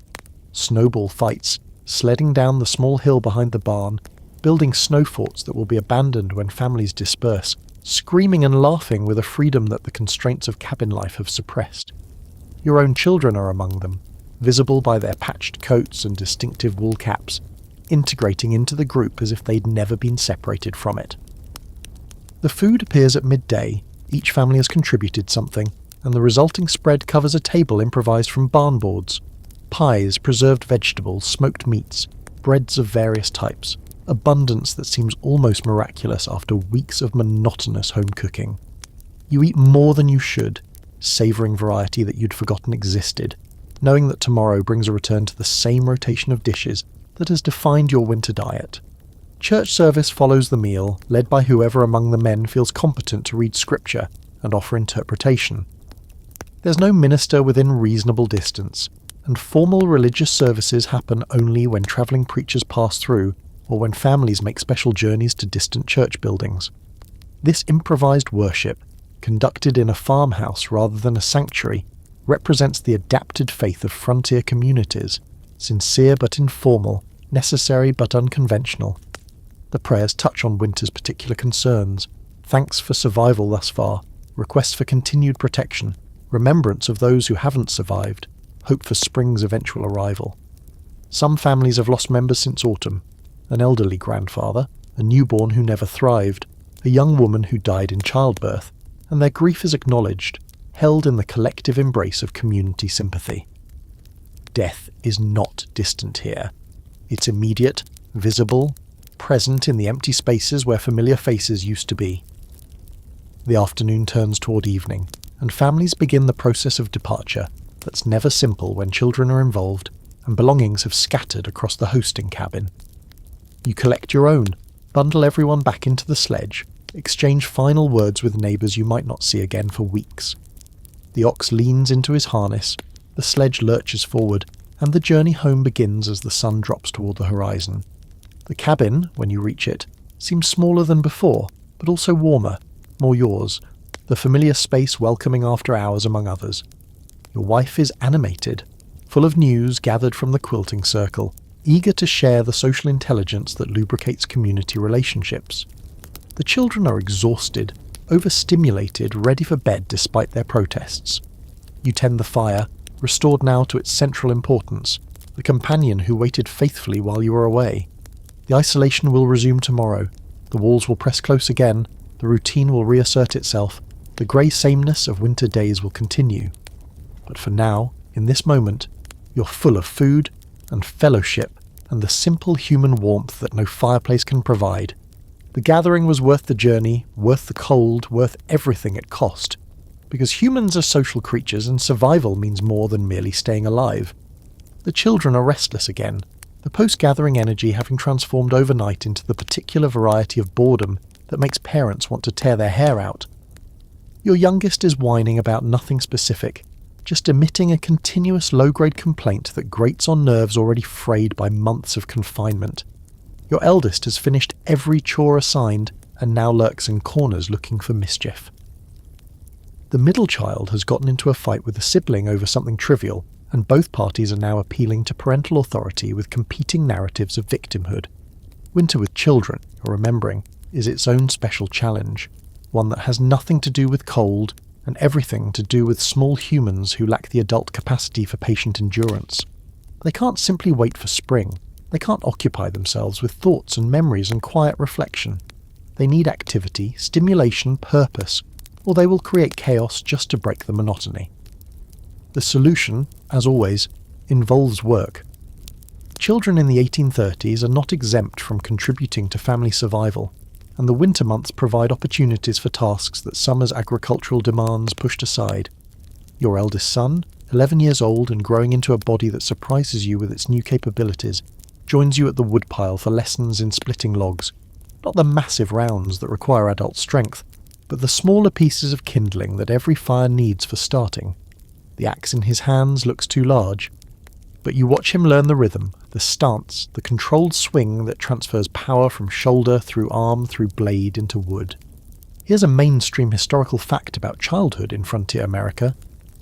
Snowball fights, sledding down the small hill behind the barn, building snow forts that will be abandoned when families disperse, screaming and laughing with a freedom that the constraints of cabin life have suppressed. Your own children are among them, visible by their patched coats and distinctive wool caps, integrating into the group as if they'd never been separated from it. The food appears at midday, each family has contributed something, and the resulting spread covers a table improvised from barn boards. Pies, preserved vegetables, smoked meats, breads of various types, abundance that seems almost miraculous after weeks of monotonous home cooking. You eat more than you should, savouring variety that you'd forgotten existed, knowing that tomorrow brings a return to the same rotation of dishes that has defined your winter diet. Church service follows the meal, led by whoever among the men feels competent to read scripture and offer interpretation. There's no minister within reasonable distance, and formal religious services happen only when travelling preachers pass through or when families make special journeys to distant church buildings. This improvised worship, conducted in a farmhouse rather than a sanctuary, represents the adapted faith of frontier communities, sincere but informal, necessary but unconventional. The prayers touch on winter's particular concerns, thanks for survival thus far, requests for continued protection, remembrance of those who haven't survived, hope for spring's eventual arrival. Some families have lost members since autumn, an elderly grandfather, a newborn who never thrived, a young woman who died in childbirth, and their grief is acknowledged, held in the collective embrace of community sympathy. Death is not distant here. It's immediate, visible, present in the empty spaces where familiar faces used to be. The afternoon turns toward evening, and families begin the process of departure that's never simple when children are involved and belongings have scattered across the hosting cabin. You collect your own, bundle everyone back into the sledge, exchange final words with neighbours you might not see again for weeks. The ox leans into his harness, the sledge lurches forward, and the journey home begins as the sun drops toward the horizon. The cabin, when you reach it, seems smaller than before, but also warmer, more yours, the familiar space welcoming after hours among others. Your wife is animated, full of news gathered from the quilting circle, eager to share the social intelligence that lubricates community relationships. The children are exhausted, overstimulated, ready for bed despite their protests. You tend the fire, restored now to its central importance, the companion who waited faithfully while you were away. The isolation will resume tomorrow, the walls will press close again, the routine will reassert itself, the grey sameness of winter days will continue. But for now, in this moment, you're full of food and fellowship and the simple human warmth that no fireplace can provide. The gathering was worth the journey, worth the cold, worth everything it cost. Because humans are social creatures and survival means more than merely staying alive. The children are restless again, the post-gathering energy having transformed overnight into the particular variety of boredom that makes parents want to tear their hair out. Your youngest is whining about nothing specific, just emitting a continuous low-grade complaint that grates on nerves already frayed by months of confinement. Your eldest has finished every chore assigned and now lurks in corners looking for mischief. The middle child has gotten into a fight with a sibling over something trivial, and both parties are now appealing to parental authority with competing narratives of victimhood. Winter with children, you're remembering, is its own special challenge, one that has nothing to do with cold and everything to do with small humans who lack the adult capacity for patient endurance. They can't simply wait for spring. They can't occupy themselves with thoughts and memories and quiet reflection. They need activity, stimulation, purpose, or they will create chaos just to break the monotony. The solution, as always, involves work. Children in the 1830s are not exempt from contributing to family survival, and the winter months provide opportunities for tasks that summer's agricultural demands pushed aside. Your eldest son, 11 years old and growing into a body that surprises you with its new capabilities, joins you at the woodpile for lessons in splitting logs, not the massive rounds that require adult strength, but the smaller pieces of kindling that every fire needs for starting. The axe in his hands looks too large, but you watch him learn the rhythm, the stance, the controlled swing that transfers power from shoulder through arm through blade into wood. Here's a mainstream historical fact about childhood in frontier America.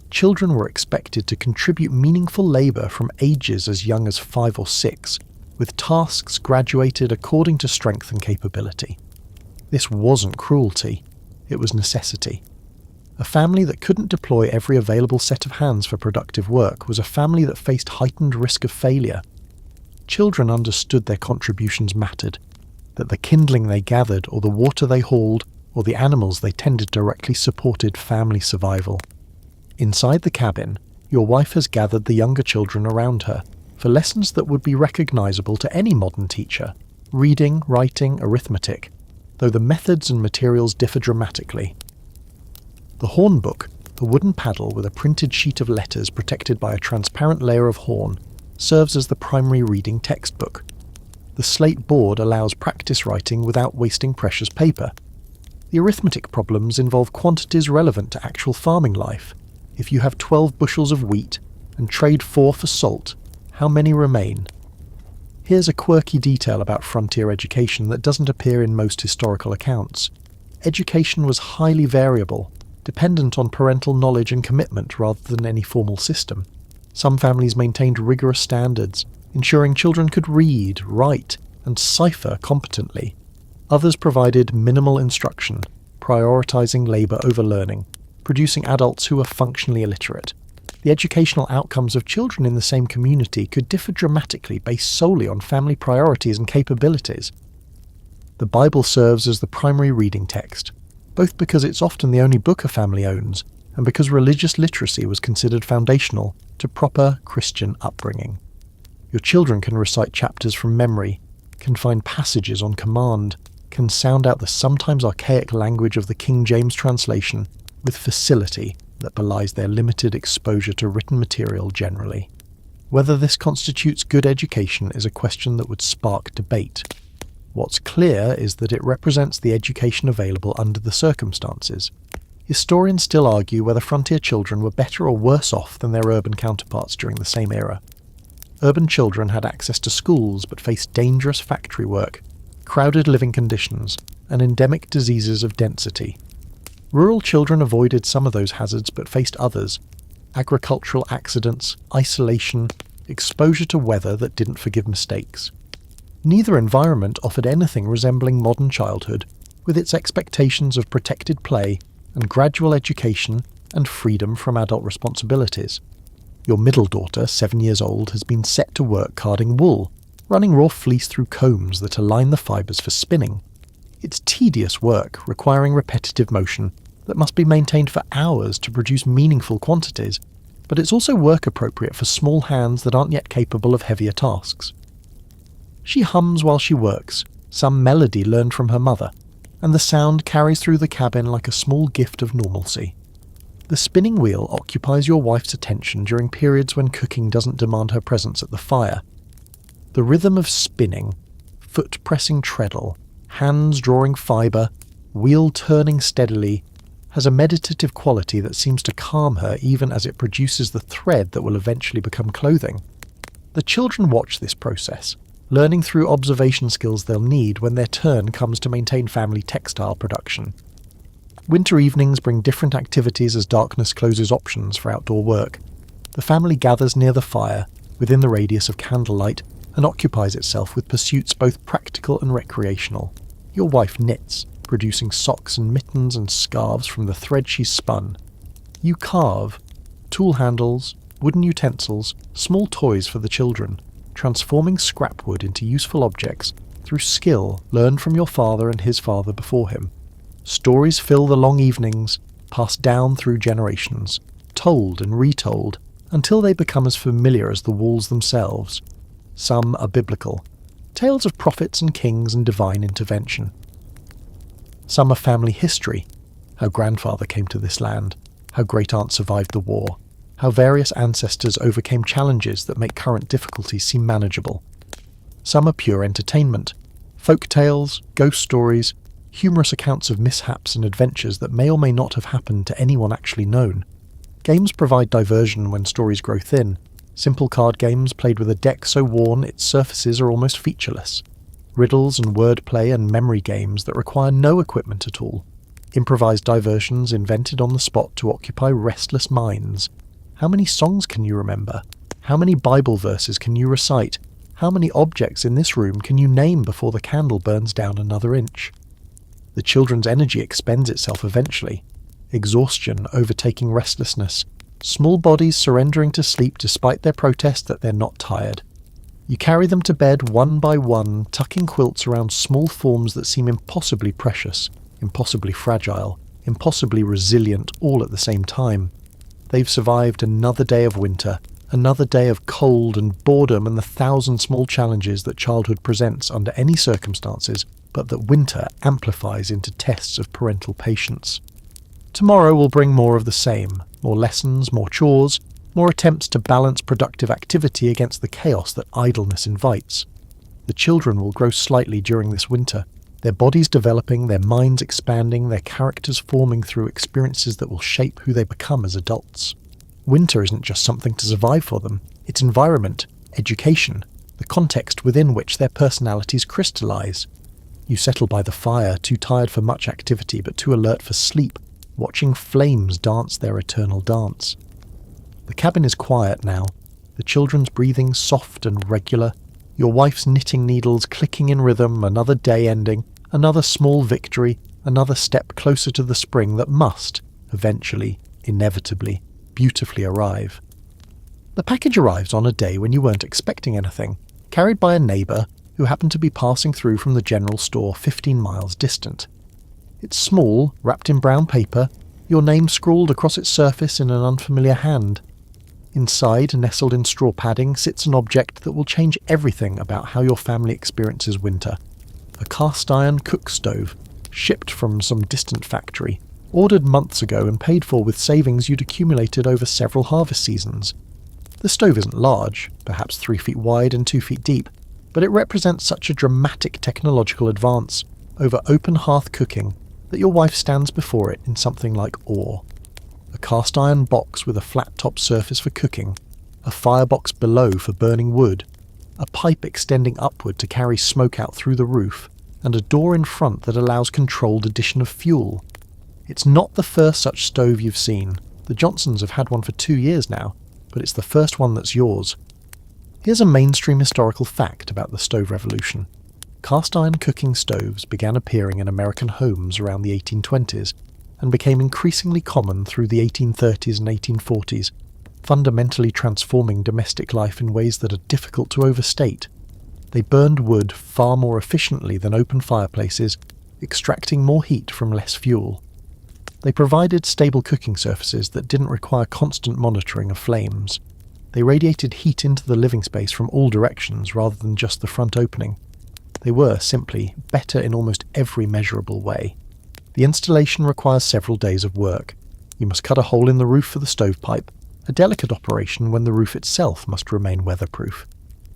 Children were expected to contribute meaningful labour from ages as young as 5 or 6, with tasks graduated according to strength and capability. This wasn't cruelty, it was necessity. A family that couldn't deploy every available set of hands for productive work was a family that faced heightened risk of failure. Children understood their contributions mattered, that the kindling they gathered or the water they hauled or the animals they tended directly supported family survival. Inside the cabin, your wife has gathered the younger children around her for lessons that would be recognisable to any modern teacher, reading, writing, arithmetic, though the methods and materials differ dramatically. The horn book, a wooden paddle with a printed sheet of letters protected by a transparent layer of horn, serves as the primary reading textbook. The slate board allows practice writing without wasting precious paper. The arithmetic problems involve quantities relevant to actual farming life. If you have 12 bushels of wheat and trade 4 for salt, how many remain? Here's a quirky detail about frontier education that doesn't appear in most historical accounts. Education was highly variable, dependent on parental knowledge and commitment rather than any formal system. Some families maintained rigorous standards, ensuring children could read, write, and cipher competently. Others provided minimal instruction, prioritizing labour over learning, producing adults who were functionally illiterate. The educational outcomes of children in the same community could differ dramatically based solely on family priorities and capabilities. The Bible serves as the primary reading text, both because it's often the only book a family owns, and because religious literacy was considered foundational to proper Christian upbringing. Your children can recite chapters from memory, can find passages on command, can sound out the sometimes archaic language of the King James translation with facility that belies their limited exposure to written material generally. Whether this constitutes good education is a question that would spark debate. What's clear is that it represents the education available under the circumstances. Historians still argue whether frontier children were better or worse off than their urban counterparts during the same era. Urban children had access to schools but faced dangerous factory work, crowded living conditions, and endemic diseases of density. Rural children avoided some of those hazards but faced others: agricultural accidents, isolation, exposure to weather that didn't forgive mistakes. Neither environment offered anything resembling modern childhood, with its expectations of protected play and gradual education and freedom from adult responsibilities. Your middle daughter, 7 years old, has been set to work carding wool, running raw fleece through combs that align the fibres for spinning. It's tedious work, requiring repetitive motion, that must be maintained for hours to produce meaningful quantities, but it's also work appropriate for small hands that aren't yet capable of heavier tasks. She hums while she works, some melody learned from her mother, and the sound carries through the cabin like a small gift of normalcy. The spinning wheel occupies your wife's attention during periods when cooking doesn't demand her presence at the fire. The rhythm of spinning, foot pressing treadle, hands drawing fibre, wheel turning steadily, has a meditative quality that seems to calm her even as it produces the thread that will eventually become clothing. The children watch this process, learning through observation skills they'll need when their turn comes to maintain family textile production. Winter evenings bring different activities as darkness closes options for outdoor work. The family gathers near the fire, within the radius of candlelight, and occupies itself with pursuits both practical and recreational. Your wife knits, producing socks and mittens and scarves from the thread she's spun. You carve, tool handles, wooden utensils, small toys for the children, transforming scrap wood into useful objects through skill learned from your father and his father before him. Stories fill the long evenings, passed down through generations, told and retold, until they become as familiar as the walls themselves. Some are biblical, tales of prophets and kings and divine intervention. Some are family history, how grandfather came to this land, how great-aunt survived the war, how various ancestors overcame challenges that make current difficulties seem manageable. Some are pure entertainment, folk tales, ghost stories, humorous accounts of mishaps and adventures that may or may not have happened to anyone actually known. Games provide diversion when stories grow thin. Simple card games played with a deck so worn its surfaces are almost featureless. Riddles and wordplay and memory games that require no equipment at all. Improvised diversions invented on the spot to occupy restless minds. How many songs can you remember? How many Bible verses can you recite? How many objects in this room can you name before the candle burns down another inch? The children's energy expends itself eventually. Exhaustion overtaking restlessness. Small bodies surrendering to sleep despite their protest that they're not tired. You carry them to bed one by one, tucking quilts around small forms that seem impossibly precious, impossibly fragile, impossibly resilient all at the same time. They've survived another day of winter, another day of cold and boredom and the 1,000 small challenges that childhood presents under any circumstances, but that winter amplifies into tests of parental patience. Tomorrow will bring more of the same, more lessons, more chores, more attempts to balance productive activity against the chaos that idleness invites. The children will grow slightly during this winter, their bodies developing, their minds expanding, their characters forming through experiences that will shape who they become as adults. Winter isn't just something to survive for them, it's environment, education, the context within which their personalities crystallize. You settle by the fire, too tired for much activity but too alert for sleep, watching flames dance their eternal dance. The cabin is quiet now, the children's breathing soft and regular, your wife's knitting needles clicking in rhythm, another day ending, another small victory, another step closer to the spring that must, eventually, inevitably, beautifully arrive. The package arrives on a day when you weren't expecting anything, carried by a neighbour who happened to be passing through from the general store 15 miles distant. It's small, wrapped in brown paper, your name scrawled across its surface in an unfamiliar hand. Inside, nestled in straw padding, sits an object that will change everything about how your family experiences winter. A cast-iron cook stove, shipped from some distant factory, ordered months ago and paid for with savings you'd accumulated over several harvest seasons. The stove isn't large, perhaps 3 feet wide and 2 feet deep, but it represents such a dramatic technological advance over open hearth cooking that your wife stands before it in something like awe. A cast iron box with a flat top surface for cooking, a firebox below for burning wood, a pipe extending upward to carry smoke out through the roof, and a door in front that allows controlled addition of fuel. It's not the first such stove you've seen. The Johnsons have had one for 2 years now, but it's the first one that's yours. Here's a mainstream historical fact about the stove revolution. Cast iron cooking stoves began appearing in American homes around the 1820s and became increasingly common through the 1830s and 1840s, fundamentally transforming domestic life in ways that are difficult to overstate. They burned wood far more efficiently than open fireplaces, extracting more heat from less fuel. They provided stable cooking surfaces that didn't require constant monitoring of flames. They radiated heat into the living space from all directions rather than just the front opening. They were, simply, better in almost every measurable way. The installation requires several days of work. You must cut a hole in the roof for the stovepipe, a delicate operation when the roof itself must remain weatherproof.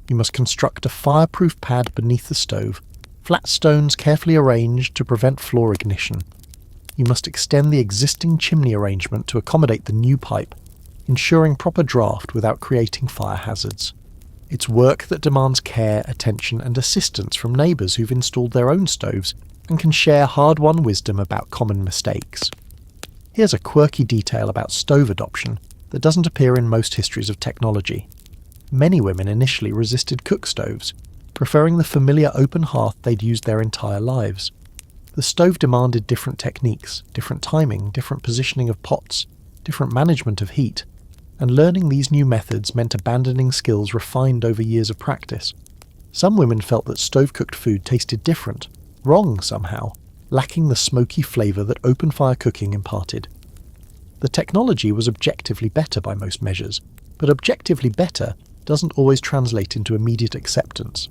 You must construct a fireproof pad beneath the stove, flat stones carefully arranged to prevent floor ignition. You must extend the existing chimney arrangement to accommodate the new pipe, ensuring proper draft without creating fire hazards. It's work that demands care, attention and assistance from neighbours who've installed their own stoves and can share hard-won wisdom about common mistakes. Here's a quirky detail about stove adoption that doesn't appear in most histories of technology. Many women initially resisted cook stoves, preferring the familiar open hearth they'd used their entire lives. The stove demanded different techniques, different timing, different positioning of pots, different management of heat, and learning these new methods meant abandoning skills refined over years of practice. Some women felt that stove-cooked food tasted different, wrong somehow, lacking the smoky flavour that open-fire cooking imparted. The technology was objectively better by most measures, but objectively better doesn't always translate into immediate acceptance.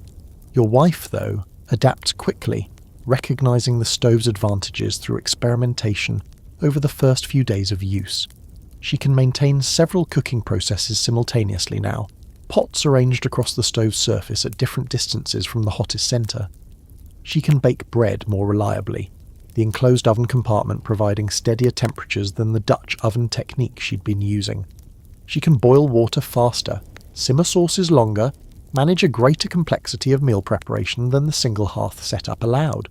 Your wife, though, adapts quickly, recognising the stove's advantages through experimentation over the first few days of use. She can maintain several cooking processes simultaneously now, pots arranged across the stove's surface at different distances from the hottest centre. She can bake bread more reliably, the enclosed oven compartment providing steadier temperatures than the Dutch oven technique she'd been using. She can boil water faster, simmer sauces longer, manage a greater complexity of meal preparation than the single hearth setup allowed.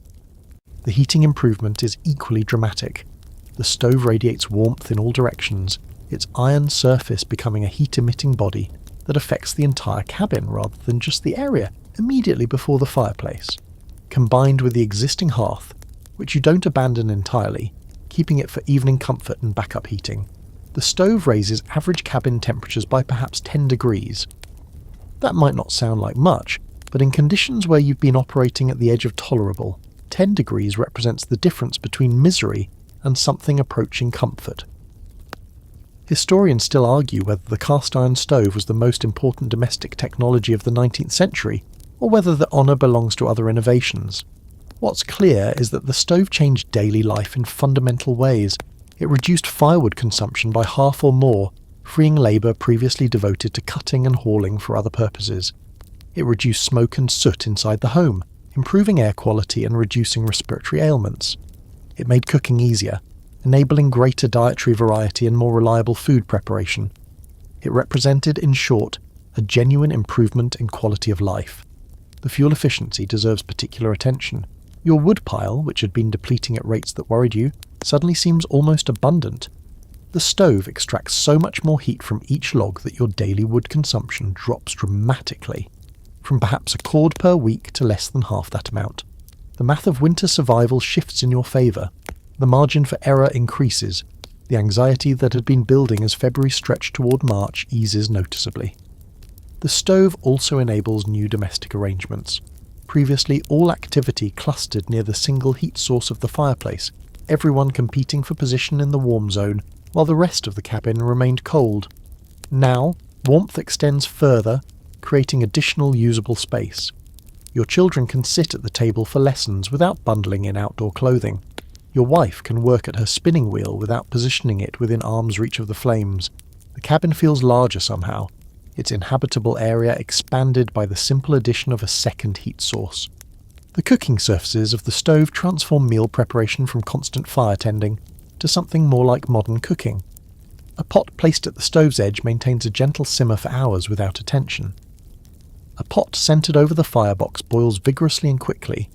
The heating improvement is equally dramatic. The stove radiates warmth in all directions, its iron surface becoming a heat-emitting body that affects the entire cabin rather than just the area immediately before the fireplace. Combined with the existing hearth, which you don't abandon entirely, keeping it for evening comfort and backup heating, the stove raises average cabin temperatures by perhaps 10 degrees. That might not sound like much, but in conditions where you've been operating at the edge of tolerable, 10 degrees represents the difference between misery and something approaching comfort. Historians still argue whether the cast iron stove was the most important domestic technology of the 19th century, or whether the honour belongs to other innovations. What's clear is that the stove changed daily life in fundamental ways. It reduced firewood consumption by half or more, freeing labour previously devoted to cutting and hauling for other purposes. It reduced smoke and soot inside the home, improving air quality and reducing respiratory ailments. It made cooking easier, enabling greater dietary variety and more reliable food preparation. It represented, in short, a genuine improvement in quality of life. The fuel efficiency deserves particular attention. Your wood pile, which had been depleting at rates that worried you, suddenly seems almost abundant. The stove extracts so much more heat from each log that your daily wood consumption drops dramatically, from perhaps a cord per week to less than half that amount. The math of winter survival shifts in your favour. The margin for error increases. The anxiety that had been building as February stretched toward March eases noticeably. The stove also enables new domestic arrangements. Previously, all activity clustered near the single heat source of the fireplace, everyone competing for position in the warm zone, while the rest of the cabin remained cold. Now, warmth extends further, creating additional usable space. Your children can sit at the table for lessons without bundling in outdoor clothing. Your wife can work at her spinning wheel without positioning it within arm's reach of the flames. The cabin feels larger somehow, its inhabitable area expanded by the simple addition of a second heat source. The cooking surfaces of the stove transform meal preparation from constant fire tending to something more like modern cooking. A pot placed at the stove's edge maintains a gentle simmer for hours without attention. A pot centered over the firebox boils vigorously and quickly.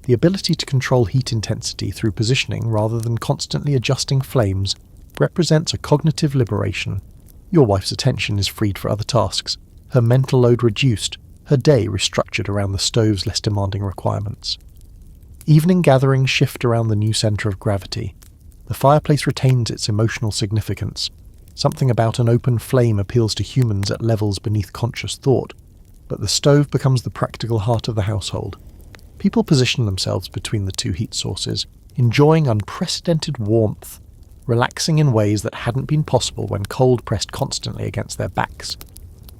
The ability to control heat intensity through positioning rather than constantly adjusting flames represents a cognitive liberation. Your wife's attention is freed for other tasks, her mental load reduced, her day restructured around the stove's less demanding requirements. Evening gatherings shift around the new centre of gravity. The fireplace retains its emotional significance. Something about an open flame appeals to humans at levels beneath conscious thought, but the stove becomes the practical heart of the household. People position themselves between the two heat sources, enjoying unprecedented warmth, relaxing in ways that hadn't been possible when cold pressed constantly against their backs.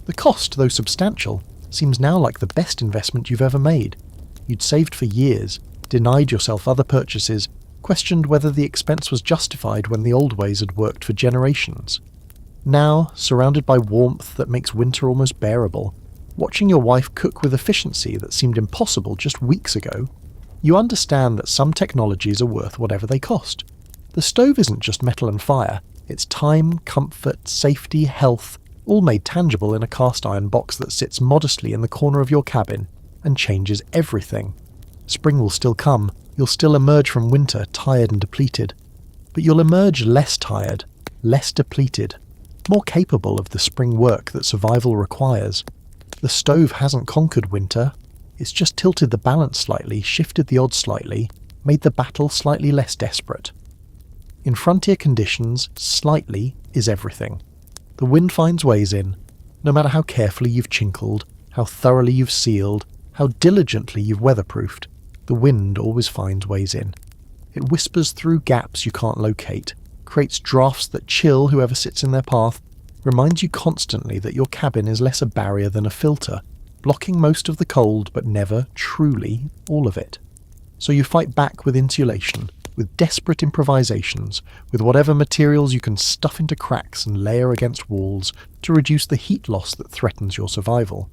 The cost, though substantial, seems now like the best investment you've ever made. You'd saved for years, denied yourself other purchases, questioned whether the expense was justified when the old ways had worked for generations. Now, surrounded by warmth that makes winter almost bearable, watching your wife cook with efficiency that seemed impossible just weeks ago, you understand that some technologies are worth whatever they cost. The stove isn't just metal and fire, it's time, comfort, safety, health, all made tangible in a cast iron box that sits modestly in the corner of your cabin and changes everything. Spring will still come, you'll still emerge from winter tired and depleted, but you'll emerge less tired, less depleted, more capable of the spring work that survival requires. The stove hasn't conquered winter, it's just tilted the balance slightly, shifted the odds slightly, made the battle slightly less desperate. In frontier conditions, slightly is everything. The wind finds ways in, no matter how carefully you've chinkled, how thoroughly you've sealed, how diligently you've weatherproofed, the wind always finds ways in. It whispers through gaps you can't locate, creates drafts that chill whoever sits in their path, reminds you constantly that your cabin is less a barrier than a filter, blocking most of the cold but never, truly, all of it. So you fight back with insulation, with desperate improvisations, with whatever materials you can stuff into cracks and layer against walls to reduce the heat loss that threatens your survival.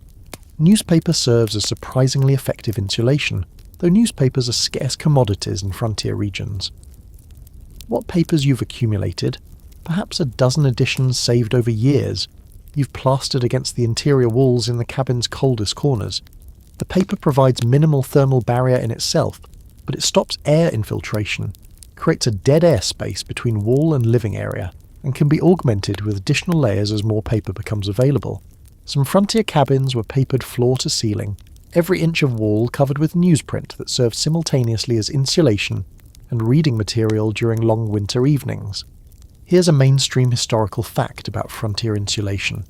Newspaper serves as surprisingly effective insulation, though newspapers are scarce commodities in frontier regions. What papers you've accumulated, perhaps a dozen editions saved over years, you've plastered against the interior walls in the cabin's coldest corners. The paper provides minimal thermal barrier in itself, but it stops air infiltration, creates a dead air space between wall and living area, and can be augmented with additional layers as more paper becomes available. Some frontier cabins were papered floor to ceiling, every inch of wall covered with newsprint that served simultaneously as insulation and reading material during long winter evenings. Here's a mainstream historical fact about frontier insulation.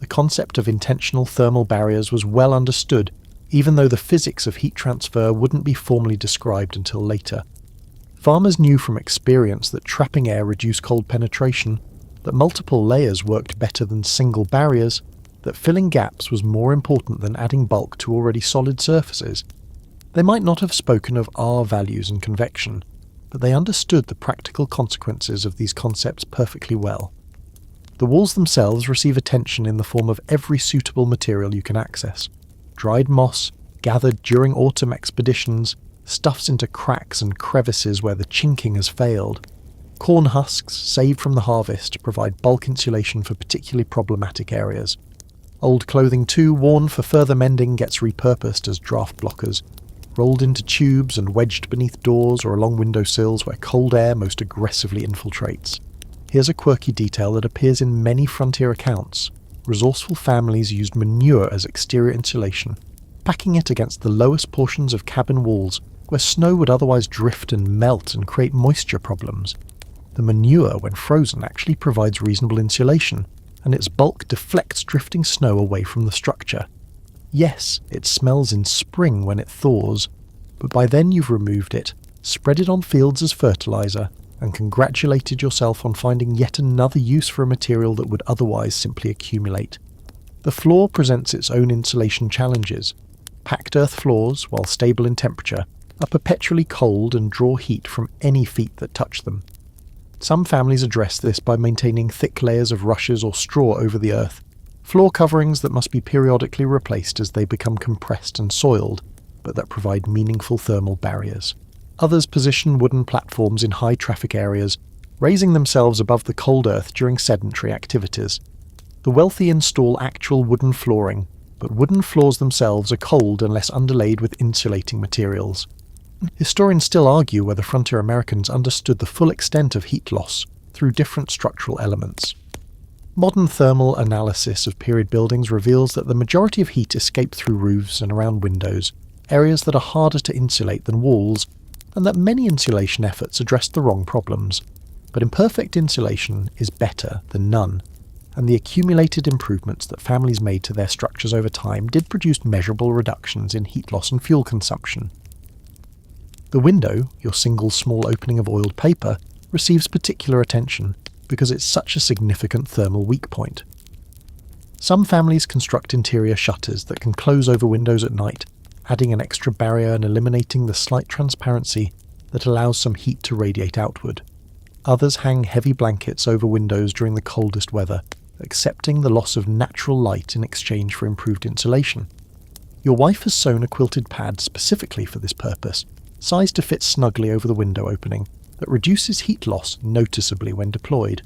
The concept of intentional thermal barriers was well understood, even though the physics of heat transfer wouldn't be formally described until later. Farmers knew from experience that trapping air reduced cold penetration, that multiple layers worked better than single barriers, that filling gaps was more important than adding bulk to already solid surfaces. They might not have spoken of R values and convection, but they understood the practical consequences of these concepts perfectly well. The walls themselves receive attention in the form of every suitable material you can access. Dried moss, gathered during autumn expeditions, stuffs into cracks and crevices where the chinking has failed. Corn husks, saved from the harvest, provide bulk insulation for particularly problematic areas. Old clothing too, worn for further mending, gets repurposed as draft blockers, rolled into tubes and wedged beneath doors or along windowsills where cold air most aggressively infiltrates. Here's a quirky detail that appears in many frontier accounts. Resourceful families used manure as exterior insulation, packing it against the lowest portions of cabin walls where snow would otherwise drift and melt and create moisture problems. The manure, when frozen, actually provides reasonable insulation, and its bulk deflects drifting snow away from the structure. Yes, it smells in spring when it thaws, but by then you've removed it, spread it on fields as fertilizer, and congratulated yourself on finding yet another use for a material that would otherwise simply accumulate. The floor presents its own insulation challenges. Packed earth floors, while stable in temperature, are perpetually cold and draw heat from any feet that touch them. Some families address this by maintaining thick layers of rushes or straw over the earth, floor coverings that must be periodically replaced as they become compressed and soiled, but that provide meaningful thermal barriers. Others position wooden platforms in high traffic areas, raising themselves above the cold earth during sedentary activities. The wealthy install actual wooden flooring, but wooden floors themselves are cold unless underlaid with insulating materials. Historians still argue whether frontier Americans understood the full extent of heat loss through different structural elements. Modern thermal analysis of period buildings reveals that the majority of heat escaped through roofs and around windows, areas that are harder to insulate than walls, and that many insulation efforts addressed the wrong problems. But imperfect insulation is better than none, and the accumulated improvements that families made to their structures over time did produce measurable reductions in heat loss and fuel consumption. The window, your single small opening of oiled paper, receives particular attention because it's such a significant thermal weak point. Some families construct interior shutters that can close over windows at night, adding an extra barrier and eliminating the slight transparency that allows some heat to radiate outward. Others hang heavy blankets over windows during the coldest weather, accepting the loss of natural light in exchange for improved insulation. Your wife has sewn a quilted pad specifically for this purpose, sized to fit snugly over the window opening, that reduces heat loss noticeably when deployed.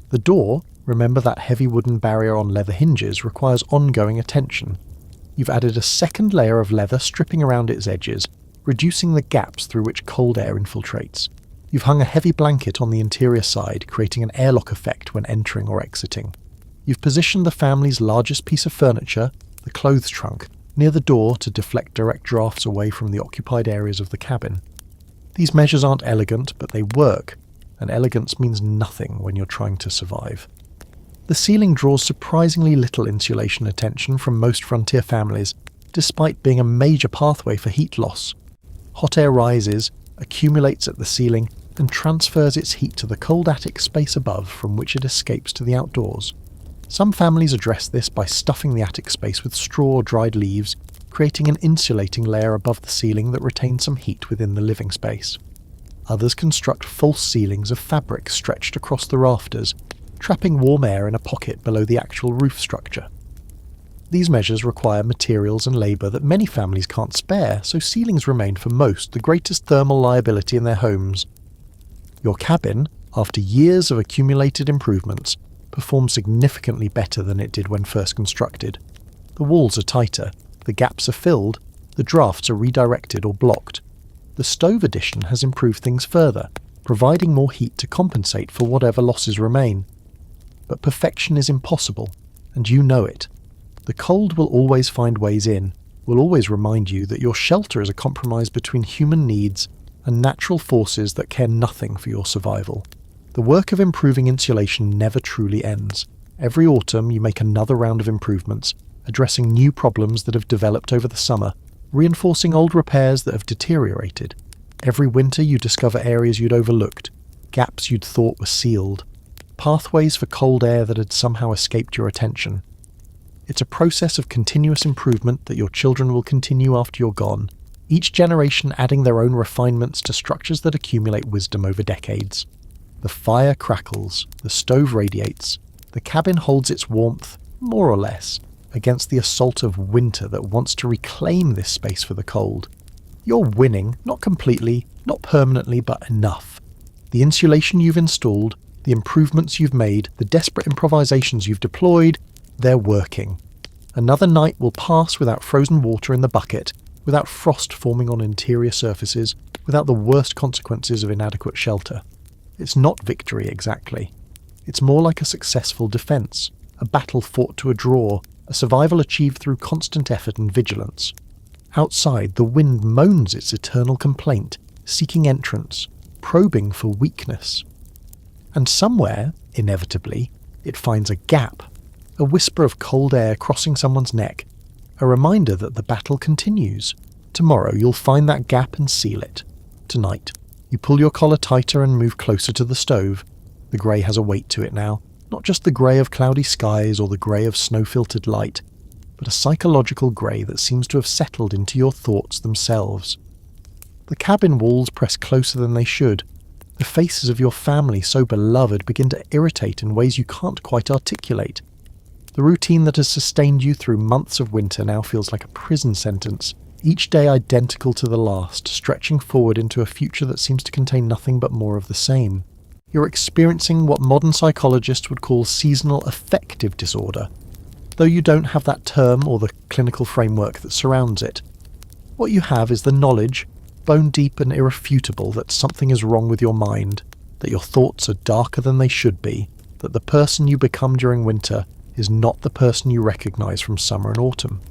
The door, remember that heavy wooden barrier on leather hinges, requires ongoing attention. You've added a second layer of leather stripping around its edges, reducing the gaps through which cold air infiltrates. You've hung a heavy blanket on the interior side, creating an airlock effect when entering or exiting. You've positioned the family's largest piece of furniture, the clothes trunk, near the door to deflect direct drafts away from the occupied areas of the cabin. These measures aren't elegant, but they work, and elegance means nothing when you're trying to survive. The ceiling draws surprisingly little insulation attention from most frontier families, despite being a major pathway for heat loss. Hot air rises, accumulates at the ceiling, and transfers its heat to the cold attic space above, from which it escapes to the outdoors. Some families address this by stuffing the attic space with straw or dried leaves, creating an insulating layer above the ceiling that retains some heat within the living space. Others construct false ceilings of fabric stretched across the rafters, trapping warm air in a pocket below the actual roof structure. These measures require materials and labour that many families can't spare, so ceilings remain for most the greatest thermal liability in their homes. Your cabin, after years of accumulated improvements, performs significantly better than it did when first constructed. The walls are tighter, the gaps are filled, the drafts are redirected or blocked. The stove addition has improved things further, providing more heat to compensate for whatever losses remain. But perfection is impossible, and you know it. The cold will always find ways in, will always remind you that your shelter is a compromise between human needs and natural forces that care nothing for your survival. The work of improving insulation never truly ends. Every autumn you make another round of improvements, addressing new problems that have developed over the summer, reinforcing old repairs that have deteriorated. Every winter you discover areas you'd overlooked, gaps you'd thought were sealed, pathways for cold air that had somehow escaped your attention. It's a process of continuous improvement that your children will continue after you're gone, each generation adding their own refinements to structures that accumulate wisdom over decades. The fire crackles, the stove radiates, the cabin holds its warmth, more or less, against the assault of winter that wants to reclaim this space for the cold. You're winning, not completely, not permanently, but enough. The insulation you've installed, the improvements you've made, the desperate improvisations you've deployed, they're working. Another night will pass without frozen water in the bucket, without frost forming on interior surfaces, without the worst consequences of inadequate shelter. It's not victory exactly. It's more like a successful defence, a battle fought to a draw, a survival achieved through constant effort and vigilance. Outside, the wind moans its eternal complaint, seeking entrance, probing for weakness. And somewhere, inevitably, it finds a gap, a whisper of cold air crossing someone's neck, a reminder that the battle continues. Tomorrow you'll find that gap and seal it. Tonight, you pull your collar tighter and move closer to the stove. The grey has a weight to it now, not just the grey of cloudy skies or the grey of snow-filtered light, but a psychological grey that seems to have settled into your thoughts themselves. The cabin walls press closer than they should. The faces of your family, so beloved, begin to irritate in ways you can't quite articulate. The routine that has sustained you through months of winter now feels like a prison sentence, each day identical to the last, stretching forward into a future that seems to contain nothing but more of the same. You're experiencing what modern psychologists would call seasonal affective disorder, though you don't have that term or the clinical framework that surrounds it. What you have is the knowledge, bone deep and irrefutable, that something is wrong with your mind, that your thoughts are darker than they should be, that the person you become during winter is not the person you recognise from summer and autumn.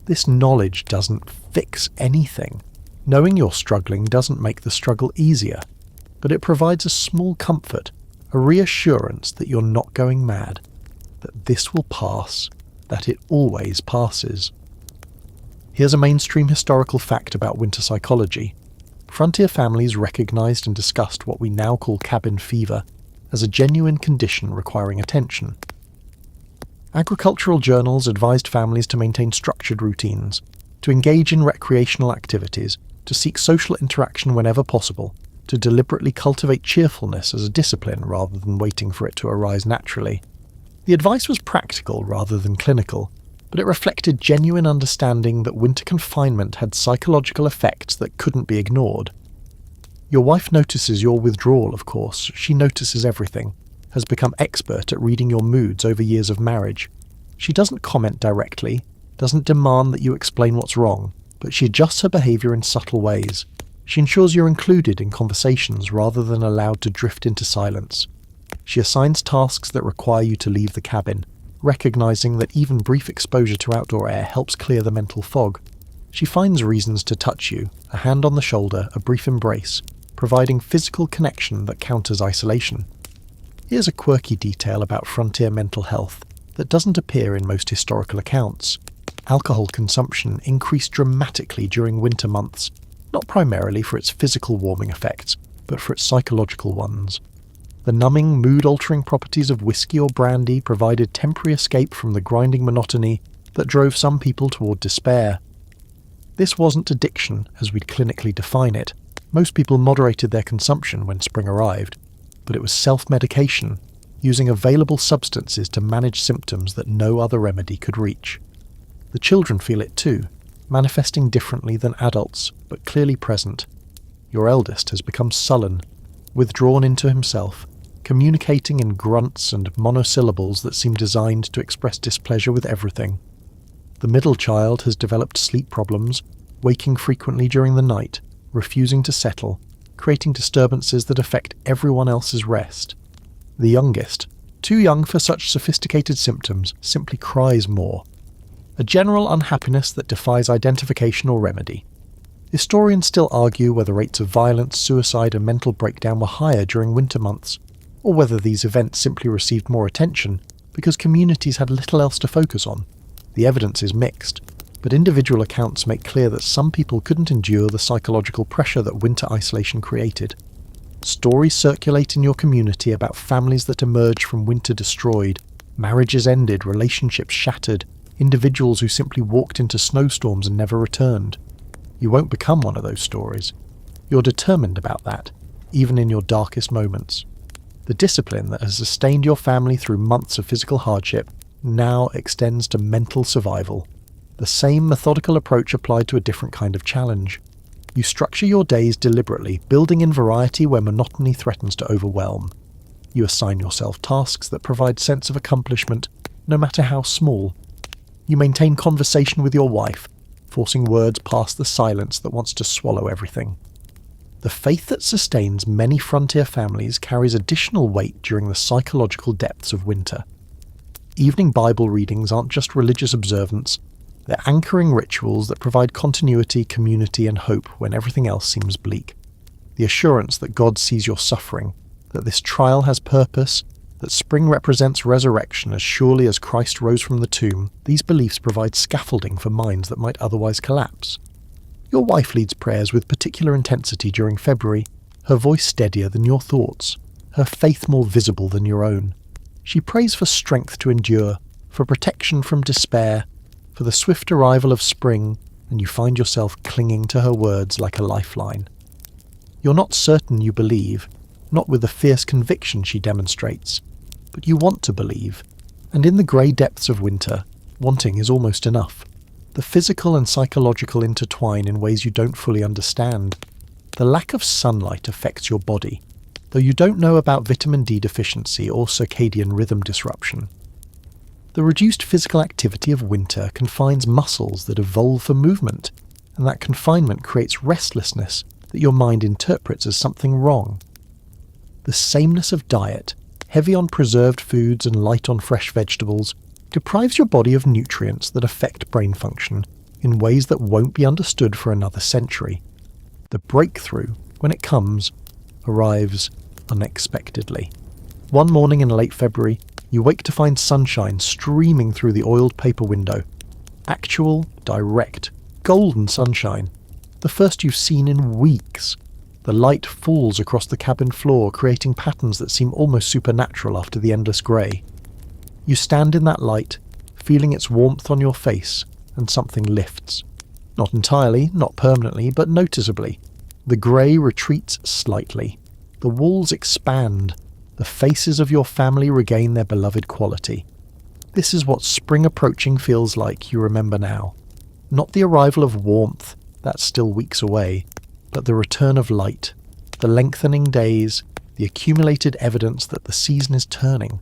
This knowledge doesn't fix anything. Knowing you're struggling doesn't make the struggle easier, but it provides a small comfort, a reassurance that you're not going mad, that this will pass, that it always passes. Here's a mainstream historical fact about winter psychology. Frontier families recognised and discussed what we now call cabin fever as a genuine condition requiring attention. Agricultural journals advised families to maintain structured routines, to engage in recreational activities, to seek social interaction whenever possible, to deliberately cultivate cheerfulness as a discipline rather than waiting for it to arise naturally. The advice was practical rather than clinical, but it reflected genuine understanding that winter confinement had psychological effects that couldn't be ignored. Your wife notices your withdrawal, of course. She notices everything, has become expert at reading your moods over years of marriage. She doesn't comment directly, doesn't demand that you explain what's wrong, but she adjusts her behaviour in subtle ways. She ensures you're included in conversations rather than allowed to drift into silence. She assigns tasks that require you to leave the cabin, recognising that even brief exposure to outdoor air helps clear the mental fog. She finds reasons to touch you, a hand on the shoulder, a brief embrace, providing physical connection that counters isolation. Here's a quirky detail about frontier mental health that doesn't appear in most historical accounts. Alcohol consumption increased dramatically during winter months, not primarily for its physical warming effects, but for its psychological ones. The numbing, mood-altering properties of whiskey or brandy provided temporary escape from the grinding monotony that drove some people toward despair. This wasn't addiction, as we'd clinically define it. Most people moderated their consumption when spring arrived, but it was self-medication, using available substances to manage symptoms that no other remedy could reach. The children feel it too, manifesting differently than adults, but clearly present. Your eldest has become sullen, withdrawn into himself, communicating in grunts and monosyllables that seem designed to express displeasure with everything. The middle child has developed sleep problems, waking frequently during the night, refusing to settle, creating disturbances that affect everyone else's rest. The youngest, too young for such sophisticated symptoms, simply cries more. A general unhappiness that defies identification or remedy. Historians still argue whether rates of violence, suicide and mental breakdown were higher during winter months, or whether these events simply received more attention because communities had little else to focus on. The evidence is mixed, but individual accounts make clear that some people couldn't endure the psychological pressure that winter isolation created. Stories circulate in your community about families that emerged from winter destroyed, marriages ended, relationships shattered, individuals who simply walked into snowstorms and never returned. You won't become one of those stories. You're determined about that, even in your darkest moments. The discipline that has sustained your family through months of physical hardship now extends to mental survival. The same methodical approach applied to a different kind of challenge. You structure your days deliberately, building in variety where monotony threatens to overwhelm. You assign yourself tasks that provide sense of accomplishment, no matter how small. You maintain conversation with your wife, forcing words past the silence that wants to swallow everything. The faith that sustains many frontier families carries additional weight during the psychological depths of winter. Evening Bible readings aren't just religious observance, they're anchoring rituals that provide continuity, community and hope when everything else seems bleak. The assurance that God sees your suffering, that this trial has purpose, that spring represents resurrection as surely as Christ rose from the tomb, these beliefs provide scaffolding for minds that might otherwise collapse. Your wife leads prayers with particular intensity during February, her voice steadier than your thoughts, her faith more visible than your own. She prays for strength to endure, for protection from despair, for the swift arrival of spring, and you find yourself clinging to her words like a lifeline. You're not certain you believe, not with the fierce conviction she demonstrates, but you want to believe, and in the grey depths of winter, wanting is almost enough. The physical and psychological intertwine in ways you don't fully understand. The lack of sunlight affects your body, though you don't know about vitamin D deficiency or circadian rhythm disruption. The reduced physical activity of winter confines muscles that evolve for movement, and that confinement creates restlessness that your mind interprets as something wrong. The sameness of diet, heavy on preserved foods and light on fresh vegetables, deprives your body of nutrients that affect brain function in ways that won't be understood for another century. The breakthrough, when it comes, arrives unexpectedly. One morning in late February, you wake to find sunshine streaming through the oiled paper window. Actual, direct, golden sunshine. The first you've seen in weeks. The light falls across the cabin floor, creating patterns that seem almost supernatural after the endless grey. You stand in that light, feeling its warmth on your face, and something lifts. Not entirely, not permanently, but noticeably. The grey retreats slightly. The walls expand. The faces of your family regain their beloved quality. This is what spring approaching feels like, you remember now. Not the arrival of warmth, that's still weeks away, but the return of light, the lengthening days, the accumulated evidence that the season is turning.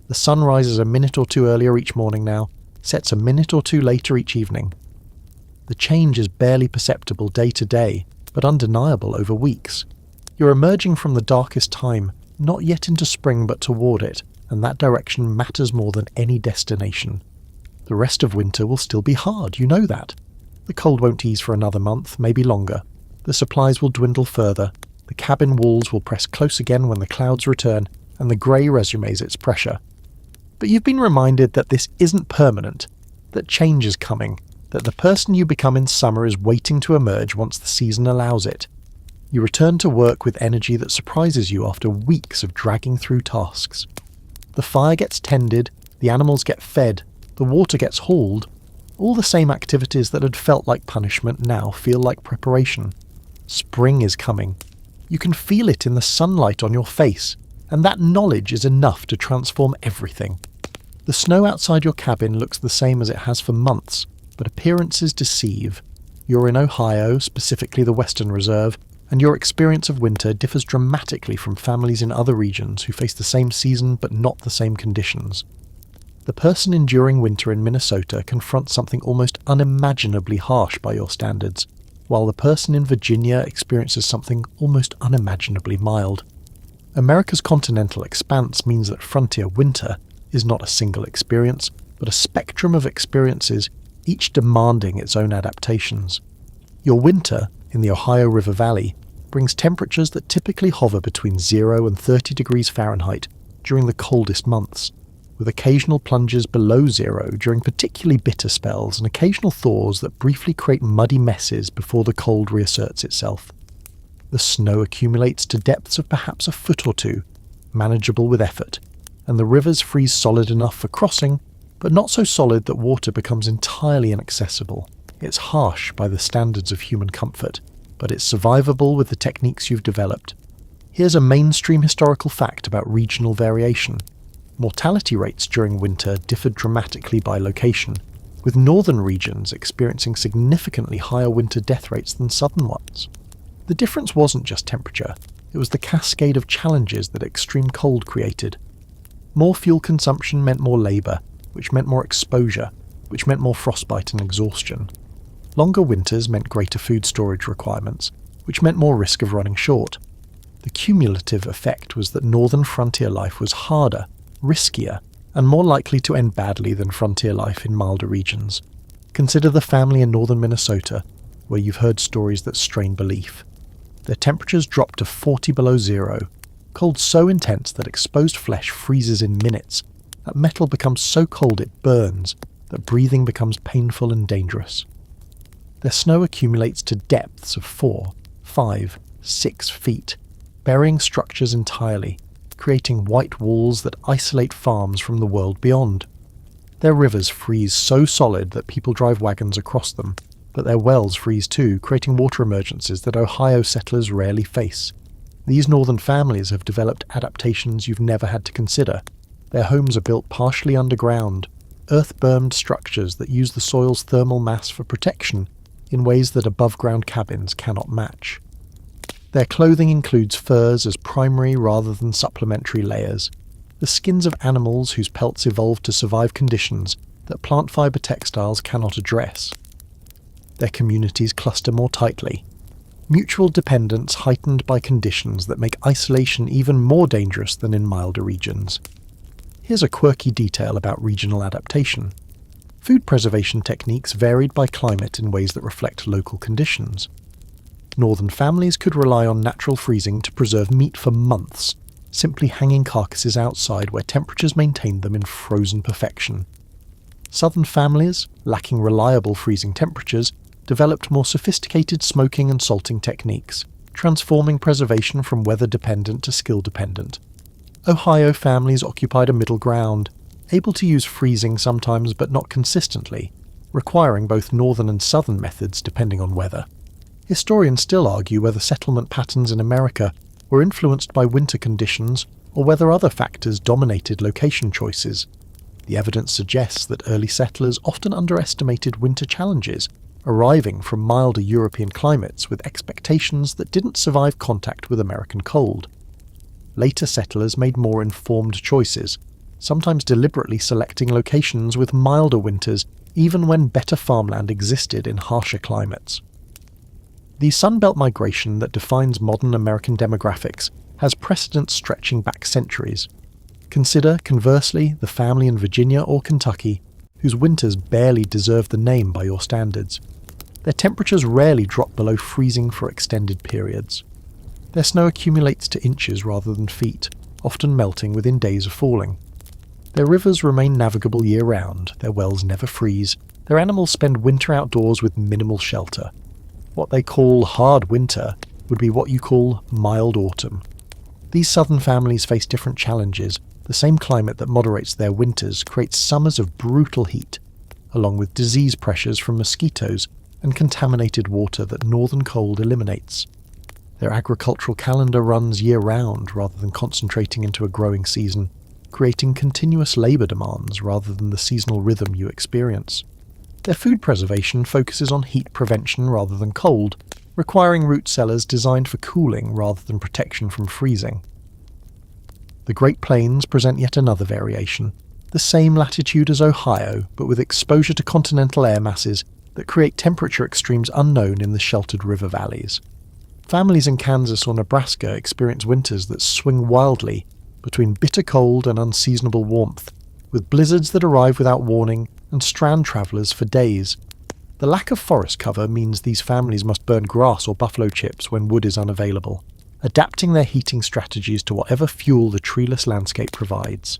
The sun rises a minute or two earlier each morning now, sets a minute or two later each evening. The change is barely perceptible day to day, but undeniable over weeks. You're emerging from the darkest time, not yet into spring but toward it, and that direction matters more than any destination. The rest of winter will still be hard, you know that. The cold won't ease for another month, maybe longer. The supplies will dwindle further, the cabin walls will press close again when the clouds return, and the grey resumes its pressure. But you've been reminded that this isn't permanent, that change is coming, that the person you become in summer is waiting to emerge once the season allows it. You return to work with energy that surprises you after weeks of dragging through tasks. The fire gets tended, the animals get fed, the water gets hauled. All the same activities that had felt like punishment now feel like preparation. Spring is coming. You can feel it in the sunlight on your face, and that knowledge is enough to transform everything. The snow outside your cabin looks the same as it has for months, but appearances deceive. You're in Ohio, specifically the Western Reserve, and your experience of winter differs dramatically from families in other regions who face the same season but not the same conditions. The person enduring winter in Minnesota confronts something almost unimaginably harsh by your standards, while the person in Virginia experiences something almost unimaginably mild. America's continental expanse means that frontier winter is not a single experience, but a spectrum of experiences, each demanding its own adaptations. Your winter, in the Ohio River Valley, brings temperatures that typically hover between 0 and 30 degrees Fahrenheit during the coldest months, with occasional plunges below 0 during particularly bitter spells and occasional thaws that briefly create muddy messes before the cold reasserts itself. The snow accumulates to depths of perhaps a foot or two, manageable with effort, and the rivers freeze solid enough for crossing, but not so solid that water becomes entirely inaccessible. It's harsh by the standards of human comfort, but it's survivable with the techniques you've developed. Here's a mainstream historical fact about regional variation. Mortality rates during winter differed dramatically by location, with northern regions experiencing significantly higher winter death rates than southern ones. The difference wasn't just temperature, it was the cascade of challenges that extreme cold created. More fuel consumption meant more labour, which meant more exposure, which meant more frostbite and exhaustion. Longer winters meant greater food storage requirements, which meant more risk of running short. The cumulative effect was that northern frontier life was harder, riskier, and more likely to end badly than frontier life in milder regions. Consider the family in northern Minnesota, where you've heard stories that strain belief. Their temperatures drop to 40 below 0, cold so intense that exposed flesh freezes in minutes, that metal becomes so cold it burns, that breathing becomes painful and dangerous. Their snow accumulates to depths of 4, 5, 6 feet, burying structures entirely, creating white walls that isolate farms from the world beyond. Their rivers freeze so solid that people drive wagons across them, But their wells freeze too, creating water emergencies that Ohio settlers rarely face. These northern families have developed adaptations you've never had to consider. Their homes are built partially underground, earth-bermed structures that use the soil's thermal mass for protection in ways that above-ground cabins cannot match. Their clothing includes furs as primary rather than supplementary layers, the skins of animals whose pelts evolved to survive conditions that plant fibre textiles cannot address. Their communities cluster more tightly, mutual dependence heightened by conditions that make isolation even more dangerous than in milder regions. Here's a quirky detail about regional adaptation. Food preservation techniques varied by climate in ways that reflect local conditions. Northern families could rely on natural freezing to preserve meat for months, simply hanging carcasses outside where temperatures maintained them in frozen perfection. Southern families, lacking reliable freezing temperatures, developed more sophisticated smoking and salting techniques, transforming preservation from weather-dependent to skill-dependent. Ohio families occupied a middle ground, able to use freezing sometimes but not consistently, requiring both northern and southern methods depending on weather. Historians still argue whether settlement patterns in America were influenced by winter conditions or whether other factors dominated location choices. The evidence suggests that early settlers often underestimated winter challenges, arriving from milder European climates with expectations that didn't survive contact with American cold. Later settlers made more informed choices, sometimes deliberately selecting locations with milder winters even when better farmland existed in harsher climates. The Sunbelt migration that defines modern American demographics has precedents stretching back centuries. Consider, conversely, the family in Virginia or Kentucky, whose winters barely deserve the name by your standards. Their temperatures rarely drop below freezing for extended periods. Their snow accumulates to inches rather than feet, often melting within days of falling. Their rivers remain navigable year-round, their wells never freeze, their animals spend winter outdoors with minimal shelter. What they call hard winter would be what you call mild autumn. These southern families face different challenges. The same climate that moderates their winters creates summers of brutal heat, along with disease pressures from mosquitoes and contaminated water that northern cold eliminates. Their agricultural calendar runs year-round rather than concentrating into a growing season, creating continuous labour demands rather than the seasonal rhythm you experience. Their food preservation focuses on heat prevention rather than cold, requiring root cellars designed for cooling rather than protection from freezing. The Great Plains present yet another variation, the same latitude as Ohio, but with exposure to continental air masses that create temperature extremes unknown in the sheltered river valleys. Families in Kansas or Nebraska experience winters that swing wildly between bitter cold and unseasonable warmth, with blizzards that arrive without warning and strand travellers for days. The lack of forest cover means these families must burn grass or buffalo chips when wood is unavailable, adapting their heating strategies to whatever fuel the treeless landscape provides.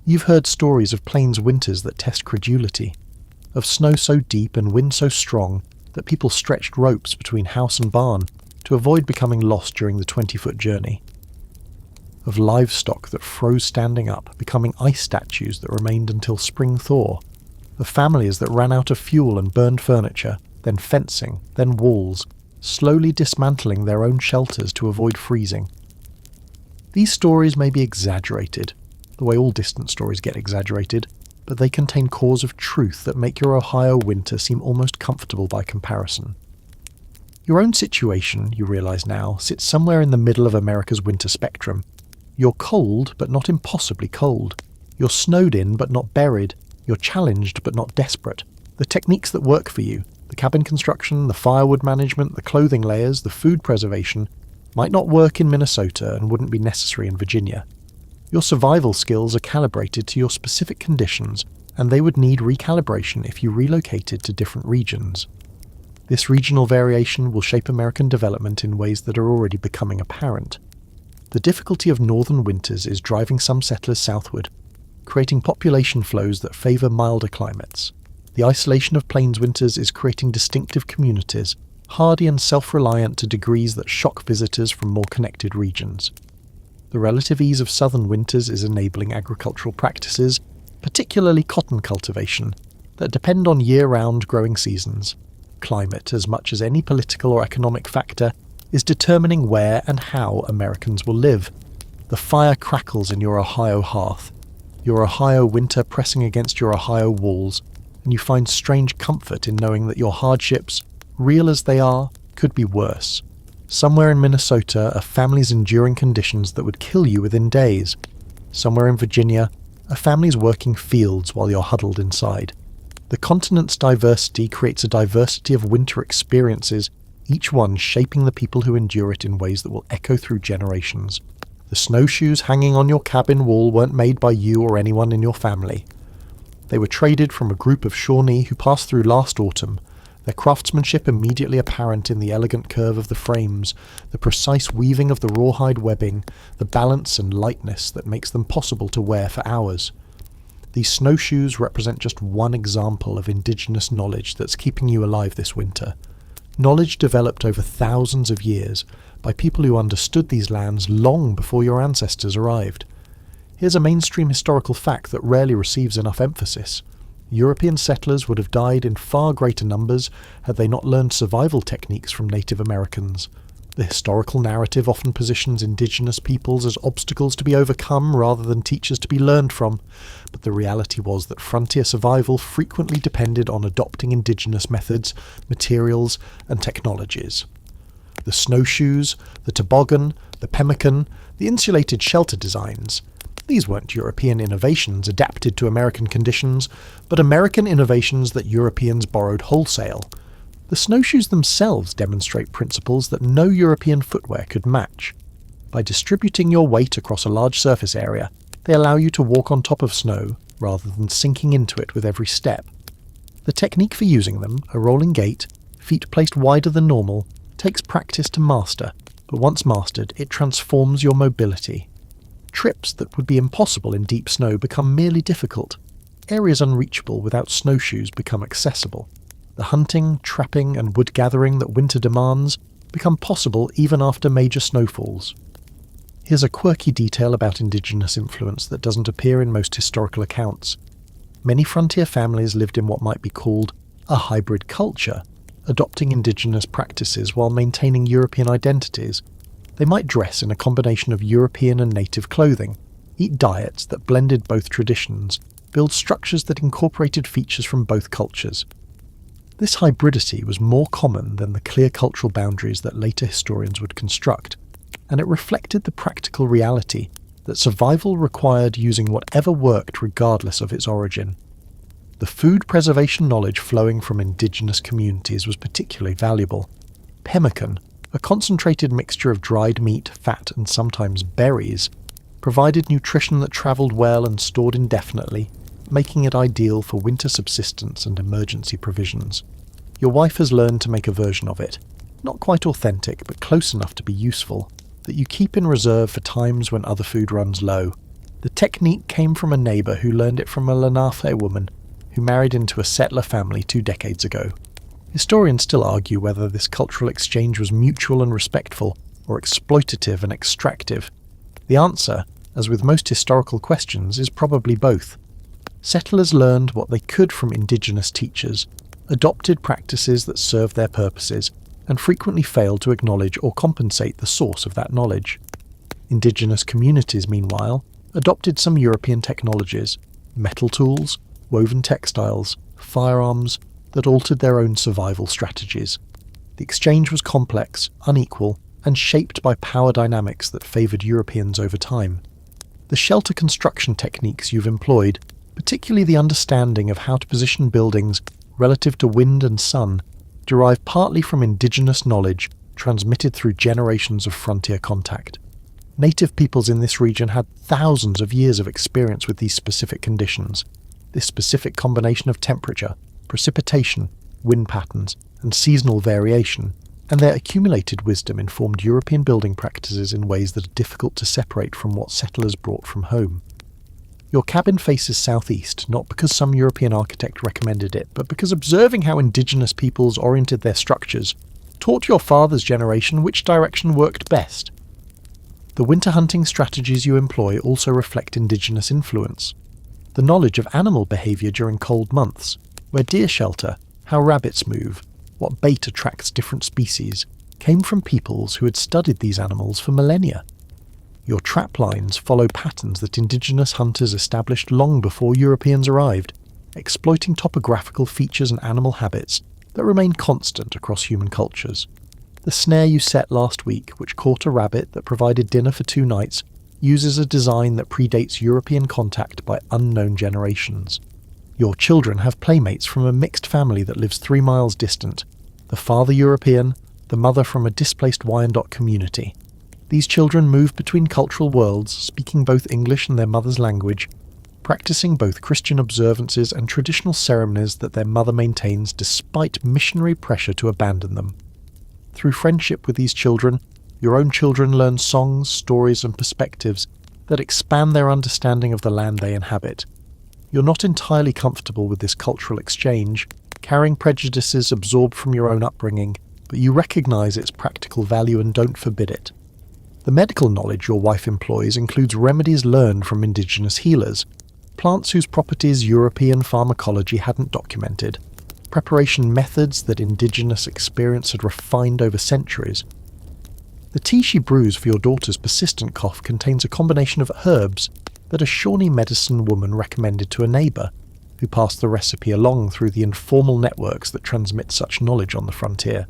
You've heard stories of plains winters that test credulity, of snow so deep and wind so strong that people stretched ropes between house and barn to avoid becoming lost during the 20-foot journey, of livestock that froze standing up, becoming ice statues that remained until spring thaw, of families that ran out of fuel and burned furniture, then fencing, then walls, slowly dismantling their own shelters to avoid freezing. These stories may be exaggerated, the way all distant stories get exaggerated, but they contain cores of truth that make your Ohio winter seem almost comfortable by comparison. Your own situation, you realise now, sits somewhere in the middle of America's winter spectrum. You're cold, but not impossibly cold. You're snowed in, but not buried. You're challenged, but not desperate. The techniques that work for you, the cabin construction, the firewood management, the clothing layers, the food preservation, might not work in Minnesota and wouldn't be necessary in Virginia. Your survival skills are calibrated to your specific conditions, and they would need recalibration if you relocated to different regions. This regional variation will shape American development in ways that are already becoming apparent. The difficulty of northern winters is driving some settlers southward, creating population flows that favour milder climates. The isolation of plains winters is creating distinctive communities, hardy and self-reliant to degrees that shock visitors from more connected regions. The relative ease of southern winters is enabling agricultural practices, particularly cotton cultivation, that depend on year-round growing seasons. climate as much as any political or economic factor is determining where and how Americans will live. The fire crackles in your Ohio hearth, your Ohio winter pressing against your Ohio walls, and you find strange comfort in knowing that your hardships, real as they are, could be worse. Somewhere in Minnesota are families enduring conditions that would kill you within days. Somewhere in Virginia are families working fields while you're huddled inside. The continent's diversity creates a diversity of winter experiences, each one shaping the people who endure it in ways that will echo through generations. The snowshoes hanging on your cabin wall weren't made by you or anyone in your family. They were traded from a group of Shawnee who passed through last autumn, their craftsmanship immediately apparent in the elegant curve of the frames, the precise weaving of the rawhide webbing, the balance and lightness that makes them possible to wear for hours. These snowshoes represent just one example of Indigenous knowledge that's keeping you alive this winter. Knowledge developed over thousands of years by people who understood these lands long before your ancestors arrived. Here's a mainstream historical fact that rarely receives enough emphasis. European settlers would have died in far greater numbers had they not learned survival techniques from Native Americans. The historical narrative often positions Indigenous peoples as obstacles to be overcome rather than teachers to be learned from, but the reality was that frontier survival frequently depended on adopting Indigenous methods, materials, and technologies. The snowshoes, the toboggan, the pemmican, the insulated shelter designs – these weren't European innovations adapted to American conditions, but American innovations that Europeans borrowed wholesale. The snowshoes themselves demonstrate principles that no European footwear could match. By distributing your weight across a large surface area, they allow you to walk on top of snow rather than sinking into it with every step. The technique for using them, a rolling gait, feet placed wider than normal, takes practice to master, but once mastered, it transforms your mobility. Trips that would be impossible in deep snow become merely difficult. Areas unreachable without snowshoes become accessible. The hunting, trapping, and wood gathering that winter demands become possible even after major snowfalls. Here's a quirky detail about Indigenous influence that doesn't appear in most historical accounts. Many frontier families lived in what might be called a hybrid culture, adopting Indigenous practices while maintaining European identities. They might dress in a combination of European and native clothing, eat diets that blended both traditions, build structures that incorporated features from both cultures. This hybridity was more common than the clear cultural boundaries that later historians would construct, and it reflected the practical reality that survival required using whatever worked regardless of its origin. The food preservation knowledge flowing from Indigenous communities was particularly valuable. Pemmican, a concentrated mixture of dried meat, fat, and sometimes berries, provided nutrition that travelled well and stored indefinitely, making it ideal for winter subsistence and emergency provisions. Your wife has learned to make a version of it, not quite authentic but close enough to be useful, that you keep in reserve for times when other food runs low. The technique came from a neighbour who learned it from a Lenape woman who married into a settler family 2 decades ago. Historians still argue whether this cultural exchange was mutual and respectful, or exploitative and extractive. The answer, as with most historical questions, is probably both. Settlers learned what they could from Indigenous teachers, adopted practices that served their purposes, and frequently failed to acknowledge or compensate the source of that knowledge. Indigenous communities, meanwhile, adopted some European technologies, metal tools, woven textiles, firearms, that altered their own survival strategies. The exchange was complex, unequal, and shaped by power dynamics that favoured Europeans over time. The shelter construction techniques you've employed, particularly the understanding of how to position buildings relative to wind and sun, derive partly from Indigenous knowledge transmitted through generations of frontier contact. Native peoples in this region had thousands of years of experience with these specific conditions, this specific combination of temperature, precipitation, wind patterns, and seasonal variation, and their accumulated wisdom informed European building practices in ways that are difficult to separate from what settlers brought from home. Your cabin faces southeast, not because some European architect recommended it, but because observing how Indigenous peoples oriented their structures taught your father's generation which direction worked best. The winter hunting strategies you employ also reflect Indigenous influence. The knowledge of animal behaviour during cold months, where deer shelter, how rabbits move, what bait attracts different species, came from peoples who had studied these animals for millennia. Your trap lines follow patterns that indigenous hunters established long before Europeans arrived, exploiting topographical features and animal habits that remain constant across human cultures. The snare you set last week, which caught a rabbit that provided dinner for 2 nights, uses a design that predates European contact by unknown generations. Your children have playmates from a mixed family that lives 3 miles distant, the father European, the mother from a displaced Wyandot community. These children move between cultural worlds, speaking both English and their mother's language, practicing both Christian observances and traditional ceremonies that their mother maintains despite missionary pressure to abandon them. Through friendship with these children, your own children learn songs, stories and perspectives that expand their understanding of the land they inhabit. You're not entirely comfortable with this cultural exchange, carrying prejudices absorbed from your own upbringing, but you recognise its practical value and don't forbid it. The medical knowledge your wife employs includes remedies learned from indigenous healers, plants whose properties European pharmacology hadn't documented, preparation methods that indigenous experience had refined over centuries. The tea she brews for your daughter's persistent cough contains a combination of herbs that a Shawnee medicine woman recommended to a neighbour, who passed the recipe along through the informal networks that transmit such knowledge on the frontier.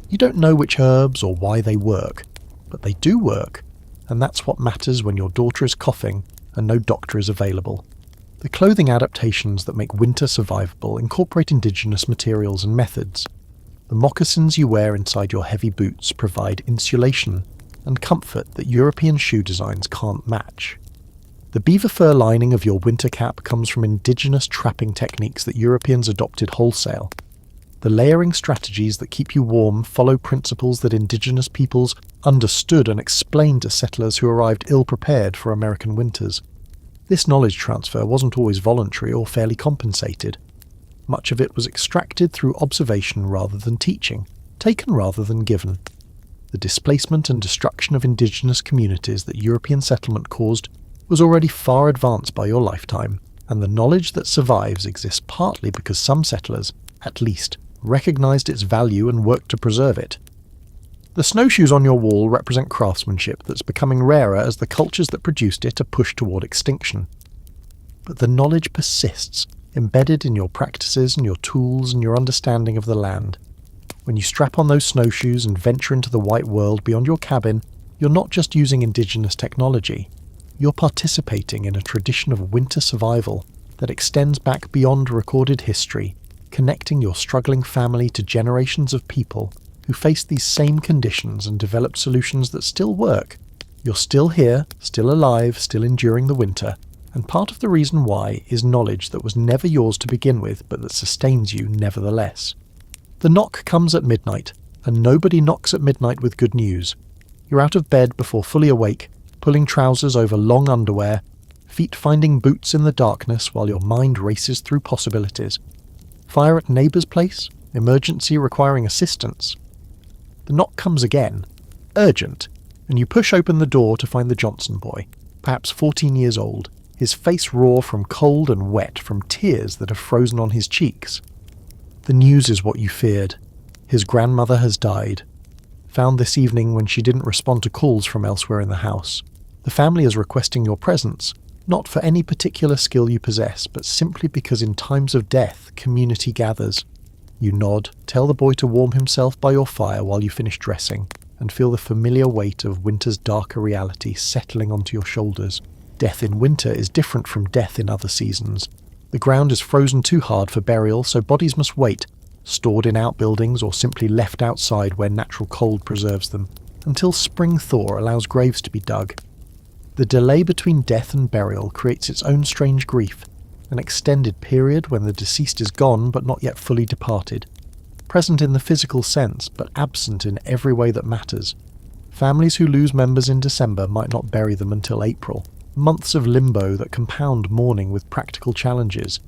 You don't know which herbs or why they work, but they do work, and that's what matters when your daughter is coughing and no doctor is available. The clothing adaptations that make winter survivable incorporate indigenous materials and methods. The moccasins you wear inside your heavy boots provide insulation and comfort that European shoe designs can't match. The beaver fur lining of your winter cap comes from indigenous trapping techniques that Europeans adopted wholesale. The layering strategies that keep you warm follow principles that indigenous peoples understood and explained to settlers who arrived ill-prepared for American winters. This knowledge transfer wasn't always voluntary or fairly compensated. Much of it was extracted through observation rather than teaching, taken rather than given. The displacement and destruction of indigenous communities that European settlement caused was already far advanced by your lifetime, and the knowledge that survives exists partly because some settlers, at least, recognised its value and worked to preserve it. The snowshoes on your wall represent craftsmanship that's becoming rarer as the cultures that produced it are pushed toward extinction. But the knowledge persists, embedded in your practices and your tools and your understanding of the land. When you strap on those snowshoes and venture into the white world beyond your cabin, you're not just using indigenous technology. You're participating in a tradition of winter survival that extends back beyond recorded history, connecting your struggling family to generations of people who faced these same conditions and developed solutions that still work. You're still here, still alive, still enduring the winter, and part of the reason why is knowledge that was never yours to begin with, but that sustains you nevertheless. The knock comes at midnight, and nobody knocks at midnight with good news. You're out of bed before fully awake, pulling trousers over long underwear, feet finding boots in the darkness while your mind races through possibilities. Fire at neighbour's place? Emergency requiring assistance? The knock comes again, urgent, and you push open the door to find the Johnson boy, perhaps 14 years old, his face raw from cold and wet from tears that have frozen on his cheeks. The news is what you feared. His grandmother has died. Found this evening when she didn't respond to calls from elsewhere in the house. The family is requesting your presence, not for any particular skill you possess, but simply because in times of death, community gathers. You nod, tell the boy to warm himself by your fire while you finish dressing, and feel the familiar weight of winter's darker reality settling onto your shoulders. Death in winter is different from death in other seasons. The ground is frozen too hard for burial, so bodies must wait, stored in outbuildings or simply left outside where natural cold preserves them, until spring thaw allows graves to be dug. The delay between death and burial creates its own strange grief, an extended period when the deceased is gone but not yet fully departed, present in the physical sense but absent in every way that matters. Families who lose members in December might not bury them until April, months of limbo that compound mourning with practical challenges.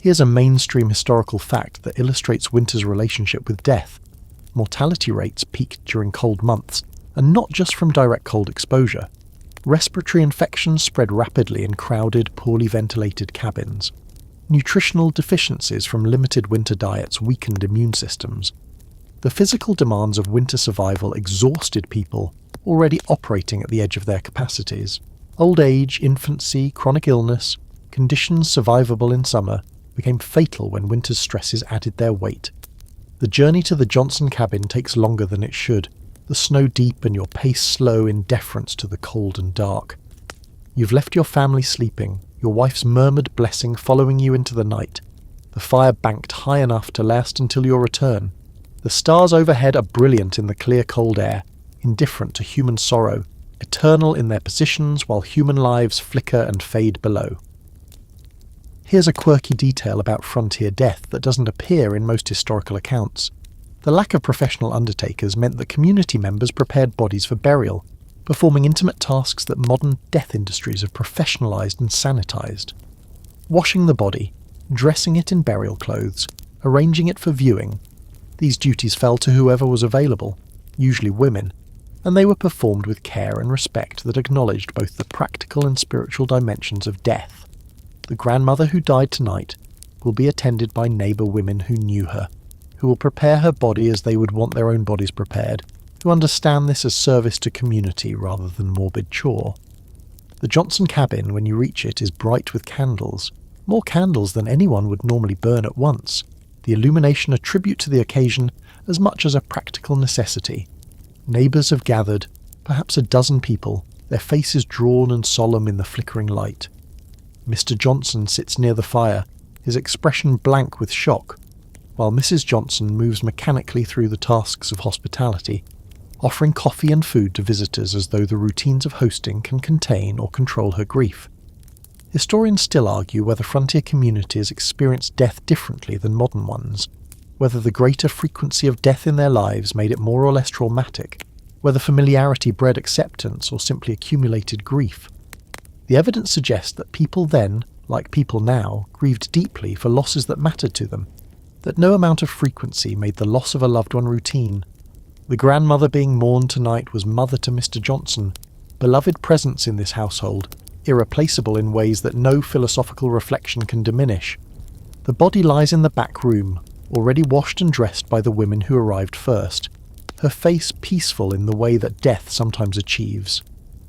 Here's a mainstream historical fact that illustrates winter's relationship with death. Mortality rates peaked during cold months, and not just from direct cold exposure. Respiratory infections spread rapidly in crowded, poorly ventilated cabins. Nutritional deficiencies from limited winter diets weakened immune systems. The physical demands of winter survival exhausted people already operating at the edge of their capacities. Old age, infancy, chronic illness, conditions survivable in summer became fatal when winter's stresses added their weight. The journey to the Johnson cabin takes longer than it should, the snow deep and your pace slow in deference to the cold and dark. You've left your family sleeping, your wife's murmured blessing following you into the night, the fire banked high enough to last until your return. The stars overhead are brilliant in the clear cold air, indifferent to human sorrow, eternal in their positions while human lives flicker and fade below. Here's a quirky detail about frontier death that doesn't appear in most historical accounts. The lack of professional undertakers meant that community members prepared bodies for burial, performing intimate tasks that modern death industries have professionalised and sanitised. Washing the body, dressing it in burial clothes, arranging it for viewing. These duties fell to whoever was available, usually women, and they were performed with care and respect that acknowledged both the practical and spiritual dimensions of death. The grandmother who died tonight will be attended by neighbour women who knew her, who will prepare her body as they would want their own bodies prepared, who understand this as service to community rather than morbid chore. The Johnson cabin, when you reach it, is bright with candles, more candles than anyone would normally burn at once, the illumination a tribute to the occasion as much as a practical necessity. Neighbours have gathered, perhaps a dozen people, their faces drawn and solemn in the flickering light. Mr. Johnson sits near the fire, his expression blank with shock, while Mrs. Johnson moves mechanically through the tasks of hospitality, offering coffee and food to visitors as though the routines of hosting can contain or control her grief. Historians still argue whether frontier communities experience death differently than modern ones, whether the greater frequency of death in their lives made it more or less traumatic, whether familiarity bred acceptance or simply accumulated grief. The evidence suggests that people then, like people now, grieved deeply for losses that mattered to them, that no amount of frequency made the loss of a loved one routine. The grandmother being mourned tonight was mother to Mr. Johnson, beloved presence in this household, irreplaceable in ways that no philosophical reflection can diminish. The body lies in the back room, already washed and dressed by the women who arrived first, her face peaceful in the way that death sometimes achieves.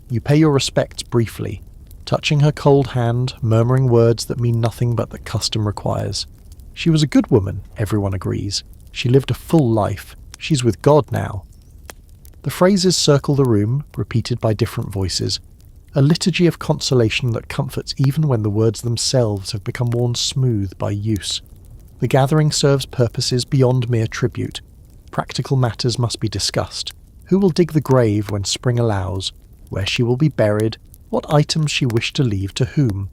You pay your respects briefly, touching her cold hand, murmuring words that mean nothing but that custom requires. She was a good woman, everyone agrees. She lived a full life. She's with God now. The phrases circle the room, repeated by different voices, a liturgy of consolation that comforts even when the words themselves have become worn smooth by use. The gathering serves purposes beyond mere tribute. Practical matters must be discussed. Who will dig the grave when spring allows? Where she will be buried? What items she wished to leave to whom?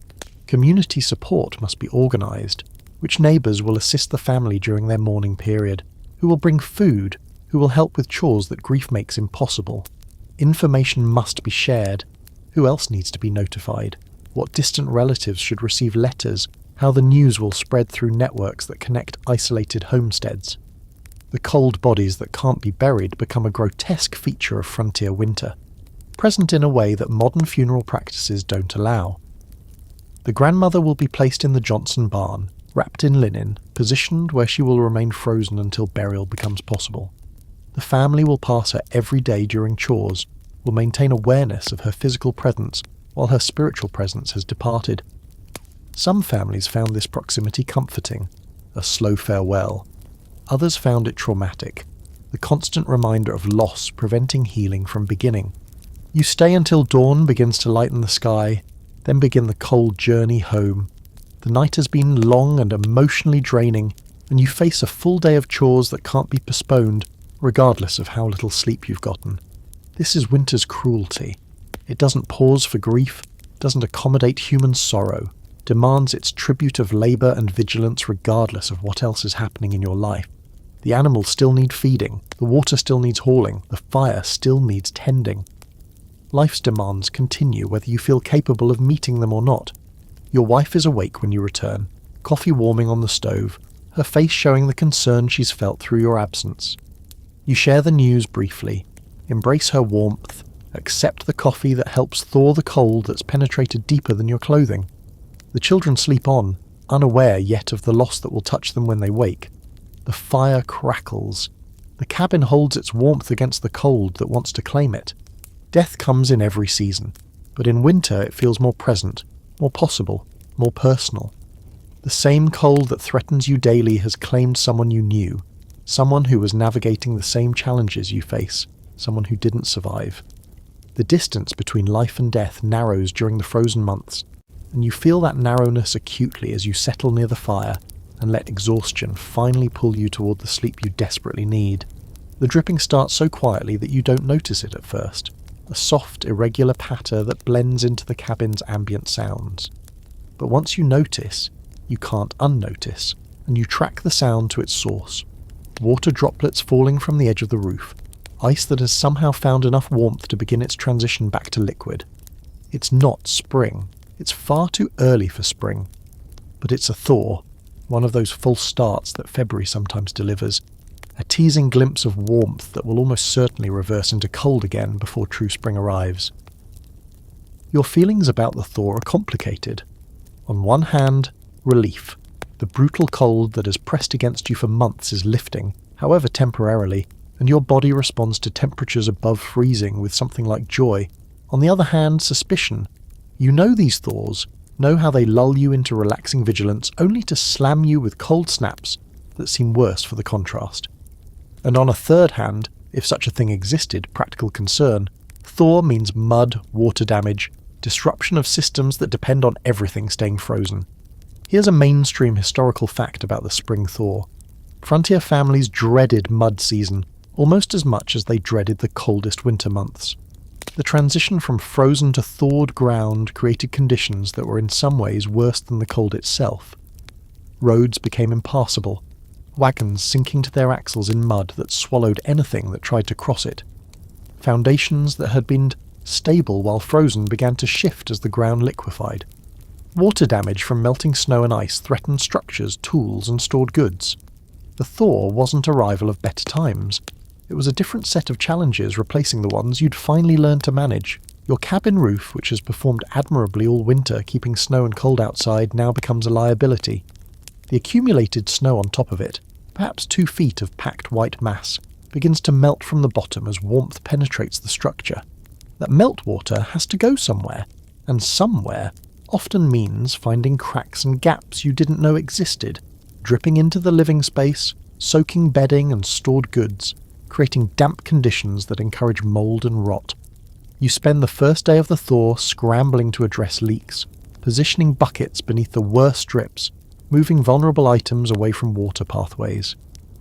Community support must be organised. Which neighbours will assist the family during their mourning period? Who will bring food? Who will help with chores that grief makes impossible? Information must be shared. Who else needs to be notified? What distant relatives should receive letters? How the news will spread through networks that connect isolated homesteads. The cold bodies that can't be buried become a grotesque feature of frontier winter, present in a way that modern funeral practices don't allow. The grandmother will be placed in the Johnson barn, wrapped in linen, positioned where she will remain frozen until burial becomes possible. The family will pass her every day during chores, will maintain awareness of her physical presence while her spiritual presence has departed. Some families found this proximity comforting, a slow farewell. Others found it traumatic, the constant reminder of loss preventing healing from beginning. You stay until dawn begins to lighten the sky, then begin the cold journey home. The night has been long and emotionally draining, and you face a full day of chores that can't be postponed, regardless of how little sleep you've gotten. This is winter's cruelty. It doesn't pause for grief, doesn't accommodate human sorrow, demands its tribute of labour and vigilance regardless of what else is happening in your life. The animals still need feeding, the water still needs hauling, the fire still needs tending. Life's demands continue whether you feel capable of meeting them or not. Your wife is awake when you return, coffee warming on the stove, her face showing the concern she's felt through your absence. You share the news briefly, embrace her warmth, accept the coffee that helps thaw the cold that's penetrated deeper than your clothing. The children sleep on, unaware yet of the loss that will touch them when they wake. The fire crackles. The cabin holds its warmth against the cold that wants to claim it. Death comes in every season, but in winter it feels more present, more possible, more personal. The same cold that threatens you daily has claimed someone you knew, someone who was navigating the same challenges you face, someone who didn't survive. The distance between life and death narrows during the frozen months, and you feel that narrowness acutely as you settle near the fire and let exhaustion finally pull you toward the sleep you desperately need. The dripping starts so quietly that you don't notice it at first, a soft, irregular patter that blends into the cabin's ambient sounds. But once you notice, you can't unnotice, and you track the sound to its source. Water droplets falling from the edge of the roof, ice that has somehow found enough warmth to begin its transition back to liquid. It's not spring. It's far too early for spring. But it's a thaw, one of those false starts that February sometimes delivers, a teasing glimpse of warmth that will almost certainly reverse into cold again before true spring arrives. Your feelings about the thaw are complicated. On one hand, relief. The brutal cold that has pressed against you for months is lifting, however temporarily, and your body responds to temperatures above freezing with something like joy. On the other hand, suspicion. You know these thaws, know how they lull you into relaxing vigilance only to slam you with cold snaps that seem worse for the contrast. And on a third hand, if such a thing existed, practical concern, thaw means mud, water damage, disruption of systems that depend on everything staying frozen. Here's a mainstream historical fact about the spring thaw. Frontier families dreaded mud season almost as much as they dreaded the coldest winter months. The transition from frozen to thawed ground created conditions that were in some ways worse than the cold itself. Roads became impassable, wagons sinking to their axles in mud that swallowed anything that tried to cross it. Foundations that had been stable while frozen began to shift as the ground liquefied. Water damage from melting snow and ice threatened structures, tools, and stored goods. The thaw wasn't a rival of better times. It was a different set of challenges replacing the ones you'd finally learned to manage. Your cabin roof, which has performed admirably all winter keeping snow and cold outside, now becomes a liability. The accumulated snow on top of it, perhaps 2 feet of packed white mass, begins to melt from the bottom as warmth penetrates the structure. That meltwater has to go somewhere, and somewhere often means finding cracks and gaps you didn't know existed, dripping into the living space, soaking bedding and stored goods, creating damp conditions that encourage mould and rot. You spend the first day of the thaw scrambling to address leaks, positioning buckets beneath the worst drips, moving vulnerable items away from water pathways.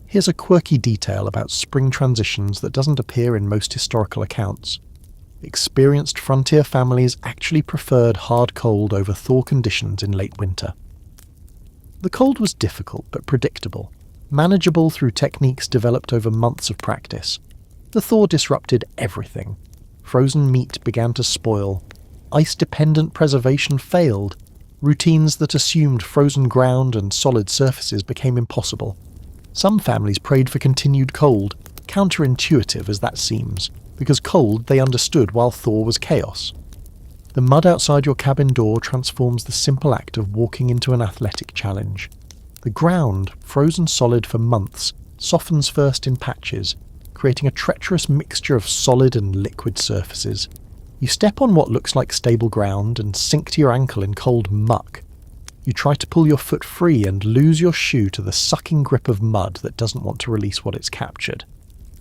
Here's a quirky detail about spring transitions that doesn't appear in most historical accounts. Experienced frontier families actually preferred hard cold over thaw conditions in late winter. The cold was difficult but predictable, manageable through techniques developed over months of practice. The thaw disrupted everything. Frozen meat began to spoil. Ice-dependent preservation failed. Routines that assumed frozen ground and solid surfaces became impossible. Some families prayed for continued cold, counterintuitive as that seems, because cold they understood while thaw was chaos. The mud outside your cabin door transforms the simple act of walking into an athletic challenge. The ground, frozen solid for months, softens first in patches, creating a treacherous mixture of solid and liquid surfaces. You step on what looks like stable ground and sink to your ankle in cold muck. You try to pull your foot free and lose your shoe to the sucking grip of mud that doesn't want to release what it's captured.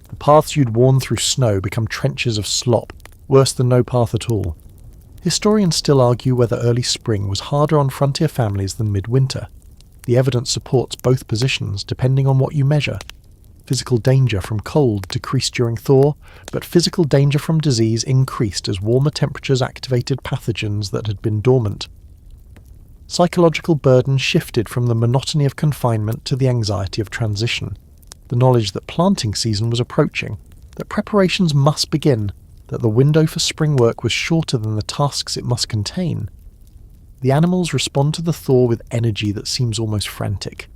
The paths you'd worn through snow become trenches of slop, worse than no path at all. Historians still argue whether early spring was harder on frontier families than midwinter. The evidence supports both positions depending on what you measure. Physical danger from cold decreased during thaw, but physical danger from disease increased as warmer temperatures activated pathogens that had been dormant. Psychological burden shifted from the monotony of confinement to the anxiety of transition. The knowledge that planting season was approaching, that preparations must begin, that the window for spring work was shorter than the tasks it must contain. The animals respond to the thaw with energy that seems almost frantic.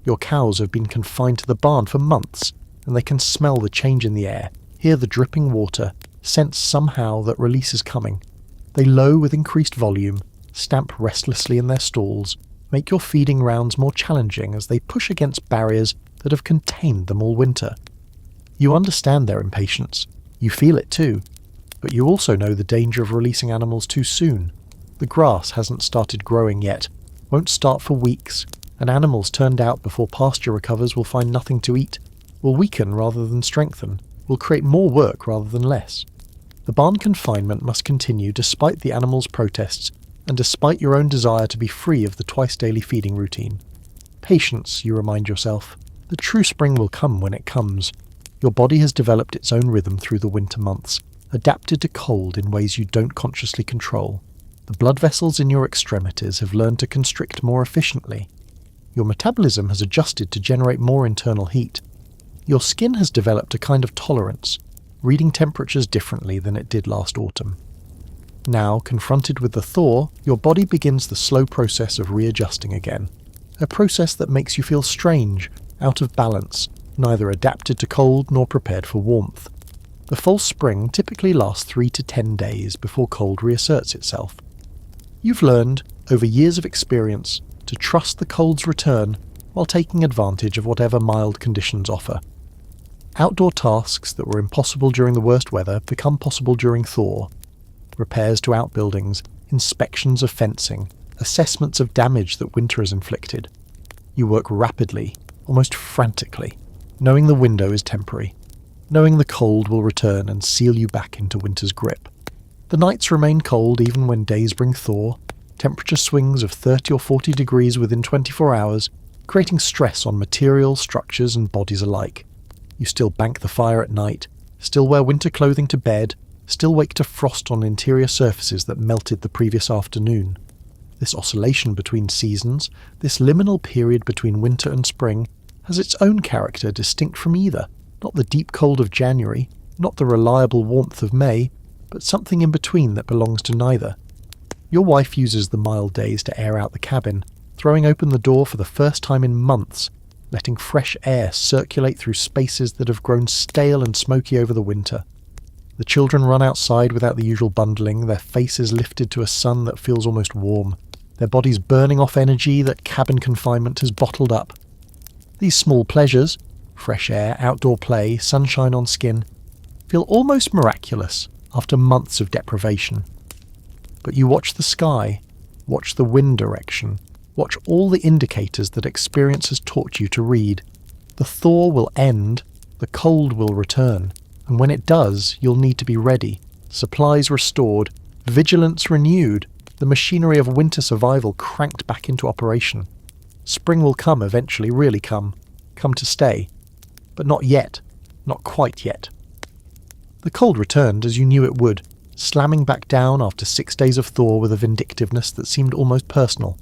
Your cows have been confined to the barn for months, and they can smell the change in the air, hear the dripping water, sense somehow that release is coming. They low with increased volume, stamp restlessly in their stalls, make your feeding rounds more challenging as they push against barriers that have contained them all winter. You understand their impatience. You feel it too. But you also know the danger of releasing animals too soon. The grass hasn't started growing yet, won't start for weeks, and animals turned out before pasture recovers will find nothing to eat, will weaken rather than strengthen, will create more work rather than less. The barn confinement must continue despite the animals' protests and despite your own desire to be free of the twice-daily feeding routine. Patience, you remind yourself. The true spring will come when it comes. Your body has developed its own rhythm through the winter months, adapted to cold in ways you don't consciously control. The blood vessels in your extremities have learned to constrict more efficiently. Your metabolism has adjusted to generate more internal heat. Your skin has developed a kind of tolerance, reading temperatures differently than it did last autumn. Now, confronted with the thaw, your body begins the slow process of readjusting again. A process that makes you feel strange, out of balance, neither adapted to cold nor prepared for warmth. The false spring typically lasts 3 to 10 days before cold reasserts itself. You've learned, over years of experience, to trust the cold's return while taking advantage of whatever mild conditions offer. Outdoor tasks that were impossible during the worst weather become possible during thaw. Repairs to outbuildings, inspections of fencing, assessments of damage that winter has inflicted. You work rapidly, almost frantically, knowing the window is temporary, knowing the cold will return and seal you back into winter's grip. The nights remain cold even when days bring thaw, temperature swings of 30 or 40 degrees within 24 hours, creating stress on materials, structures and bodies alike. You still bank the fire at night, still wear winter clothing to bed, still wake to frost on interior surfaces that melted the previous afternoon. This oscillation between seasons, this liminal period between winter and spring, has its own character distinct from either, not the deep cold of January, not the reliable warmth of May, but something in between that belongs to neither. Your wife uses the mild days to air out the cabin, throwing open the door for the first time in months, letting fresh air circulate through spaces that have grown stale and smoky over the winter. The children run outside without the usual bundling, their faces lifted to a sun that feels almost warm, their bodies burning off energy that cabin confinement has bottled up. These small pleasures, fresh air, outdoor play, sunshine on skin, feel almost miraculous after months of deprivation. But you watch the sky, watch the wind direction, watch all the indicators that experience has taught you to read. The thaw will end, the cold will return, and when it does, you'll need to be ready, supplies restored, vigilance renewed, the machinery of winter survival cranked back into operation. Spring will come eventually, really come to stay. But not yet, not quite yet. The cold returned as you knew it would, slamming back down after 6 days of thaw with a vindictiveness that seemed almost personal.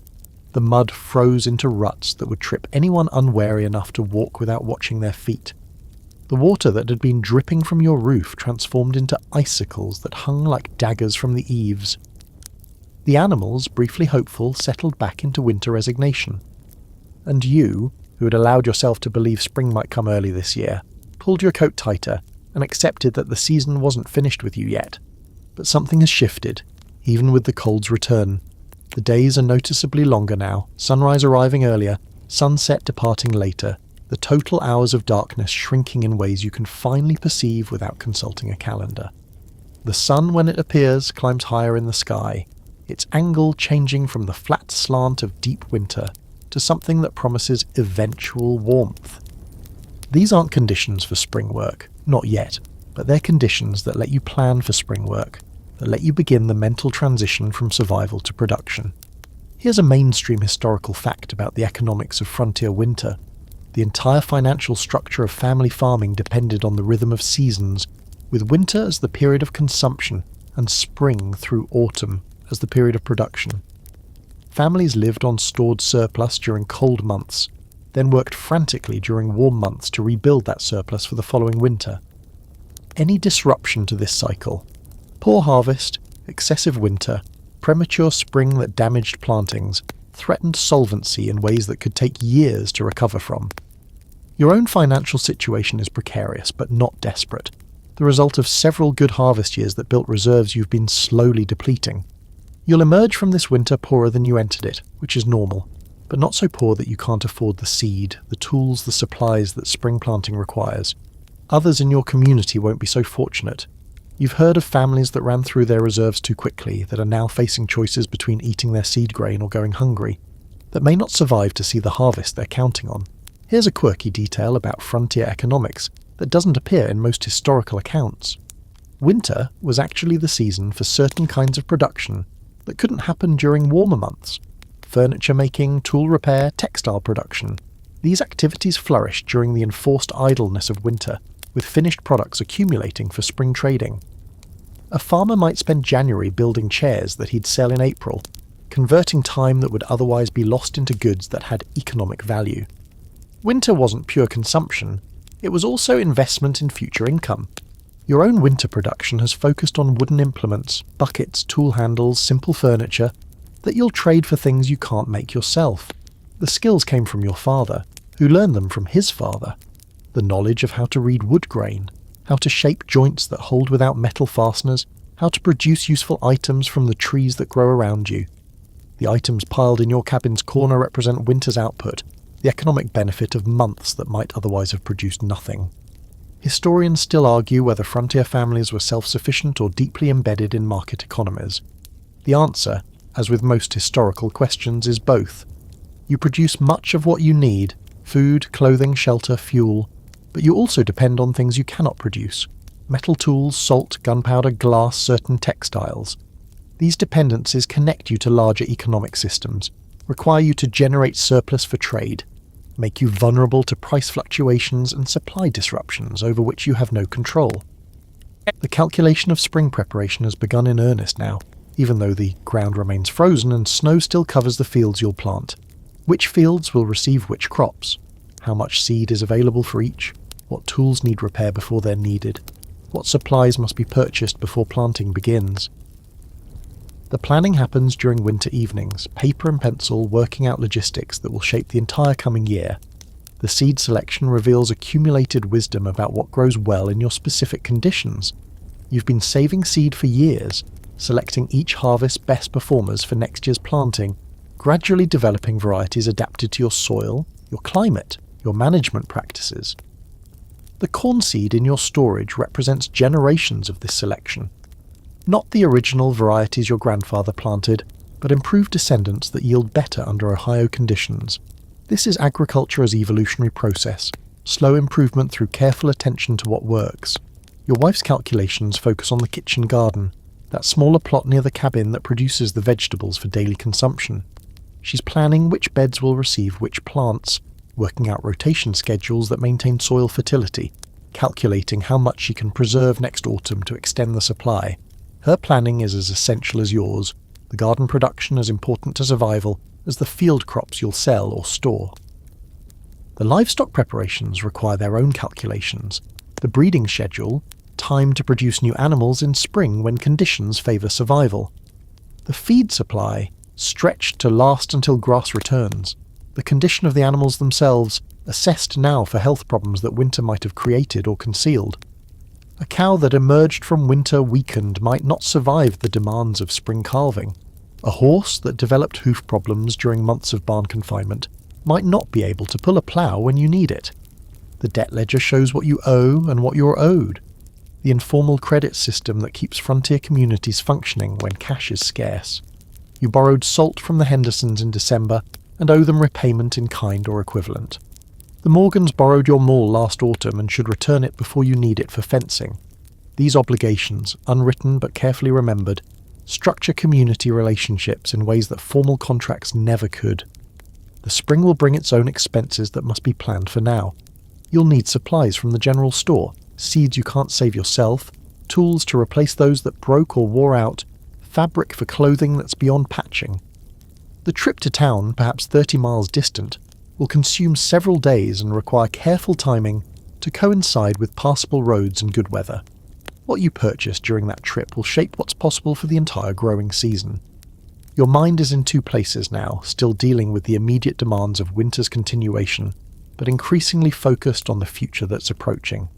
The mud froze into ruts that would trip anyone unwary enough to walk without watching their feet. The water that had been dripping from your roof transformed into icicles that hung like daggers from the eaves. The animals, briefly hopeful, settled back into winter resignation. And you, who had allowed yourself to believe spring might come early this year, pulled your coat tighter and accepted that the season wasn't finished with you yet. But something has shifted, even with the cold's return. The days are noticeably longer now, sunrise arriving earlier, sunset departing later, the total hours of darkness shrinking in ways you can finally perceive without consulting a calendar. The sun, when it appears, climbs higher in the sky, its angle changing from the flat slant of deep winter to something that promises eventual warmth. These aren't conditions for spring work, not yet, but they're conditions that let you plan for spring work, that let you begin the mental transition from survival to production. Here's a mainstream historical fact about the economics of frontier winter. The entire financial structure of family farming depended on the rhythm of seasons, with winter as the period of consumption and spring through autumn as the period of production. Families lived on stored surplus during cold months, then worked frantically during warm months to rebuild that surplus for the following winter. Any disruption to this cycle, poor harvest, excessive winter, premature spring that damaged plantings, threatened solvency in ways that could take years to recover from. Your own financial situation is precarious, but not desperate, the result of several good harvest years that built reserves you've been slowly depleting. You'll emerge from this winter poorer than you entered it, which is normal, but not so poor that you can't afford the seed, the tools, the supplies that spring planting requires. Others in your community won't be so fortunate. You've heard of families that ran through their reserves too quickly that are now facing choices between eating their seed grain or going hungry, that may not survive to see the harvest they're counting on. Here's a quirky detail about frontier economics that doesn't appear in most historical accounts. Winter was actually the season for certain kinds of production that couldn't happen during warmer months. Furniture making, tool repair, textile production. These activities flourished during the enforced idleness of winter, with finished products accumulating for spring trading. A farmer might spend January building chairs that he'd sell in April, converting time that would otherwise be lost into goods that had economic value. Winter wasn't pure consumption, it was also investment in future income. Your own winter production has focused on wooden implements, buckets, tool handles, simple furniture, that you'll trade for things you can't make yourself. The skills came from your father, who learned them from his father. The knowledge of how to read wood grain, how to shape joints that hold without metal fasteners, how to produce useful items from the trees that grow around you. The items piled in your cabin's corner represent winter's output, the economic benefit of months that might otherwise have produced nothing. Historians still argue whether frontier families were self-sufficient or deeply embedded in market economies. The answer, as with most historical questions, is both. You produce much of what you need: food, clothing, shelter, fuel, but you also depend on things you cannot produce: metal tools, salt, gunpowder, glass, certain textiles. These dependencies connect you to larger economic systems, require you to generate surplus for trade, make you vulnerable to price fluctuations and supply disruptions over which you have no control. The calculation of spring preparation has begun in earnest now, even though the ground remains frozen and snow still covers the fields you'll plant. Which fields will receive which crops? How much seed is available for each? What tools need repair before they're needed? What supplies must be purchased before planting begins? The planning happens during winter evenings, paper and pencil working out logistics that will shape the entire coming year. The seed selection reveals accumulated wisdom about what grows well in your specific conditions. You've been saving seed for years, selecting each harvest's best performers for next year's planting, gradually developing varieties adapted to your soil, your climate, your management practices. The corn seed in your storage represents generations of this selection. Not the original varieties your grandfather planted, but improved descendants that yield better under Ohio conditions. This is agriculture as evolutionary process, slow improvement through careful attention to what works. Your wife's calculations focus on the kitchen garden, that smaller plot near the cabin that produces the vegetables for daily consumption. She's planning which beds will receive which plants, working out rotation schedules that maintain soil fertility, calculating how much she can preserve next autumn to extend the supply. Her planning is as essential as yours, the garden production as important to survival as the field crops you'll sell or store. The livestock preparations require their own calculations. The breeding schedule, time to produce new animals in spring when conditions favour survival. The feed supply, stretched to last until grass returns. The condition of the animals themselves, assessed now for health problems that winter might have created or concealed. A cow that emerged from winter weakened might not survive the demands of spring calving. A horse that developed hoof problems during months of barn confinement might not be able to pull a plough when you need it. The debt ledger shows what you owe and what you're owed. The informal credit system that keeps frontier communities functioning when cash is scarce. You borrowed salt from the Hendersons in December and owe them repayment in kind or equivalent. The Morgans borrowed your maul last autumn and should return it before you need it for fencing. These obligations, unwritten but carefully remembered, structure community relationships in ways that formal contracts never could. The spring will bring its own expenses that must be planned for now. You'll need supplies from the general store, seeds you can't save yourself, tools to replace those that broke or wore out, fabric for clothing that's beyond patching. The trip to town, perhaps 30 miles distant, will consume several days and require careful timing to coincide with passable roads and good weather. What you purchase during that trip will shape what's possible for the entire growing season. Your mind is in two places now, still dealing with the immediate demands of winter's continuation, but increasingly focused on the future that's approaching.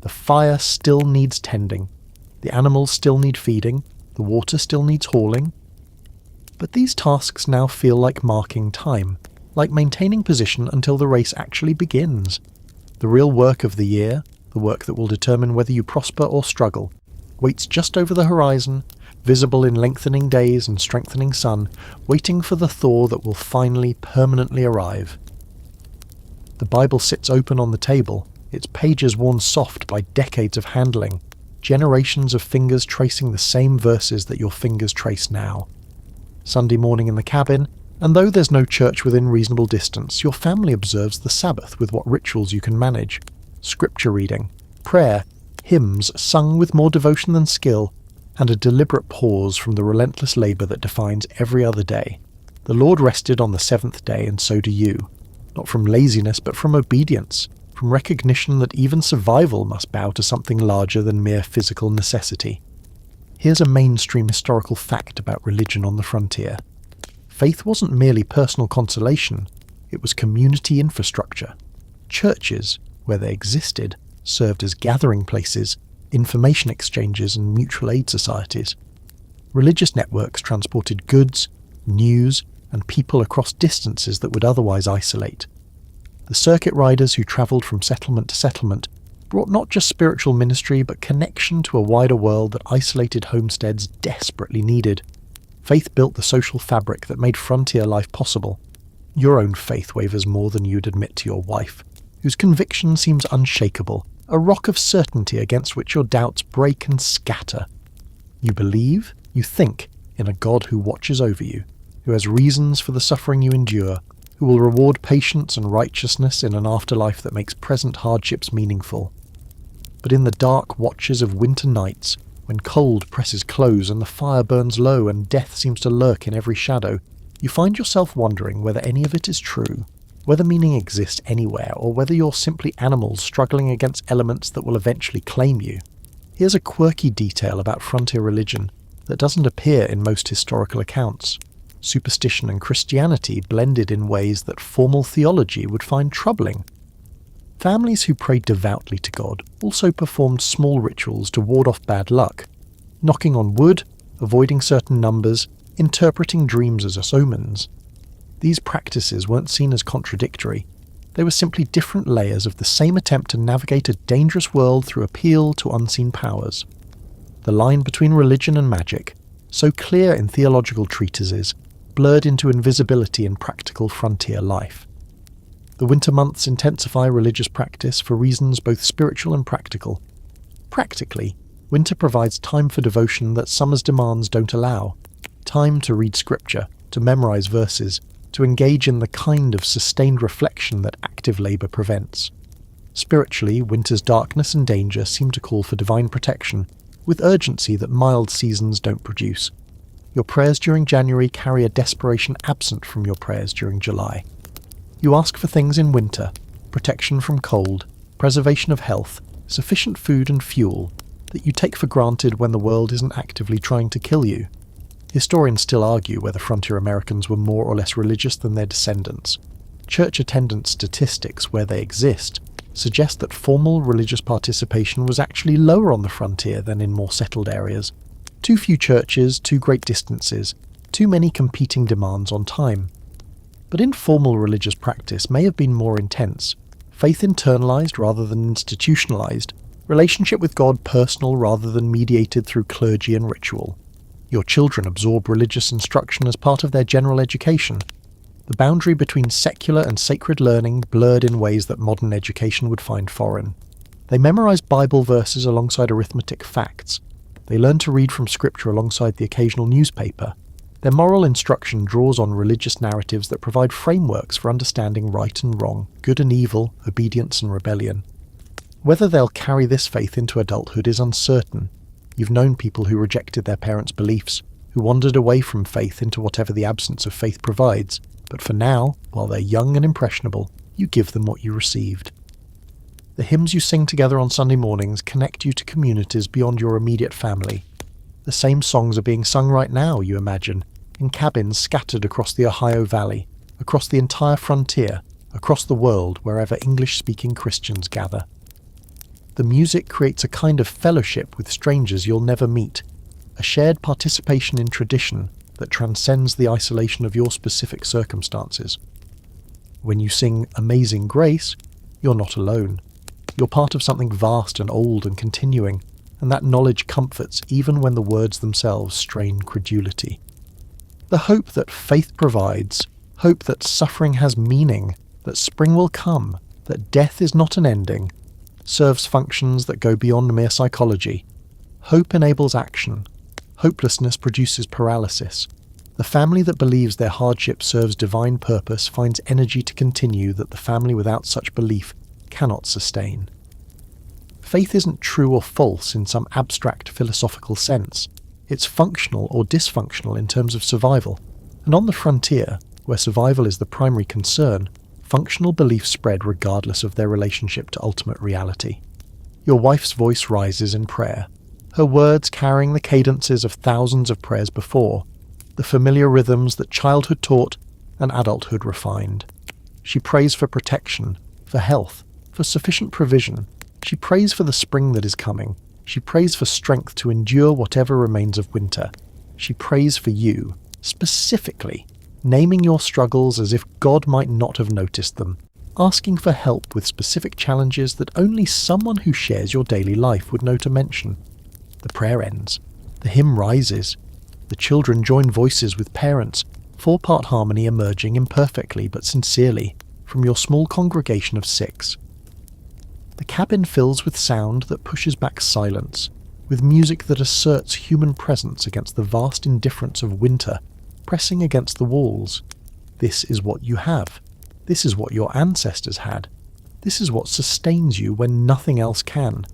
The fire still needs tending, the animals still need feeding, the water still needs hauling. But these tasks now feel like marking time, like maintaining position until the race actually begins. The real work of the year, the the work that will determine whether you prosper or struggle, waits just over the horizon, visible in lengthening days and strengthening sun, waiting for the thaw that will finally permanently arrive. The Bible sits open on the table, its pages worn soft by decades of handling, generations of fingers tracing the same verses that your fingers trace now. Sunday morning in the cabin, and though there's no church within reasonable distance, your family observes the Sabbath with what rituals you can manage. Scripture reading, prayer, hymns sung with more devotion than skill, and a deliberate pause from the relentless labour that defines every other day. The Lord rested on the seventh day, and so do you. Not from laziness, but from obedience, from recognition that even survival must bow to something larger than mere physical necessity. Here's a mainstream historical fact about religion on the frontier. Faith wasn't merely personal consolation, it was community infrastructure. Churches, where they existed, served as gathering places, information exchanges and mutual aid societies. Religious networks transported goods, news, and people across distances that would otherwise isolate. The circuit riders who travelled from settlement to settlement brought not just spiritual ministry but connection to a wider world that isolated homesteads desperately needed. Faith built the social fabric that made frontier life possible. Your own faith wavers more than you'd admit to your wife, whose conviction seems unshakable, a rock of certainty against which your doubts break and scatter. You believe, you think, in a God who watches over you, who has reasons for the suffering you endure, who will reward patience and righteousness in an afterlife that makes present hardships meaningful. But in the dark watches of winter nights, when cold presses close and the fire burns low and death seems to lurk in every shadow, you find yourself wondering whether any of it is true, whether meaning exists anywhere, or whether you're simply animals struggling against elements that will eventually claim you. Here's a quirky detail about frontier religion that doesn't appear in most historical accounts. Superstition and Christianity blended in ways that formal theology would find troubling. Families who prayed devoutly to God also performed small rituals to ward off bad luck, knocking on wood, avoiding certain numbers, interpreting dreams as omens. These practices weren't seen as contradictory. They were simply different layers of the same attempt to navigate a dangerous world through appeal to unseen powers. The line between religion and magic, so clear in theological treatises, blurred into invisibility in practical frontier life. The winter months intensify religious practice for reasons both spiritual and practical. Practically, winter provides time for devotion that summer's demands don't allow. Time to read scripture, to memorize verses, to engage in the kind of sustained reflection that active labour prevents. Spiritually, winter's darkness and danger seem to call for divine protection, with urgency that mild seasons don't produce. Your prayers during January carry a desperation absent from your prayers during July. You ask for things in winter: protection from cold, preservation of health, sufficient food and fuel, that you take for granted when the world isn't actively trying to kill you. Historians still argue whether frontier Americans were more or less religious than their descendants. Church attendance statistics, where they exist, suggest that formal religious participation was actually lower on the frontier than in more settled areas. Too few churches, too great distances, too many competing demands on time. But informal religious practice may have been more intense, faith internalized rather than institutionalized, relationship with God personal rather than mediated through clergy and ritual. Your children absorb religious instruction as part of their general education. The boundary between secular and sacred learning blurred in ways that modern education would find foreign. They memorize Bible verses alongside arithmetic facts. They learn to read from scripture alongside the occasional newspaper. Their moral instruction draws on religious narratives that provide frameworks for understanding right and wrong, good and evil, obedience and rebellion. Whether they'll carry this faith into adulthood is uncertain. You've known people who rejected their parents' beliefs, who wandered away from faith into whatever the absence of faith provides, but for now, while they're young and impressionable, you give them what you received. The hymns you sing together on Sunday mornings connect you to communities beyond your immediate family. The same songs are being sung right now, you imagine, in cabins scattered across the Ohio Valley, across the entire frontier, across the world wherever English-speaking Christians gather. The music creates a kind of fellowship with strangers you'll never meet, a shared participation in tradition that transcends the isolation of your specific circumstances. When you sing Amazing Grace, you're not alone. You're part of something vast and old and continuing, and that knowledge comforts even when the words themselves strain credulity. The hope that faith provides, hope that suffering has meaning, that spring will come, that death is not an ending, serves functions that go beyond mere psychology. Hope enables action. Hopelessness produces paralysis. The family that believes their hardship serves divine purpose finds energy to continue that the family without such belief cannot sustain. Faith isn't true or false in some abstract philosophical sense. It's functional or dysfunctional in terms of survival. And on the frontier, where survival is the primary concern, functional beliefs spread regardless of their relationship to ultimate reality. Your wife's voice rises in prayer, her words carrying the cadences of thousands of prayers before, the familiar rhythms that childhood taught and adulthood refined. She prays for protection, for health, for sufficient provision. She prays for the spring that is coming. She prays for strength to endure whatever remains of winter. She prays for you, specifically, naming your struggles as if God might not have noticed them, asking for help with specific challenges that only someone who shares your daily life would know to mention. The prayer ends. The hymn rises. The children join voices with parents, four-part harmony emerging imperfectly but sincerely from your small congregation of 6. The cabin fills with sound that pushes back silence, with music that asserts human presence against the vast indifference of winter pressing against the walls. This is what you have. This is what your ancestors had. This is what sustains you when nothing else can.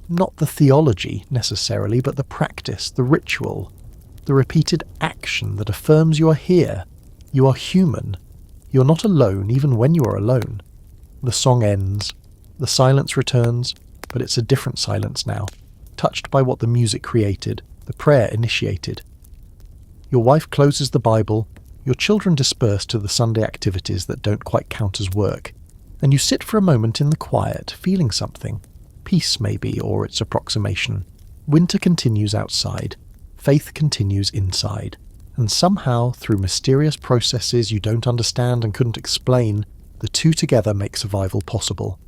Not the theology, necessarily, but the practice, the ritual, the repeated action that affirms you are here. You are human. You are not alone even when you are alone. The song ends. The silence returns, but it's a different silence now, touched by what the music created, the prayer initiated. Your wife closes the Bible, your children disperse to the Sunday activities that don't quite count as work, and you sit for a moment in the quiet, feeling something. Peace, maybe, or its approximation. Winter continues outside. Faith continues inside. And somehow, through mysterious processes you don't understand and couldn't explain, the two together make survival possible.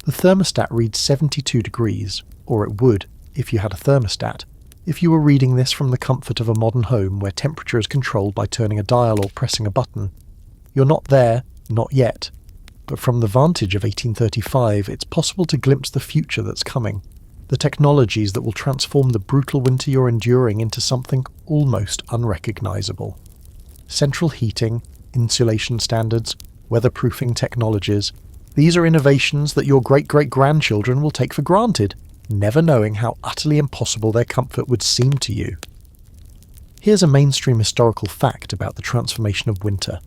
The thermostat reads 72 degrees, or it would, if you had a thermostat, if you were reading this from the comfort of a modern home where temperature is controlled by turning a dial or pressing a button. You're not there, not yet. But from the vantage of 1835, it's possible to glimpse the future that's coming. The technologies that will transform the brutal winter you're enduring into something almost unrecognisable. Central heating, insulation standards, weatherproofing technologies. These are innovations that your great-great-grandchildren will take for granted, never knowing how utterly impossible their comfort would seem to you. Here's a mainstream historical fact about the transformation of winter.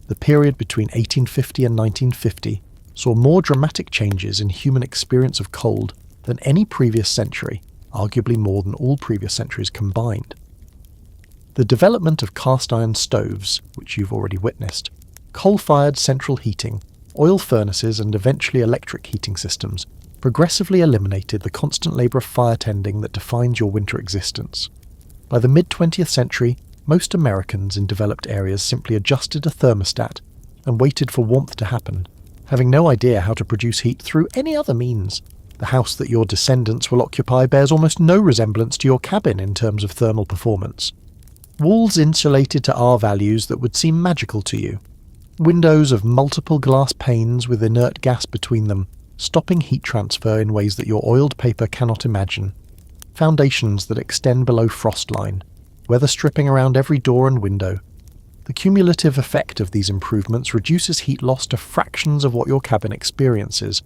The period between 1850 and 1950 saw more dramatic changes in human experience of cold than any previous century, arguably more than all previous centuries combined. The development of cast iron stoves, which you've already witnessed, coal-fired central heating, oil furnaces and eventually electric heating systems progressively eliminated the constant labour of fire tending that defines your winter existence. By the mid-20th century, most Americans in developed areas simply adjusted a thermostat and waited for warmth to happen, having no idea how to produce heat through any other means. The house that your descendants will occupy bears almost no resemblance to your cabin in terms of thermal performance. Walls insulated to R values that would seem magical to you. Windows of multiple glass panes with inert gas between them, stopping heat transfer in ways that your oiled paper cannot imagine. Foundations that extend below frost line. Weather stripping around every door and window. The cumulative effect of these improvements reduces heat loss to fractions of what your cabin experiences,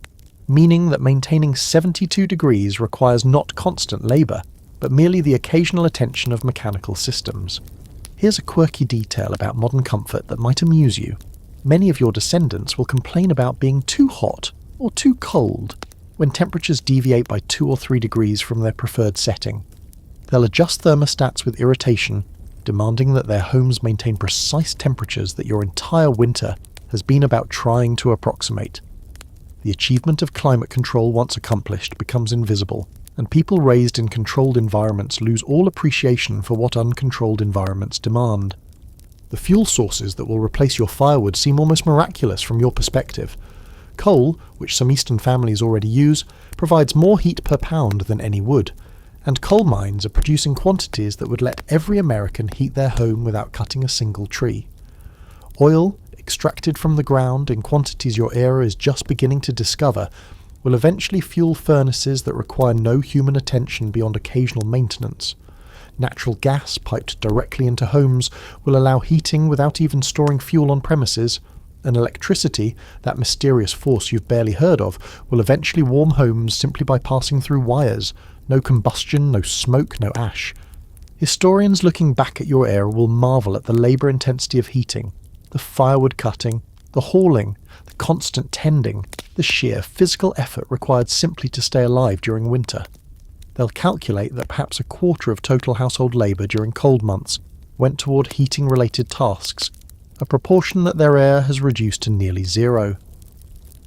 meaning that maintaining 72 degrees requires not constant labour, but merely the occasional attention of mechanical systems. Here's a quirky detail about modern comfort that might amuse you. Many of your descendants will complain about being too hot or too cold when temperatures deviate by 2 or 3 degrees from their preferred setting. They'll adjust thermostats with irritation, demanding that their homes maintain precise temperatures that your entire winter has been about trying to approximate. The achievement of climate control once accomplished becomes invisible, and people raised in controlled environments lose all appreciation for what uncontrolled environments demand. The fuel sources that will replace your firewood seem almost miraculous from your perspective. Coal, which some eastern families already use, provides more heat per pound than any wood, and coal mines are producing quantities that would let every American heat their home without cutting a single tree. Oil, extracted from the ground in quantities your era is just beginning to discover, will eventually fuel furnaces that require no human attention beyond occasional maintenance. Natural gas piped directly into homes will allow heating without even storing fuel on premises, and electricity, that mysterious force you've barely heard of, will eventually warm homes simply by passing through wires. No combustion, no smoke, no ash. Historians looking back at your era will marvel at the labour intensity of heating, the firewood cutting, the hauling, the constant tending, the sheer physical effort required simply to stay alive during winter. They'll calculate that perhaps a quarter of total household labour during cold months went toward heating-related tasks, a proportion that their heir has reduced to nearly zero.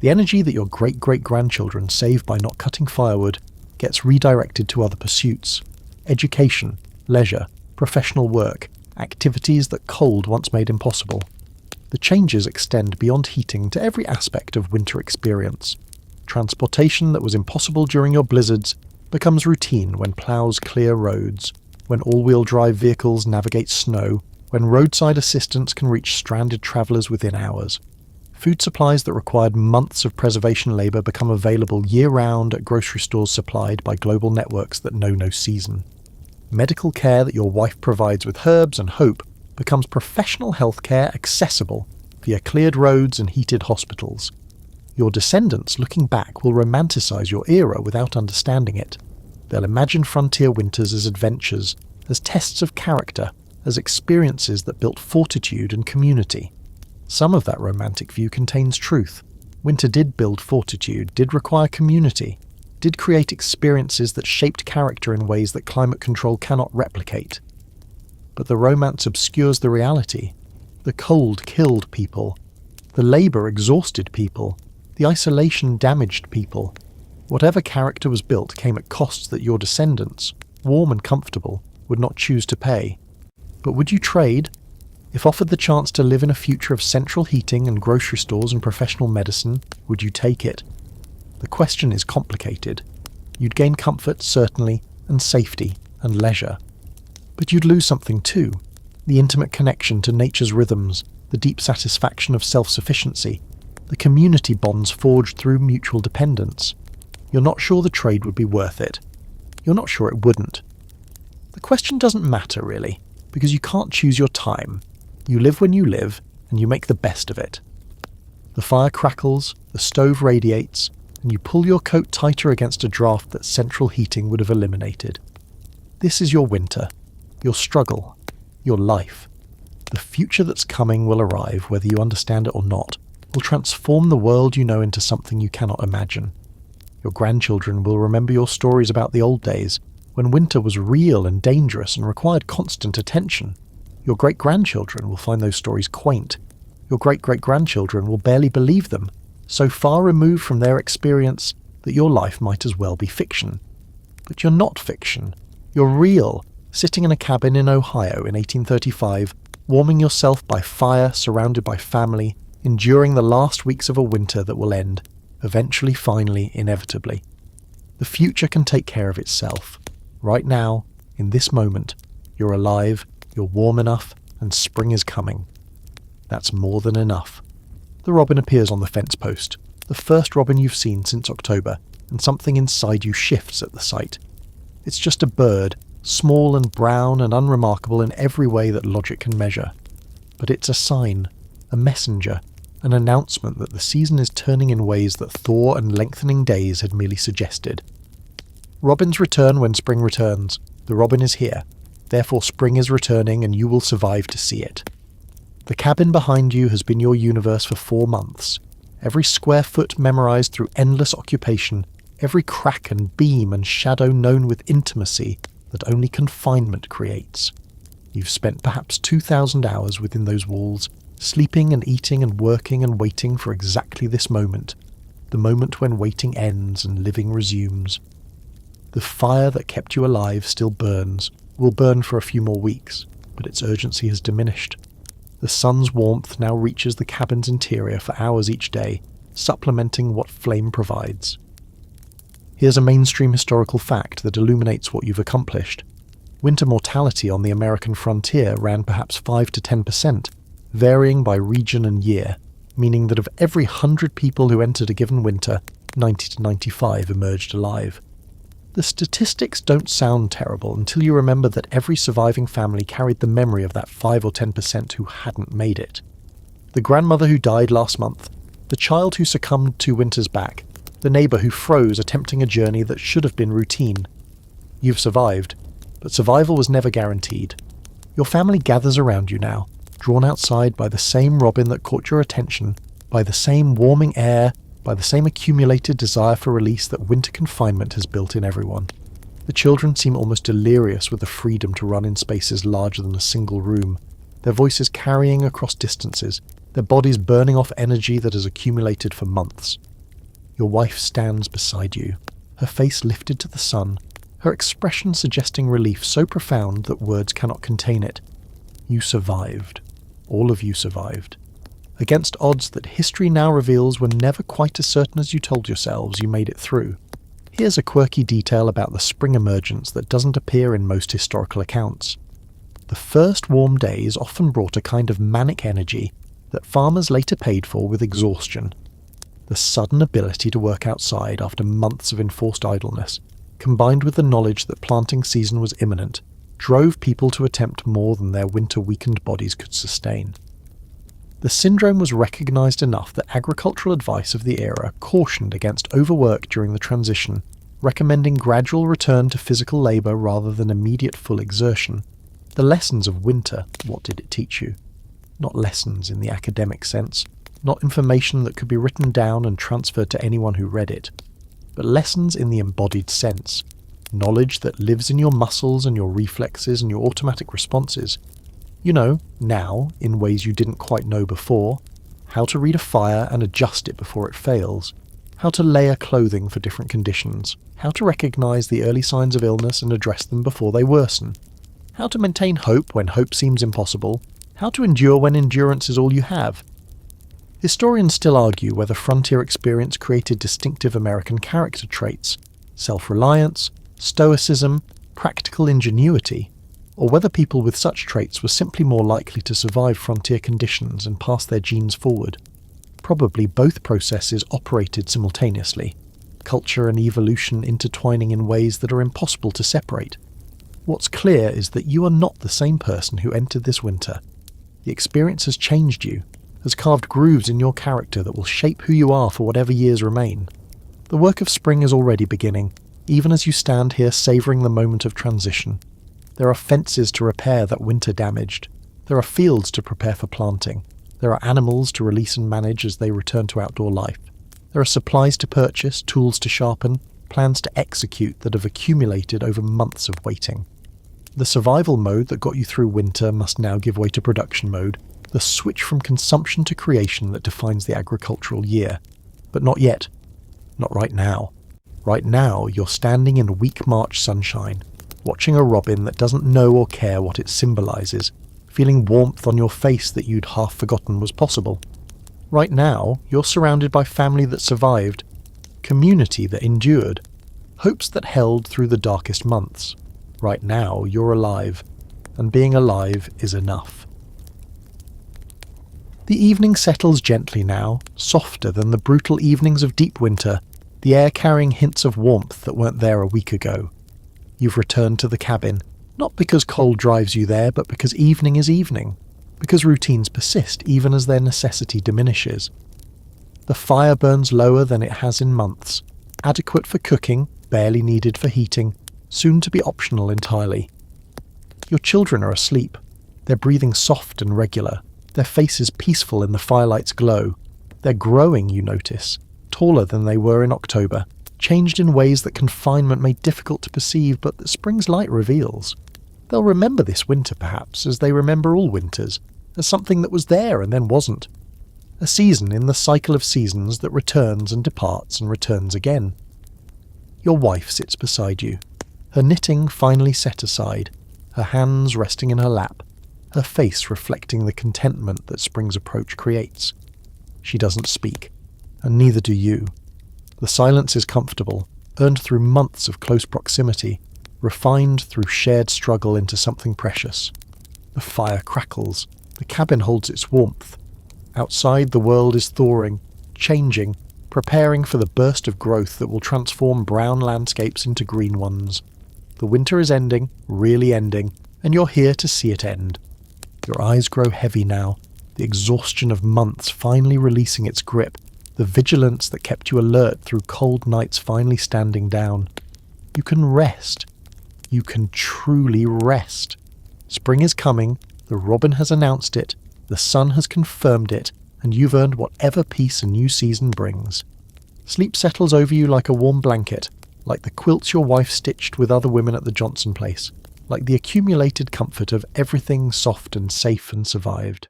The energy that your great-great-grandchildren save by not cutting firewood gets redirected to other pursuits: education, leisure, professional work, activities that cold once made impossible. The changes extend beyond heating to every aspect of winter experience. Transportation that was impossible during your blizzards becomes routine when ploughs clear roads, when all-wheel drive vehicles navigate snow, when roadside assistance can reach stranded travellers within hours. Food supplies that required months of preservation labour become available year-round at grocery stores supplied by global networks that know no season. Medical care that your wife provides with herbs and hope becomes professional healthcare accessible via cleared roads and heated hospitals. Your descendants looking back will romanticize your era without understanding it. They'll imagine frontier winters as adventures, as tests of character, as experiences that built fortitude and community. Some of that romantic view contains truth. Winter did build fortitude, did require community, did create experiences that shaped character in ways that climate control cannot replicate. But the romance obscures the reality. The cold killed people. The labour exhausted people. The isolation damaged people. Whatever character was built came at costs that your descendants, warm and comfortable, would not choose to pay. But would you trade? If offered the chance to live in a future of central heating and grocery stores and professional medicine, would you take it? The question is complicated. You'd gain comfort, certainly, and safety, and leisure. But you'd lose something too. The intimate connection to nature's rhythms, the deep satisfaction of self-sufficiency, the community bonds forged through mutual dependence. You're not sure the trade would be worth it. You're not sure it wouldn't. The question doesn't matter, really, because you can't choose your time. You live when you live, and you make the best of it. The fire crackles, the stove radiates, and you pull your coat tighter against a draft that central heating would have eliminated. This is your winter, your struggle, your life. The future that's coming will arrive, whether you understand it or not, will transform the world you know into something you cannot imagine. Your grandchildren will remember your stories about the old days, when winter was real and dangerous and required constant attention. Your great-grandchildren will find those stories quaint. Your great-great-grandchildren will barely believe them, so far removed from their experience that your life might as well be fiction. But you're not fiction. You're real, sitting in a cabin in Ohio in 1835, warming yourself by fire, surrounded by family, enduring the last weeks of a winter that will end, eventually, finally, inevitably. The future can take care of itself. Right now, in this moment, you're alive, you're warm enough, and spring is coming. That's more than enough. The robin appears on the fence post, the first robin you've seen since October, and something inside you shifts at the sight. It's just a bird, small and brown and unremarkable in every way that logic can measure. But it's a sign, a messenger, an announcement that the season is turning in ways that thaw and lengthening days had merely suggested. Robins return when spring returns. The robin is here. Therefore spring is returning and you will survive to see it. The cabin behind you has been your universe for 4 months. Every square foot memorized through endless occupation, every crack and beam and shadow known with intimacy that only confinement creates. You've spent perhaps 2,000 hours within those walls, sleeping and eating and working and waiting for exactly this moment, the moment when waiting ends and living resumes. The fire that kept you alive still burns, will burn for a few more weeks, but its urgency has diminished. The sun's warmth now reaches the cabin's interior for hours each day, supplementing what flame provides. Here's a mainstream historical fact that illuminates what you've accomplished. Winter mortality on the American frontier ran perhaps 5 to 10%, varying by region and year, meaning that of every 100 people who entered a given winter, 90 to 95 emerged alive. The statistics don't sound terrible until you remember that every surviving family carried the memory of that 5 or 10% who hadn't made it. The grandmother who died last month, the child who succumbed 2 winters back, the neighbour who froze attempting a journey that should have been routine. You've survived, but survival was never guaranteed. Your family gathers around you now, drawn outside by the same robin that caught your attention, by the same warming air, by the same accumulated desire for release that winter confinement has built in everyone. The children seem almost delirious with the freedom to run in spaces larger than a single room, their voices carrying across distances, their bodies burning off energy that has accumulated for months. Your wife stands beside you, her face lifted to the sun, her expression suggesting relief so profound that words cannot contain it. You survived. All of you survived. Against odds that history now reveals were never quite as certain as you told yourselves, you made it through. Here's a quirky detail about the spring emergence that doesn't appear in most historical accounts. The first warm days often brought a kind of manic energy that farmers later paid for with exhaustion. The sudden ability to work outside after months of enforced idleness, combined with the knowledge that planting season was imminent, drove people to attempt more than their winter-weakened bodies could sustain. The syndrome was recognised enough that agricultural advice of the era cautioned against overwork during the transition, recommending gradual return to physical labour rather than immediate full exertion. The lessons of winter, what did it teach you? Not lessons in the academic sense, not information that could be written down and transferred to anyone who read it, but lessons in the embodied sense, knowledge that lives in your muscles and your reflexes and your automatic responses. You know, now, in ways you didn't quite know before, how to read a fire and adjust it before it fails, how to layer clothing for different conditions, how to recognise the early signs of illness and address them before they worsen, how to maintain hope when hope seems impossible, how to endure when endurance is all you have. Historians still argue whether frontier experience created distinctive American character traits, self-reliance, stoicism, practical ingenuity, or whether people with such traits were simply more likely to survive frontier conditions and pass their genes forward. Probably both processes operated simultaneously, culture and evolution intertwining in ways that are impossible to separate. What's clear is that you are not the same person who entered this winter. The experience has changed you, has carved grooves in your character that will shape who you are for whatever years remain. The work of spring is already beginning, even as you stand here savouring the moment of transition. There are fences to repair that winter damaged. There are fields to prepare for planting. There are animals to release and manage as they return to outdoor life. There are supplies to purchase, tools to sharpen, plans to execute that have accumulated over months of waiting. The survival mode that got you through winter must now give way to production mode, the switch from consumption to creation that defines the agricultural year. But not yet. Not right now. Right now, you're standing in weak March sunshine, watching a robin that doesn't know or care what it symbolises, feeling warmth on your face that you'd half forgotten was possible. Right now, you're surrounded by family that survived, community that endured, hopes that held through the darkest months. Right now, you're alive, and being alive is enough. The evening settles gently now, softer than the brutal evenings of deep winter, the air carrying hints of warmth that weren't there a week ago. You've returned to the cabin, not because cold drives you there, but because evening is evening, because routines persist even as their necessity diminishes. The fire burns lower than it has in months, adequate for cooking, barely needed for heating, soon to be optional entirely. Your children are asleep, their breathing soft and regular, their faces peaceful in the firelight's glow. They're growing, you notice, taller than they were in October, changed in ways that confinement made difficult to perceive but that spring's light reveals. They'll remember this winter perhaps, as they remember all winters, as something that was there and then wasn't. A season in the cycle of seasons that returns and departs and returns again. Your wife sits beside you, her knitting finally set aside, her hands resting in her lap, her face reflecting the contentment that spring's approach creates. She doesn't speak. and neither do you. The silence is comfortable, earned through months of close proximity, refined through shared struggle into something precious. The fire crackles, the cabin holds its warmth. Outside, the world is thawing, changing, preparing for the burst of growth that will transform brown landscapes into green ones. The winter is ending, really ending, and you're here to see it end. Your eyes grow heavy now, the exhaustion of months finally releasing its grip, the vigilance that kept you alert through cold nights finally standing down. You can rest. You can truly rest. Spring is coming, the robin has announced it, the sun has confirmed it, and you've earned whatever peace a new season brings. Sleep settles over you like a warm blanket, like the quilts your wife stitched with other women at the Johnson place, like the accumulated comfort of everything soft and safe and survived.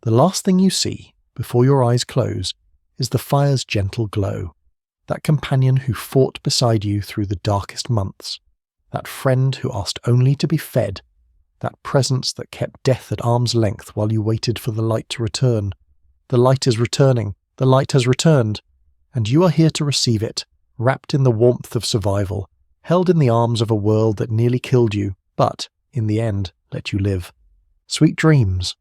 The last thing you see, before your eyes close, is the fire's gentle glow, that companion who fought beside you through the darkest months, that friend who asked only to be fed, that presence that kept death at arm's length while you waited for the light to return. The light is returning, the light has returned, and you are here to receive it, wrapped in the warmth of survival, held in the arms of a world that nearly killed you, but, in the end, let you live. Sweet dreams.